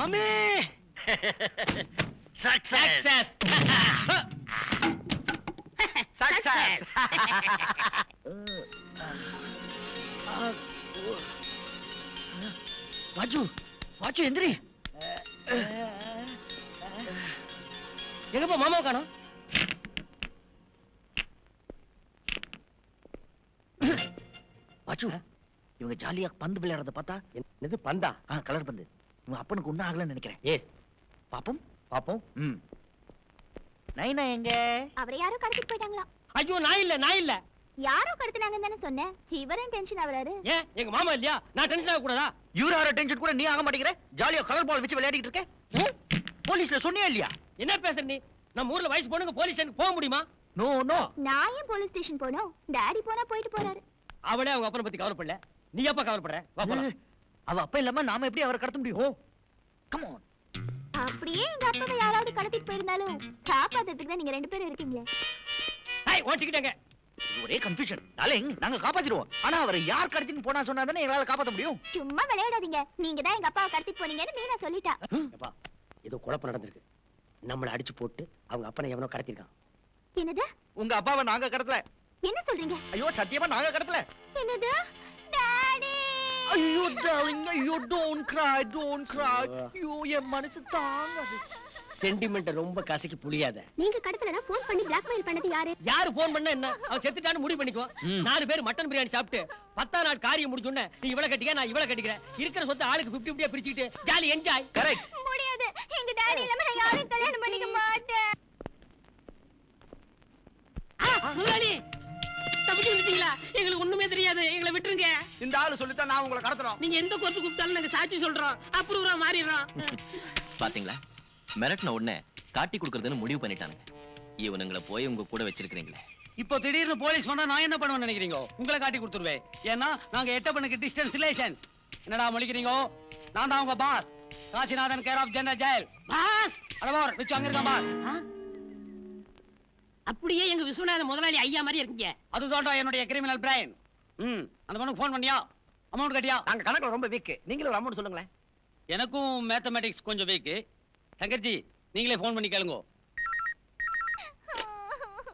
சாமி சக்சஸ் சக்சஸ் வாஜு வாஜு எந்திரி எங்கப்பா மாமா காணோம் வாஜு இவங்க ஜாலியா பந்து விளையாடுறத பார்த்தா என்னது பந்தா கலர் பந்து இவங்க அப்பனுக்கு ஒண்ணும் ஆகலன்னு நினைக்கிறேன் பாப்போம் பாப்போம் நைனா எங்க அவரை யாரோ கடத்திட்டு போயிட்டாங்களா? ஐயோ நான் இல்ல யாரோ கடத்தினாங்கன்னு தானே சொன்னேன். இவரும் டென்ஷன் ஆவறாரு. ஏன் எங்க மாமா இல்லையா? நான் டென்ஷன் ஆக கூடாதா? இவரு ஆற டென்ஷன் கூட நீ ஆக மாட்டேங்கிற. ஜாலியா கலர் பால் வச்சு விளையாடிட்டு இருக்க. போலீஸ்ல சொன்னியா இல்லையா? என்ன பேசுற நீ? நம்ம ஊர்ல வயசு பொண்ணுங்க போலீஸ் ஸ்டேஷனுக்கு போக முடியுமா? No no. நான் ஏன் போலீஸ் ஸ்டேஷன் போணும்? டாடி போனா போயிட்டு போறாரு. அவளே அவங்க அப்பனை பத்தி கவலைப்படல. நீ எப்ப கவலைப்படுற? வா போலாம். அவ அப்ப இல்லாம நாம எப்படி அவரை கடத்த முடியும்? Come on. அப்படியே எங்க அப்பாவை யாராவது கடத்திட்டு போயிருந்தாலும் காப்பாத்துறதுக்கு தான் நீங்க ரெண்டு பேரும் இருக்கீங்க. ஹாய் ஓட்டிக்கிட்டங்க. ஒரே கன்ஃபியூஷன். டார்லிங் நாங்க காப்பாத்திடுவோம். ஆனா அவரை யார் கடத்திட்டு போனா சொன்னா தானே எங்களால காப்பாத்த முடியும். சும்மா விளையாடாதீங்க. நீங்க தான் எங்க அப்பாவை கடத்திட்டு போனீங்கன்னு மீனா சொல்லிட்டா. அப்பா ஏதோ குழப்பம் நடந்திருக்கு. நம்மள அடிச்சு போட்டு அவங்க அப்பனை எவனோ கடத்திருக்கான். என்னது? உங்க அப்பாவை நாங்க கடத்தல. என்ன சொல்றீங்க? ஐயோ சத்தியமா நாங்க கடத்தல. என்னது? டாடி. ஐயோ டார்லிங் ஐயோ டோன்ட் கிரை. ஐயோ என் மனசு தாங்காது. சென்டிமென்ட் ரொம்ப கசக்கி புளியாத. நீங்க கடத்தலனா ஃபோன் பண்ணி பிளாக்மெயில் பண்ணது யாரு? யாரு ஃபோன் பண்ணா என்ன? அவன் செத்துட்டான்னு முடிவு பண்ணிக்கோ. 4 பேர் மட்டன் பிரியாணி சாப்பிட்டு 10ஆம் நாள் காரியம் முடிஞ்ச உடனே நீ இவள கட்டிக்க நான் இவள கட்டிக்கிறேன். இருக்கிற சொத்து ஆளுக்கு 50-50 பிரிச்சிட்டு ஜாலி என்ஜாய். கரெக்ட். முடியாது. எங்க டாடி இல்லாம நான் யாரையும் கல்யாணம் பண்ணிக்க மாட்டேன். முதலாளி தப்பிச்சு வந்துட்டீங்களா? எங்களுக்கு ஒண்ணுமே தெரியாது. எங்களை விட்டுருங்க. இந்த ஆளு சொல்லித்தான் நான் உங்களை கடத்துறோம். நீங்க எந்த கோர்ட்டு கூப்பிட்டாலும் நாங்க சாட்சி சொல்றோம். அப்ரூவரா மாறிடுறோம். பாத்தீங்களா? மிரட்டின உடனே காட்டி கொடுக்கறதுன்னு முடிவு பண்ணிட்டானுங்க. இவனுங்களை போய் உங்க கூட வச்சிருக்கீங்களே. இப்போ திடீர்னு போலீஸ் வந்தா நான் என்ன பண்ணுவேன்னு நினைக்கிறீங்க? உங்களை காட்டி கொடுத்துருவேன். ஏன்னா நாங்க எட்டப்பனுக்கு டிஸ்டன்ஸ் ரிலேஷன். என்னடா முழிக்கிறீங்க? நான் தான் உங்க boss Kasinathan, care of general jail. Boss அதவர் விச்சு அங்க இருக்கான் பாஸ். அப்படியே எங்க விஸ்வநாத முதலாளி ஐயா மாதிரி இருக்கீங்க. அதுதான்டா என்னுடைய கிரிமினல் பிரைன். அந்த பொண்ணுக்கு ஃபோன் பண்ணியா? அமௌண்ட் கட்டியா? நாங்க கணக்குல ரொம்ப வீக். நீங்களே ஒரு அமௌண்ட் சொல்லுங்களேன். எனக்கும் மேத்தமேட்டிக்ஸ் கொஞ்சம் வீக். சங்கர்ஜி நீங்களே ஃபோன் பண்ணி கேளுங்க.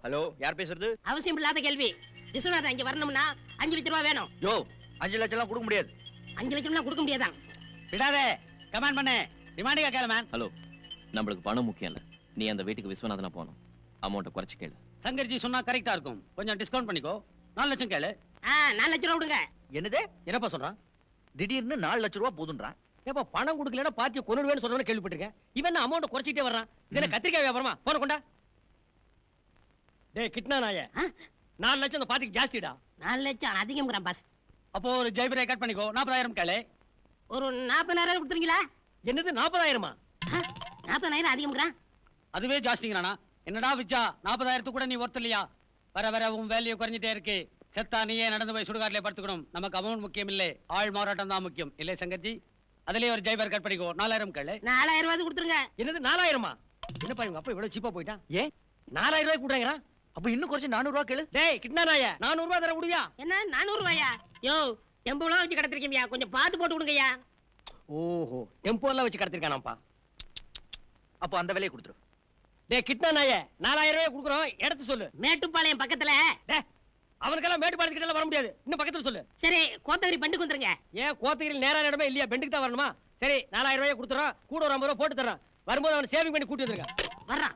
ஹலோ யார் பேசுறது? அவசியம் இல்லாத கேள்வி. விஸ்வநாதன் இங்க வரணும்னா 5 லட்சம் ரூபாய் வேணும். யோ 5 லட்சம் எல்லாம் கொடுக்க முடியாது. 5 லட்சம்லாம் கொடுக்க முடியாதான்? விடாதே, கமாண்ட் பண்ணு. டிமாண்டிங்கா கேளு மேன். ஹலோ, நம்மளுக்கு பணம் முக்கியம் இல்ல. நீ அந்த வீட்டுக்கு விஸ்வநாதனா போகணும். அமௌண்ட்டை குறைச்சு கேளு. சங்கர்ஜி சொன்னா கரெக்டா இருக்கும். கொஞ்சம் டிஸ்கவுண்ட் பண்ணிக்கோ. 4 லட்சம் கேளு. 4 லட்சம் ரூபாய் விடுங்க. என்னது? என்னப்பா சொல்றான்? திடீர்னு 4 லட்சம் ரூபாய் போதுன்றான். ஏப்பா பணம் கொடுக்கலன்னா பாத்தியை கொன்னுடுவேன்னு சொல்றவன கேள்விப்பட்டிருக்கேன். இவன் அமௌண்ட் குறைச்சிட்டே வர்றான். இதென்ன கத்திரிக்காய் வியாபாரமா? போன கொண்டா. டேய் கிட்னா நாயே. 4 லட்சம் அந்த பாத்திக்கு ஜாஸ்திடா. 4 லட்சம் அதிகம்ங்கறான் பாஸ். அப்போ ஒரு ஜெய்பரை கட் பண்ணிக்கோ. 40,000 கேளு. ஒரு 40,000 கொடுத்துறீங்களா? என்னது 40,000மா? 40,000 அதிகம்ங்கறான். அதுவே ஜாஸ்திங்கறானா? என்னடா விச்சா 40,000 கூட நீ ஒர்த் இல்லையா? வர வர உன் வேல்யூ குறைஞ்சிட்டே இருக்கு. செத்தா நீயே நடந்து போய் சுடுகாட்டிலே படுத்துக்கணும். நமக்கு அமௌண்ட் முக்கியம் இல்லை, ஆள் மாறாட்டம் தான் முக்கியம். இல்லை சங்கர்ஜி? அதுலயே ஒரு ஜெய்பர் கட் பண்ணிக்கோ. 4,000 கேளு. 4,000 ரூபாய் கொடுத்துருங்க. என்னது 4,000மா? என்னப்பா இவங்க அப்பா இவ்வளவு சீப்பா போயிட்டான்? ஏன் 4,000 ரூபாய் கொடுறாங்கறா? அப்ப இன்னும் குறைச்சு 400 ரூபாய் கேளு. டேய் கிட்னா நாயே, 400 ரூபாய் தர முடியா? என்ன 400 ரூபாயா? யோ டெம்போலாம் வச்சு கடத்திருக்கீங்க. கொஞ்சம் பார்த்து போட்டு விடுங்கய்யா. ஓஹோ, டெம்போ எல்லாம் வச்சு கடத்திருக்கானாப்பா. அப்ப அந்த விலையை கொடுத்துரு. டேய் கிட்னா நாயே, 4,000 ரூபாய் கொடுக்குறோம். எடுத்து சொல்லு. மேட்டுப்பாளையம் பக்கத்துல. டேய் அவனுக்கெல்லாம் மேட்டுப்பாளையம் கிட்ட வர முடியாது. இன்னும் பக்கத்துல சொல்லு. சரி கோத்தகிரி பெண்டுக்கு வந்துருங்க. ஏன் கோத்தகிரியில் நேரா இடமே இல்லையா? பெண்டுக்கு தான் வரணுமா? சரி 4,000 ரூபாய் கொடுத்துறோம். கூட ஒரு 50 ரூபாய் போட்டு தர்றேன். வரும்போது அவனை சேவிங் பண்ணி கூட்டி வந்துருங்க. வர்றான்.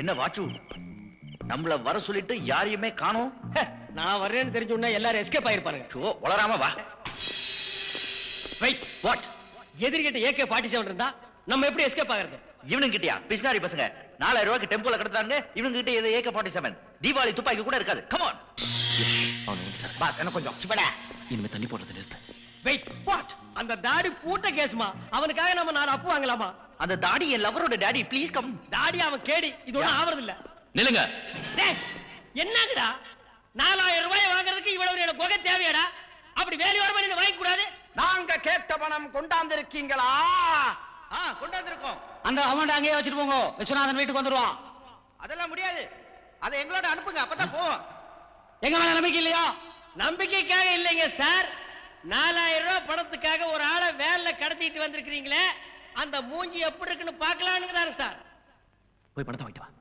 என்ன வாச்சு, நம்மள வர சொல்லிட்டு யாரையுமே காணோம். நான் வர்றேன்னு தெரிஞ்ச உடனே எல்லாரும் எஸ்கேப் ஆயிருப்பாருங்க. ஷோ வளராம வா. Wait what? எதிர்கிட்ட AK-47 இருந்தா நம்ம எப்படி எஸ்கேப் ஆகிறது? இவனுங்க கிட்டயா பிஸ்னாரி பசங்க 4,000 ரூபாய்க்கு டெம்போல கடத்துறாங்க. இவனுங்க கிட்ட இது AK-47 தீபாவளி துப்பாக்கி கூட இருக்காது. Come on. அவனை வந்துட்டான். பாஸ் என்ன கொஞ்சம் சிப்படா. இனிமே தண்ணி போடுறது நிறுத்து. Wait what? அந்த தாடி பூட்ட கேஸ்மா? அவனுக்காக நம்ம 4 அப்பு வாங்கலாமா? அந்த தாடி என் லவரோட டாடி, ப்ளீஸ் கம். தாடி அவன் கேடி. இது ஒண்ணும் ஆவறது இல்ல. நில்லுங்க. டேய் என்னங்கடா 4,000 ரூபாய் வாங்குறதுக்கு இவ்வளவு எனக்கு கொகை தேவையாடா? அப்படி வேலையோரமா நீங்க வாங்க கூடாது. நாங்க கேட்ட பணம் கொண்டாந்து இருக்கீங்களா? கொண்டாந்து இருக்கோம். அந்த அமௌண்ட் அங்கேயே வச்சுட்டு போங்க. விஸ்வநாதன் வீட்டுக்கு வந்துருவான். அதெல்லாம் முடியாது. அதை எங்களோட அனுப்புங்க, அப்பதான் போவோம். எங்க மேல நம்பிக்கை இல்லையா? நம்பிக்கைக்காக இல்லைங்க சார், 4000 ரூபாய் பணத்துக்காக ஒரு ஆளை வேன்ல கடத்திட்டு வந்திருக்கீங்களே, அந்த மூஞ்சி எப்படி இருக்குன்னு பார்க்கலான்னு தானே சார். போய் பணத்தை வாங்கிட்டு வா.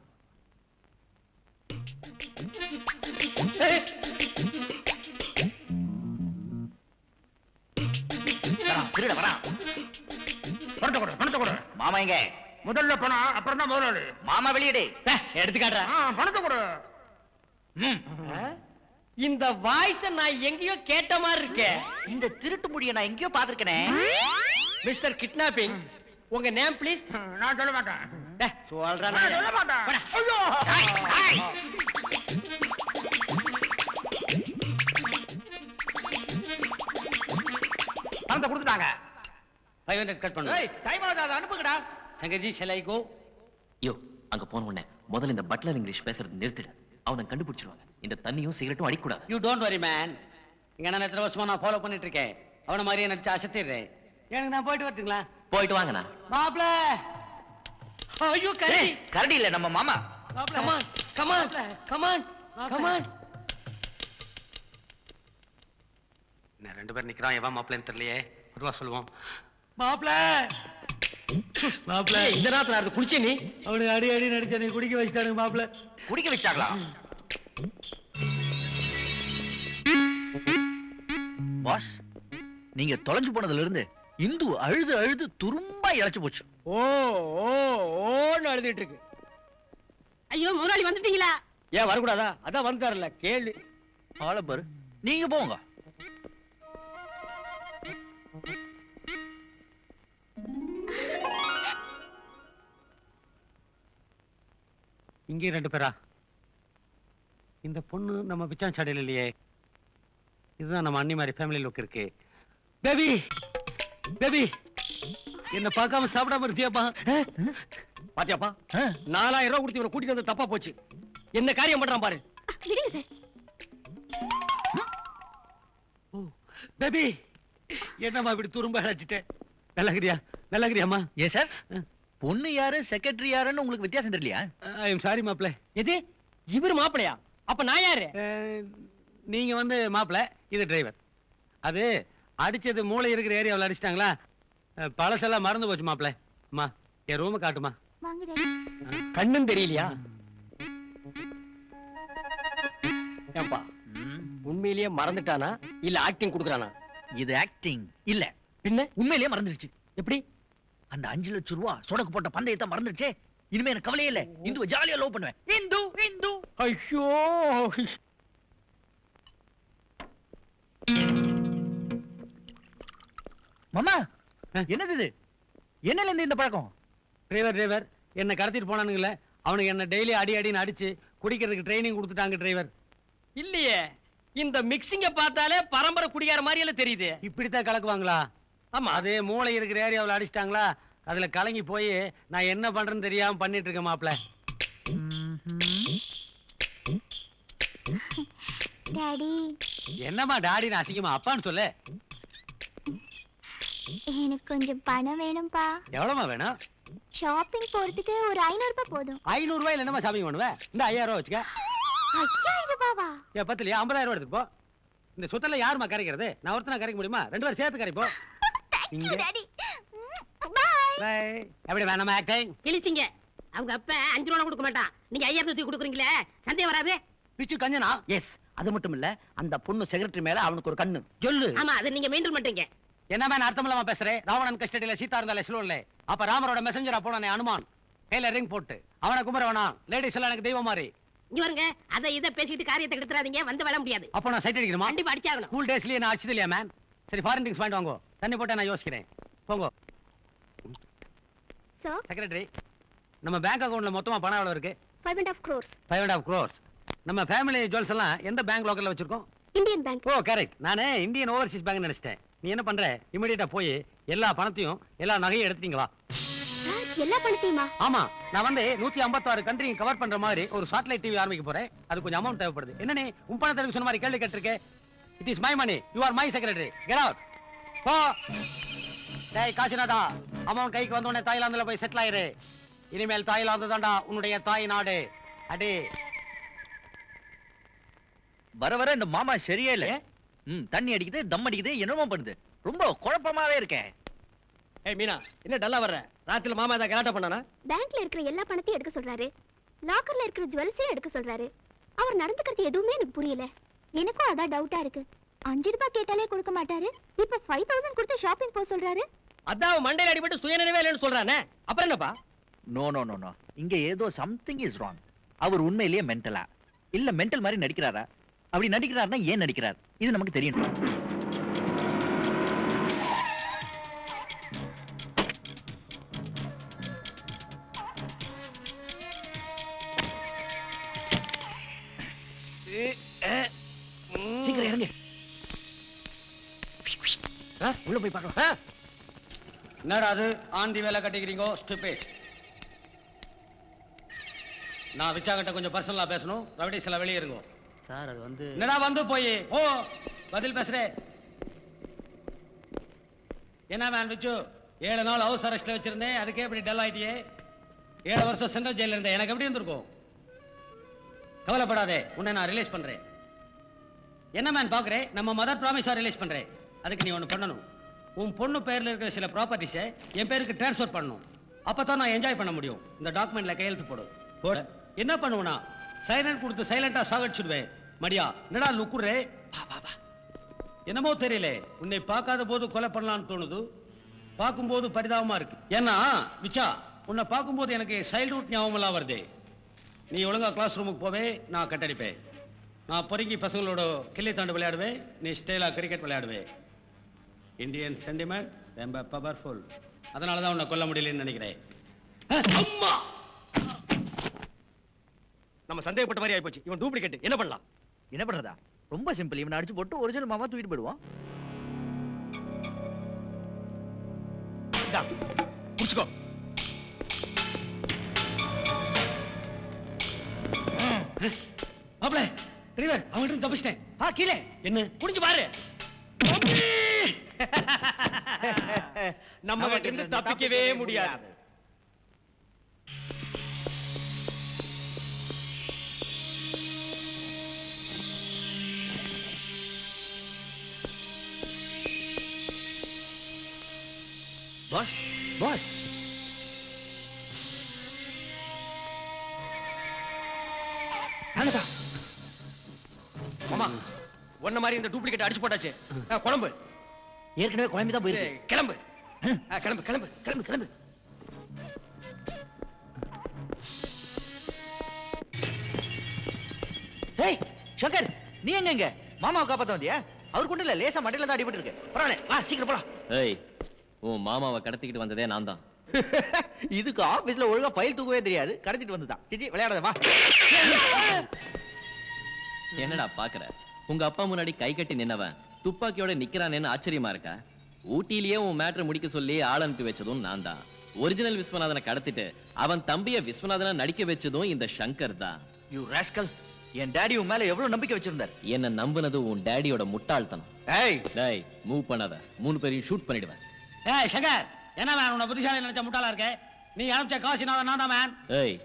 திருட வரா. பணத்தை கொடு, பணத்தை கொடு. மாமா எங்க? முதல்ல பணம், அப்புறம் தான் முதலாளி. மாமா வெளியிடு. எடுத்து காட்டுறேன். பணத்தை கொடு. இந்த வாய்ஸ நான் எங்கேயோ கேட்ட மாதிரி இருக்கே. இந்த திருட்டு முடிய நான் எங்கேயோ பாத்திருக்கேனே. மிஸ்டர் கிட்னாப்பிங், உங்க நேம் ப்ளீஸ். நான் சொல்ல மாட்டேன். சொல்றேன். நான் சொல்ல மாட்டேன். ஐயோ! பணத்தை கொடுத்துட்டாங்க. 500 கட் பண்ணு. டைம் ஆகுது, அதை அனுப்புங்கடா. Shankarji, shall I go? யோ, அங்க போன உடனே முதல்ல இந்த பட்லர் இங்கிலீஷ் பேசுறது நிறுத்திடு. அவனை கண்டுபிடிச்சிருவாங்க. இந்த தண்ணியும் சிகரெட்டும் அடிக்கூடாது. You don't worry man. இங்க நான் எத்தனை வருஷமா நான் ஃபாலோ பண்ணிட்டு இருக்கேன். அவன மாதிரியே நடிச்சு அசத்திடுறேன். எனக்கு நான் போயிட்டு வரட்டுங்களா? போயிட்டு வாங்கண்ணா. மாப்ள. ஐயோ கரடி. கரடி இல்ல, நம்ம மாமா. Come on, come on, come on, come on. நான் ரெண்டு பேர் நிக்கிறான். எவன் மாப்ளன்னு தெரியலையே. ஒருவா சொல்லுவோம். மாப்ள. மாப்ள, இந்த நேரத்துல அது குடிச்சே நீ? அவனுக்கு அடி அடி நடிச்ச நீ குடிக்க வச்சிட்டானுங்க மாப்ள. குடிக்க வச்சாங்களா? பாஸ், நீங்க தொலைஞ்சு போனதுல இருந்து இந்து அழுது அழுது துரும்பா இழைச்சு போச்சு. ஓ ஓ ஓன்னு அழுதுட்டு இருக்கு. ஐயோ முதலாளி வந்துட்டீங்களா? ஏன் வரக்கூடாதா? அதான் வந்துட்டார்ல, கேள்வி. ஆள பாரு, நீங்க போங்க. இங்கே ரெண்டு பேரா? இந்த பொண்ணு நம்ம பிச்சான் சாடையில் இல்லையே. இதுதான் நம்ம அண்ணி மாதிரி ஃபேமிலி லுக் இருக்கு. பேபி பேபி, என்ன பார்க்காம சாப்பிடாம இருந்தியாப்பா? பாத்தியாப்பா, 4000 ரூபாய் கொடுத்து இவனை கூட்டிட்டு வந்து தப்பா போச்சு. என்ன காரியம் பண்றான் பாரு. விடுங்க சார். பேபி, என்னம்மா இப்படி துரும்ப அழைச்சிட்டேன்? நல்லகிரியா நல்லகிரியாம்மா? ஏ சார், பொண்ணு யாரு செக்ரட்டரி யாருன்னு உங்களுக்கு வித்தியாசம் தெரியலையா? ஐ எம் சாரி மாப்ள. எது, இவர் மாப்பிளையா? அப்ப நான் யாரு? நீங்க வந்து மாப்ள, இது டிரைவர். அது அடிச்சது மூளை இருக்கிற ஏரியாவில் அடிச்சிட்டாங்களா, பழசெல்லாம் மறந்து போச்சு மாப்ள. அம்மா, என் ரூமை காட்டுமா? கண்ணும் தெரியலையா? ஏன்பா, உண்மையிலேயே மறந்துட்டானா இல்ல ஆக்டிங் கொடுக்கறானா? இது ஆக்டிங் இல்ல, பின்ன உண்மையிலேயே மறந்துடுச்சு. எப்படி? அந்த 5 லட்சம் ரூபாய் சொடக்கு போட்ட பந்தயத்தை மறந்துடுச்சே. இனிமே எனக்கு கவலையே இல்ல. இந்துவை ஜாலியா லவ் பண்ணுவேன். இந்து இந்து. ஐயோ, மாமா, என்னது இது? என்னல இருந்து இந்த பழக்கம்? டிரைவர் என்ன கடத்திட்டு போனானுங்களே, அவனுக்கு என்ன டெய்லி அடி அடின்னு அடிச்சு குடிக்கிறதுக்கு ட்ரைனிங் கொடுத்துட்டாங்க டிரைவர். இல்லையே, இந்த மிக்சிங்க பார்த்தாலே பரம்பரை குடிகார மாதிரி எல்லாம் தெரியுது. இப்படித்தான் கலக்குவாங்களா? ஆமா, அதே மூளை இருக்கிற ஏரியாவில் அடிச்சிட்டாங்களா, அதுல கலங்கி போய் நான் என்ன பண்றேன்னு தெரியாம பண்ணிட்டு இருக்கேன் மாப்ள. டாடி. என்னம்மா டாடின்னு அசிங்கமா அப்பான்னு சொல்லு. எனக்கு கொஞ்சம் பணம் வேணும்பா. எவ்வளவுமா வேணும்? ஷாப்பிங் போறதுக்கு ஒரு 500 ரூபாய் போதும். 500 ரூபாயில என்னமா ஷாப்பிங் பண்ணுவேன்? இந்த 5000 ரூபாய் வச்சுக்க. 5000 ரூபாவா? ஏன் பத்தலையா? 50000 ரூபாய் எடுத்துட்டு போ. இந்த சொத்தெல்லாம் யாருமா கரைக்கிறது? நான் ஒருத்தனா கரைக்க முடியுமா? 2 பேரும் சேர்த்து கரைப்போ. இங்க டாடி. பை. எப்படி வேணாமா ஆக்டிங்? கிழிச்சிங்க. அவங்க அப்ப 5 ரூபா கொடுக்க மாட்டான். நீங்க 5000 தூக்கி கொடுக்குறீங்களே, சந்தேகம் வராது? பிச்சு கஞ்சனா? எஸ், அது மட்டும் இல்ல, அந்த பொண்ணு செக்ரட்டரி மேல அவனுக்கு ஒரு கண்ணு. சொல்லு. ஆமா, அது நீங்க மெயின்டைன் பண்றீங்க. என்ன மேன் அர்த்தம் இல்லாம பேசுறேன்? ராவணன் கஸ்டடியில சீதா இருந்தாலே ஸ்லோன்ல. அப்ப ராமரோட மெசஞ்சரா போனானே அனுமான், கையில ரிங் போட்டு அவனை கும்பிட வேணாம். லேடிஸ் எல்லாம் எனக்கு தெய்வம் மாதிரி. இங்க வருங்க, அதை இதை பேசிட்டு காரியத்தை கெடுத்துறாதீங்க. வந்து விட முடியாது. அப்போ நான் சைட் அடிக்கணுமா? கண்டிப்பா அடிச்சாகணும். ஸ்கூல் டேஸ்லயே நான் அடிச்சது இல்லையா மேன்? சரி, ஃபாரின் ட்ரிங்க்ஸ் வாங்கிட்டு வாங்கோ. தண்ணி போட்டு நான் யோசிக்கிறேன். போங்க. சார், செக்ரட்டரி, நம்ம பேங்க் அக்கவுண்ட்ல மொத்தமா பணம் எவ்வளவு இருக்கு? 5.5 crores. 5.5 crores. நம்ம ஃபேமிலி ஜுவல்ஸ் எல்லாம் எந்த பேங்க் லோக்கல்ல வச்சிருக்கோம்? Indian bank. Oh correct. நானே இந்தியன் ஓவர்சீஸ் பேங்க் நினைச்சிட்டேன். நீ என்ன பண்ற? இமிடியேட்டா போய் எல்லா பணத்தையும் எல்லா நகையும் எடுத்துட்டீங்க வா. எல்லா பணத்தையுமா? ஆமா, நான் வந்து 156 கண்ட்ரி கவர் பண்ற மாதிரி ஒரு சாட்டலைட் டிவி ஆரம்பிக்க போறேன். அது கொஞ்சம் அமௌண்ட் தேவைப்படுது. என்ன நீ உன் பணத்தை எடுக்க சொன்ன மாதிரி கேள்வி கேட்டிருக்கே? It is my money. You are my secretary. Get out. போ. டேய் காசிநாதா, அமௌண்ட் கைக்கு வந்த உடனே தாய்லாந்துல போய் செட்டில் ஆயிரு. இனிமேல் தாய்லாந்து தான்டா உன்னுடைய தாய் நாடு. அடே வர வர இந்த மாமா சரியே இல்ல. தண்ணி அடிக்குது, தம் அடிக்குது, என்னமோ பண்ணுது. ரொம்ப குழப்பமாவே இருக்கேன். ஏய் மீனா, என்ன டல்லா வர்ற? ராத்திரில மாமா ஏதாவது கலாட்டா பண்ணானா? பேங்க்ல இருக்கிற எல்லா பணத்தையும் எடுக்க சொல்றாரு. லாக்கர்ல இருக்கிற ஜுவல்ஸையும் எடுக்க சொல்றாரு. அவர் நடந்துக்கிறது எதுவுமே எனக்கு புரியல. எனக்கும் அதான் டவுட்டா இருக்கு. 5 ரூபாய் கேட்டாலே கொடுக்க மாட்டாரு. இப்ப 5000 கொடுத்து ஷாப்பிங் போக சொல்றாரு. அதான் மண்டையில அடிபட்டு சுயநினைவே இல்லைன்னு சொல்றானே. அப்புறம் என்னப்பா? No no no no. இங்க ஏதோ சம்திங் இஸ் ராங். அவர் உண்மையிலேயே மென்டலா இல்ல மென்டல் மாதிரி நடிக்கிறாரா? அப்படி நடிக்கிறாருன்னா ஏன் நடிக்கிறார்? இது நமக்கு தெரியணும். சீக்கிரம் இறங்கு. உள்ள போய் பார்க்கலாம். என்னடா அது ஆண்டி வேலை கட்டிக்கிறீங்கோ ஸ்டூபிட். நான் விச்சாகிட்ட கொஞ்சம் பர்சனலா பேசணும். ரவிடேஷ் எல்லாம் வெளியே இருங்கோ. சார் அது வந்து என்னடா வந்து போய் ஓ பதில் பேசுறே. என்ன மேன் விச்சு 7 நாள் ஹவுஸ் அரெஸ்ட்ல வச்சிருந்தேன். அதுக்கே இப்படி டல் ஆயிட்டியே. 7 வருஷம் சென்ட்ரல் ஜெயில இருந்தேன். எனக்கு எப்படி இருந்திருக்கும்? கவலைப்படாதே, உன்னை நான் ரிலீஸ் பண்றேன். என்ன மேன் பாக்குறேன்? நம்ம மதர் ப்ராமிஸா ரிலீஸ் பண்றேன். அதுக்கு நீ ஒண்ணு பண்ணணும். உன் பொண்ணு பேர்ல இருக்கிற சில ப்ராப்பர்ட்டிஸை என் பேருக்கு டிரான்ஸ்ஃபர் பண்ணணும். அப்பதான் நான் என்ஜாய் பண்ண முடியும். இந்த டாக்குமெண்ட்ல கையெழுத்து போடு. போட என்ன பண்ணுவேனா? சைலண்ட் கொடுத்து சைலண்டா சாகடிச்சுடுவேன். மடியா என்னடா லுக்குறே? என்னமோ தெரியல, உன்னை பார்க்காத போது கொலை பண்ணலாம்னு தோணுது, பார்க்கும்போது பரிதாபமா இருக்கு. ஏன்னா விச்சா, உன்னை பார்க்கும்போது எனக்கு சைல்ட்ஹுட் ஞாபகமெல்லாம் வருது. நீ ஒழுங்கா கிளாஸ் ரூமுக்கு போவே, நான் கட்டடிப்பேன். நான் பொறுக்கி பசங்களோட கிள்ளி தாண்டு விளையாடுவேன். நீ ஸ்டைலா கிரிக்கெட் விளையாடுவேன். இந்தியன் சென்டிமெண்ட் ரொம்ப பவர்ஃபுல். அதனால தான் உன்னை கொல்ல முடியலன்னு நினைக்கிறேன். அம்மா, நம்ம சந்தேகப்பட்ட மாதிரி ஆயிப்போச்சு. இவன் டூப்ளிகேட். என்ன பண்ணலாம்? என்ன பண்றதா? ரொம்ப சிம்பிள். இவனை அடிச்சு போட்டு ஒரிஜினல் மாமா தூக்கிட்டு போயிடுவோம். புடிச்சுக்கோ. மாப்ள டிரைவர், அவன்கிட்ட தப்பிச்சிட்டேன். கீழே என்ன புடிஞ்சு பாரு. நம்ம கிட்ட இருந்து தப்பிக்கவே முடியாது. Boss, boss. மாமா, ஒன்ன மாதிரி இந்த டூப்ளிகேட் அடிச்சு போட்டாச்சு. குழம்பு ஏற்கனவே குழம்பு தான் போயிருக்கு. கிளம்பு. கிளம்பு கிளம்பு கிளம்பு கிளம்பு. ஏய் சங்கர், நீ எங்க? மாமாவை காப்பாத்த வந்தியா? அவர் கொண்டு இல்ல, லேசா மண்டையில தான் அடிபட்டு இருக்கு. பரவாயில்ல, வா சீக்கிரம் போலாம். ஏய், உன் மாமாவை கடத்திக்கிட்டு வந்ததே நான் தான். இதுக்கு ஆபீஸ்ல ஒழுங்கா ஃபைல் தூக்கவே தெரியாது, கடத்திட்டு வந்துதான். சிச்சி விளையாடாத, வா. என்னடா பாக்குற? உங்க அப்பா முன்னாடி கை கட்டி நின்னவன் துப்பாக்கியோட நிக்கிறானேன்னு ஆச்சரியமா இருக்கா? ஊட்டியிலேயே உன் மேட்டர் முடிக்க சொல்லி ஆள் அனுப்பி வச்சதும் நான் தான். ஒரிஜினல் விஸ்வநாதனை கடத்திட்டு அவன் தம்பிய விஸ்வநாதனை நடிக்க வச்சதும் இந்த சங்கர் தான். யூ ராஸ்கல், என் டாடி உன் மேல எவ்வளவு நம்பிக்கை வச்சிருந்தார். என்ன நம்புனது உன் டாடியோட முட்டாள்தனம். ஏய் டேய், மூவ் பண்ணாத, 3 பேரையும் ஷூட் பண்ணிடுவேன். ஏய் சங்கர், என்ன மேன் உன்னை புத்திசாலி நினைச்ச முட்டாளா இருக்க? நீ அனுப்பிச்ச காசிநாதன் நான் தான் மேன். ஏய்,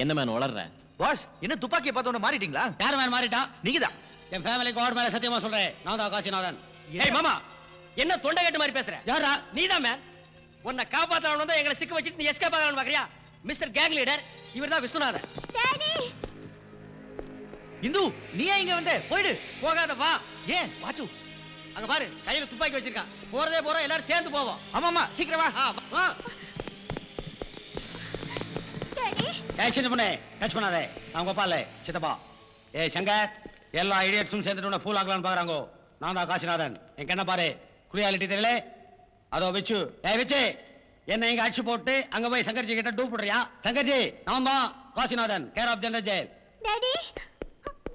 என்ன மேன் வளர்ற? பாஸ், என்ன துப்பாக்கியை பார்த்தோன்னு மாறிட்டீங்களா? யார் மேன் மாறிட்டா? நீங்க தான். என் ஃபேமிலி காட் மேல சத்தியமா சொல்றேன், நான் தான் காசிநாதன். ஏய் மாமா, என்ன தொண்டை கட்டு மாதிரி பேசுற? யாரா? நீதான் மேன். உன்னை காப்பாத்தறவன் வந்து எங்களை சிக்க வச்சிட்டு நீ எஸ்கேப் ஆகணும்னு பாக்குறியா? மிஸ்டர் கேங் லீடர், இவர்தான் விஸ்வநாதன். டாடி, இந்து, நீ ஏன் இங்க வந்த? போயிடு. போகாத, வா. ஏன் பாட்டு? அங்க பாரு, கையில துப்பாக்கி வச்சிருக்கான். போறதே போறோம், எல்லாரும் சேர்ந்து போவோம். ஆமாமா, சீக்கிரம் வா. வா. டாடி. ஏய் சின்ன பொண்ணே, டச் பண்ணாதே. நான் கோபால சித்தப்பா. ஏய் சங்கர், எல்லா ஐடியட்ஸும் சேர்ந்துட்டு உன்னை ஃபூல் ஆகலான்னு பாக்குறாங்க. நான் தான் காசிநாதன். என் கண்ண பாரு, குரியாலிட்டி தெரியல. அதோ வச்சு, ஏய் வச்சு, என்ன இங்க அடிச்சு போட்டு அங்க போய் சங்கர்ஜி கிட்ட டூப் போடுறியா? சங்கர்ஜி, நான் தான் Kasinathan, care of general jail. Daddy.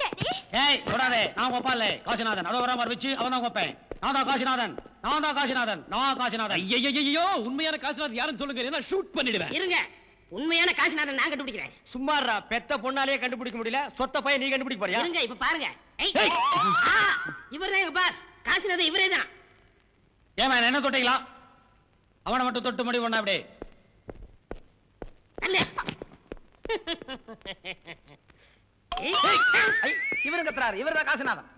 Daddy. ஏய் தொடாதே, நான் கோபால காசிநாதன். அதோ வர மாதிரி வச்சு அவன் தான் கோப்பேன். நான் தான் காசிநாதன், நான் தான் காசிநாதன், நான் காசிநாதன். ஐயோ, உண்மையான காசிநாதன் யாருன்னு சொல்லுங்க, என்ன ஷூட் பண்ணிடுவேன். இருங்க, உண்மையான காசிநாதன் நான் கண்டுபிடிக்கிறேன். சும்மாறா, பெத்த பொண்ணாலேயே கண்டுபிடிக்க முடியல, சொத்த பையன் நீ கண்டுபிடிக்க போறியா? இருங்க, இப்ப பாருங்க. இவர்தான் எங்க பாஸ். காசிநாதன் இவரே தான். ஏன் மேன், என்ன தொட்டீங்களா? அவனை மட்டும் தொட்டு முடிவு பண்ண அப்படியே. அல்ல. ஏய், இவரும் கத்துறாரு இவர்தான் காசுநாதன்.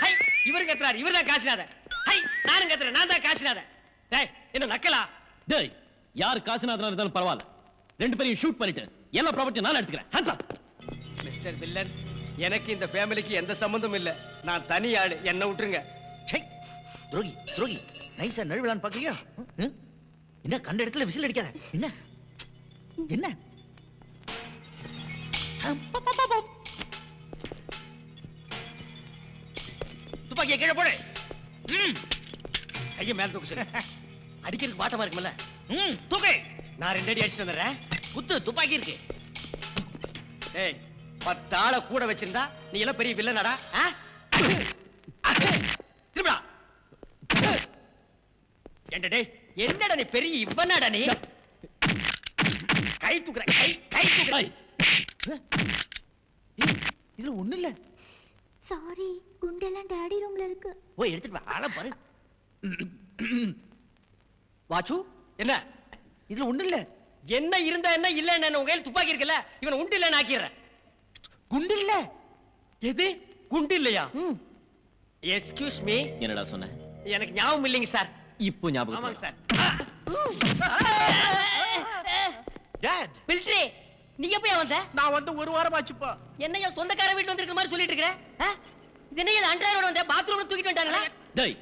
ஹை இவரு கத்துறாரு இவர்தான் காசுநாதன். ஹை நானும் கத்துறேன் நான் தான் காசுநாதன். டேய் என்ன நக்கலா? டேய் யார் காசுநாதனா இருந்தாலும் பரவாயில்ல, ரெண்டு பேரையும் ஷூட் பண்ணிட்டு எல்லா ப்ராப்பர்ட்டி நான் எடுத்துக்கிறேன். Hands up. மிஸ்டர் வில்லன், எனக்கு இந்த ஃபேமிலிக்கு எந்த சம்பந்தமும் இல்ல. நான் தனி ஆளு, என்ன விட்டுருங்க. சை துரோகி துரோகி, நைஸா நழுவலான்னு பாக்குறியா? என்ன கண்ட இடத்துல விசில் அடிக்காத. என்ன என்ன துப்பாக்கியை கீழே போடு. கையை மேல தூக்கு சொல்லு. அடிக்கிறதுக்கு பாட்டமா இருக்கும்ல. தூக்கு. நான் 2 அடி அடிச்சுட்டு வந்துடுறேன். குத்து, துப்பாக்கி இருக்கு. ஏய் 10 ஆளை கூட வச்சிருந்தா நீ எல்லாம் பெரிய வில்லனடா. திரும்படா. ஏண்டா டேய், என்னடா நீ பெரிய இவனடா நீ? கை தூக்குற, கை கை தூக்குற. இதுல ஒண்ணு இல்ல. சாரி, குண்டெல்லாம் டாடி ரூம்ல இருக்கு. போய் எடுத்துட்டு வா. ஆள பாரு. வாச்சு, என்ன இதுல ஒண்ணு இல்ல. என்ன இருந்தா என்ன இல்ல என்ன? உங்க கையில துப்பாக்கி இருக்குல்ல, இவனை உண்டு இல்லன்னு ஆக்கிடுறேன். குண்டு இல்ல. எது குண்டு இல்லையா? Excuse me. என்னடா சொன்ன? எனக்கு ஞாபகம் இல்லைங்க சார். இப்போ ஞாபகம். ஆமாங்க சார். டாட் பில்ட்ரி, நீ எப்பயா வந்த? நான் வந்து 1 வாரம் ஆச்சுப்பா. என்னையா சொந்தக்கார வீட்டு வந்திருக்க மாதிரி சொல்லிட்டு இருக்கற? இது என்னையா அன்றாரோட வந்த பாத்ரூம்ல தூக்கிட்டு வந்தாங்களா? டேய்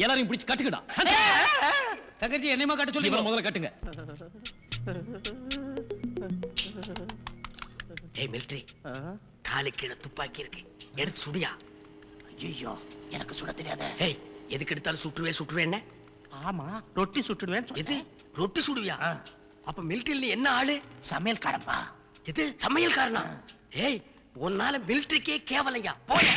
எல்லாரையும் பிடிச்சு கட்டுங்கடா. தங்கச்சி என்னையுமா கட்ட சொல்லி இவனை முதல்ல கட்டுங்க. டேய் மிலிட்டரி, காலு கீழே துப்பாக்கி இருக்கு, எடுத்து சுடியா. ஐயோ எனக்கு சுட தெரியாத. ஏய் எதுக்கு எடுத்தாலும் சுட்டுருவே என்ன? ஆமா ரொட்டி சுட்டுடுவேன். எது ரொட்டி சுடுவியா? அப்ப மிலிட்டரியில என்ன ஆளு? சமையல்காரப்பா. எது சமையல்காரனா? ஏய் உன்னால மிலிட்டரிக்கே கேவலையா போய்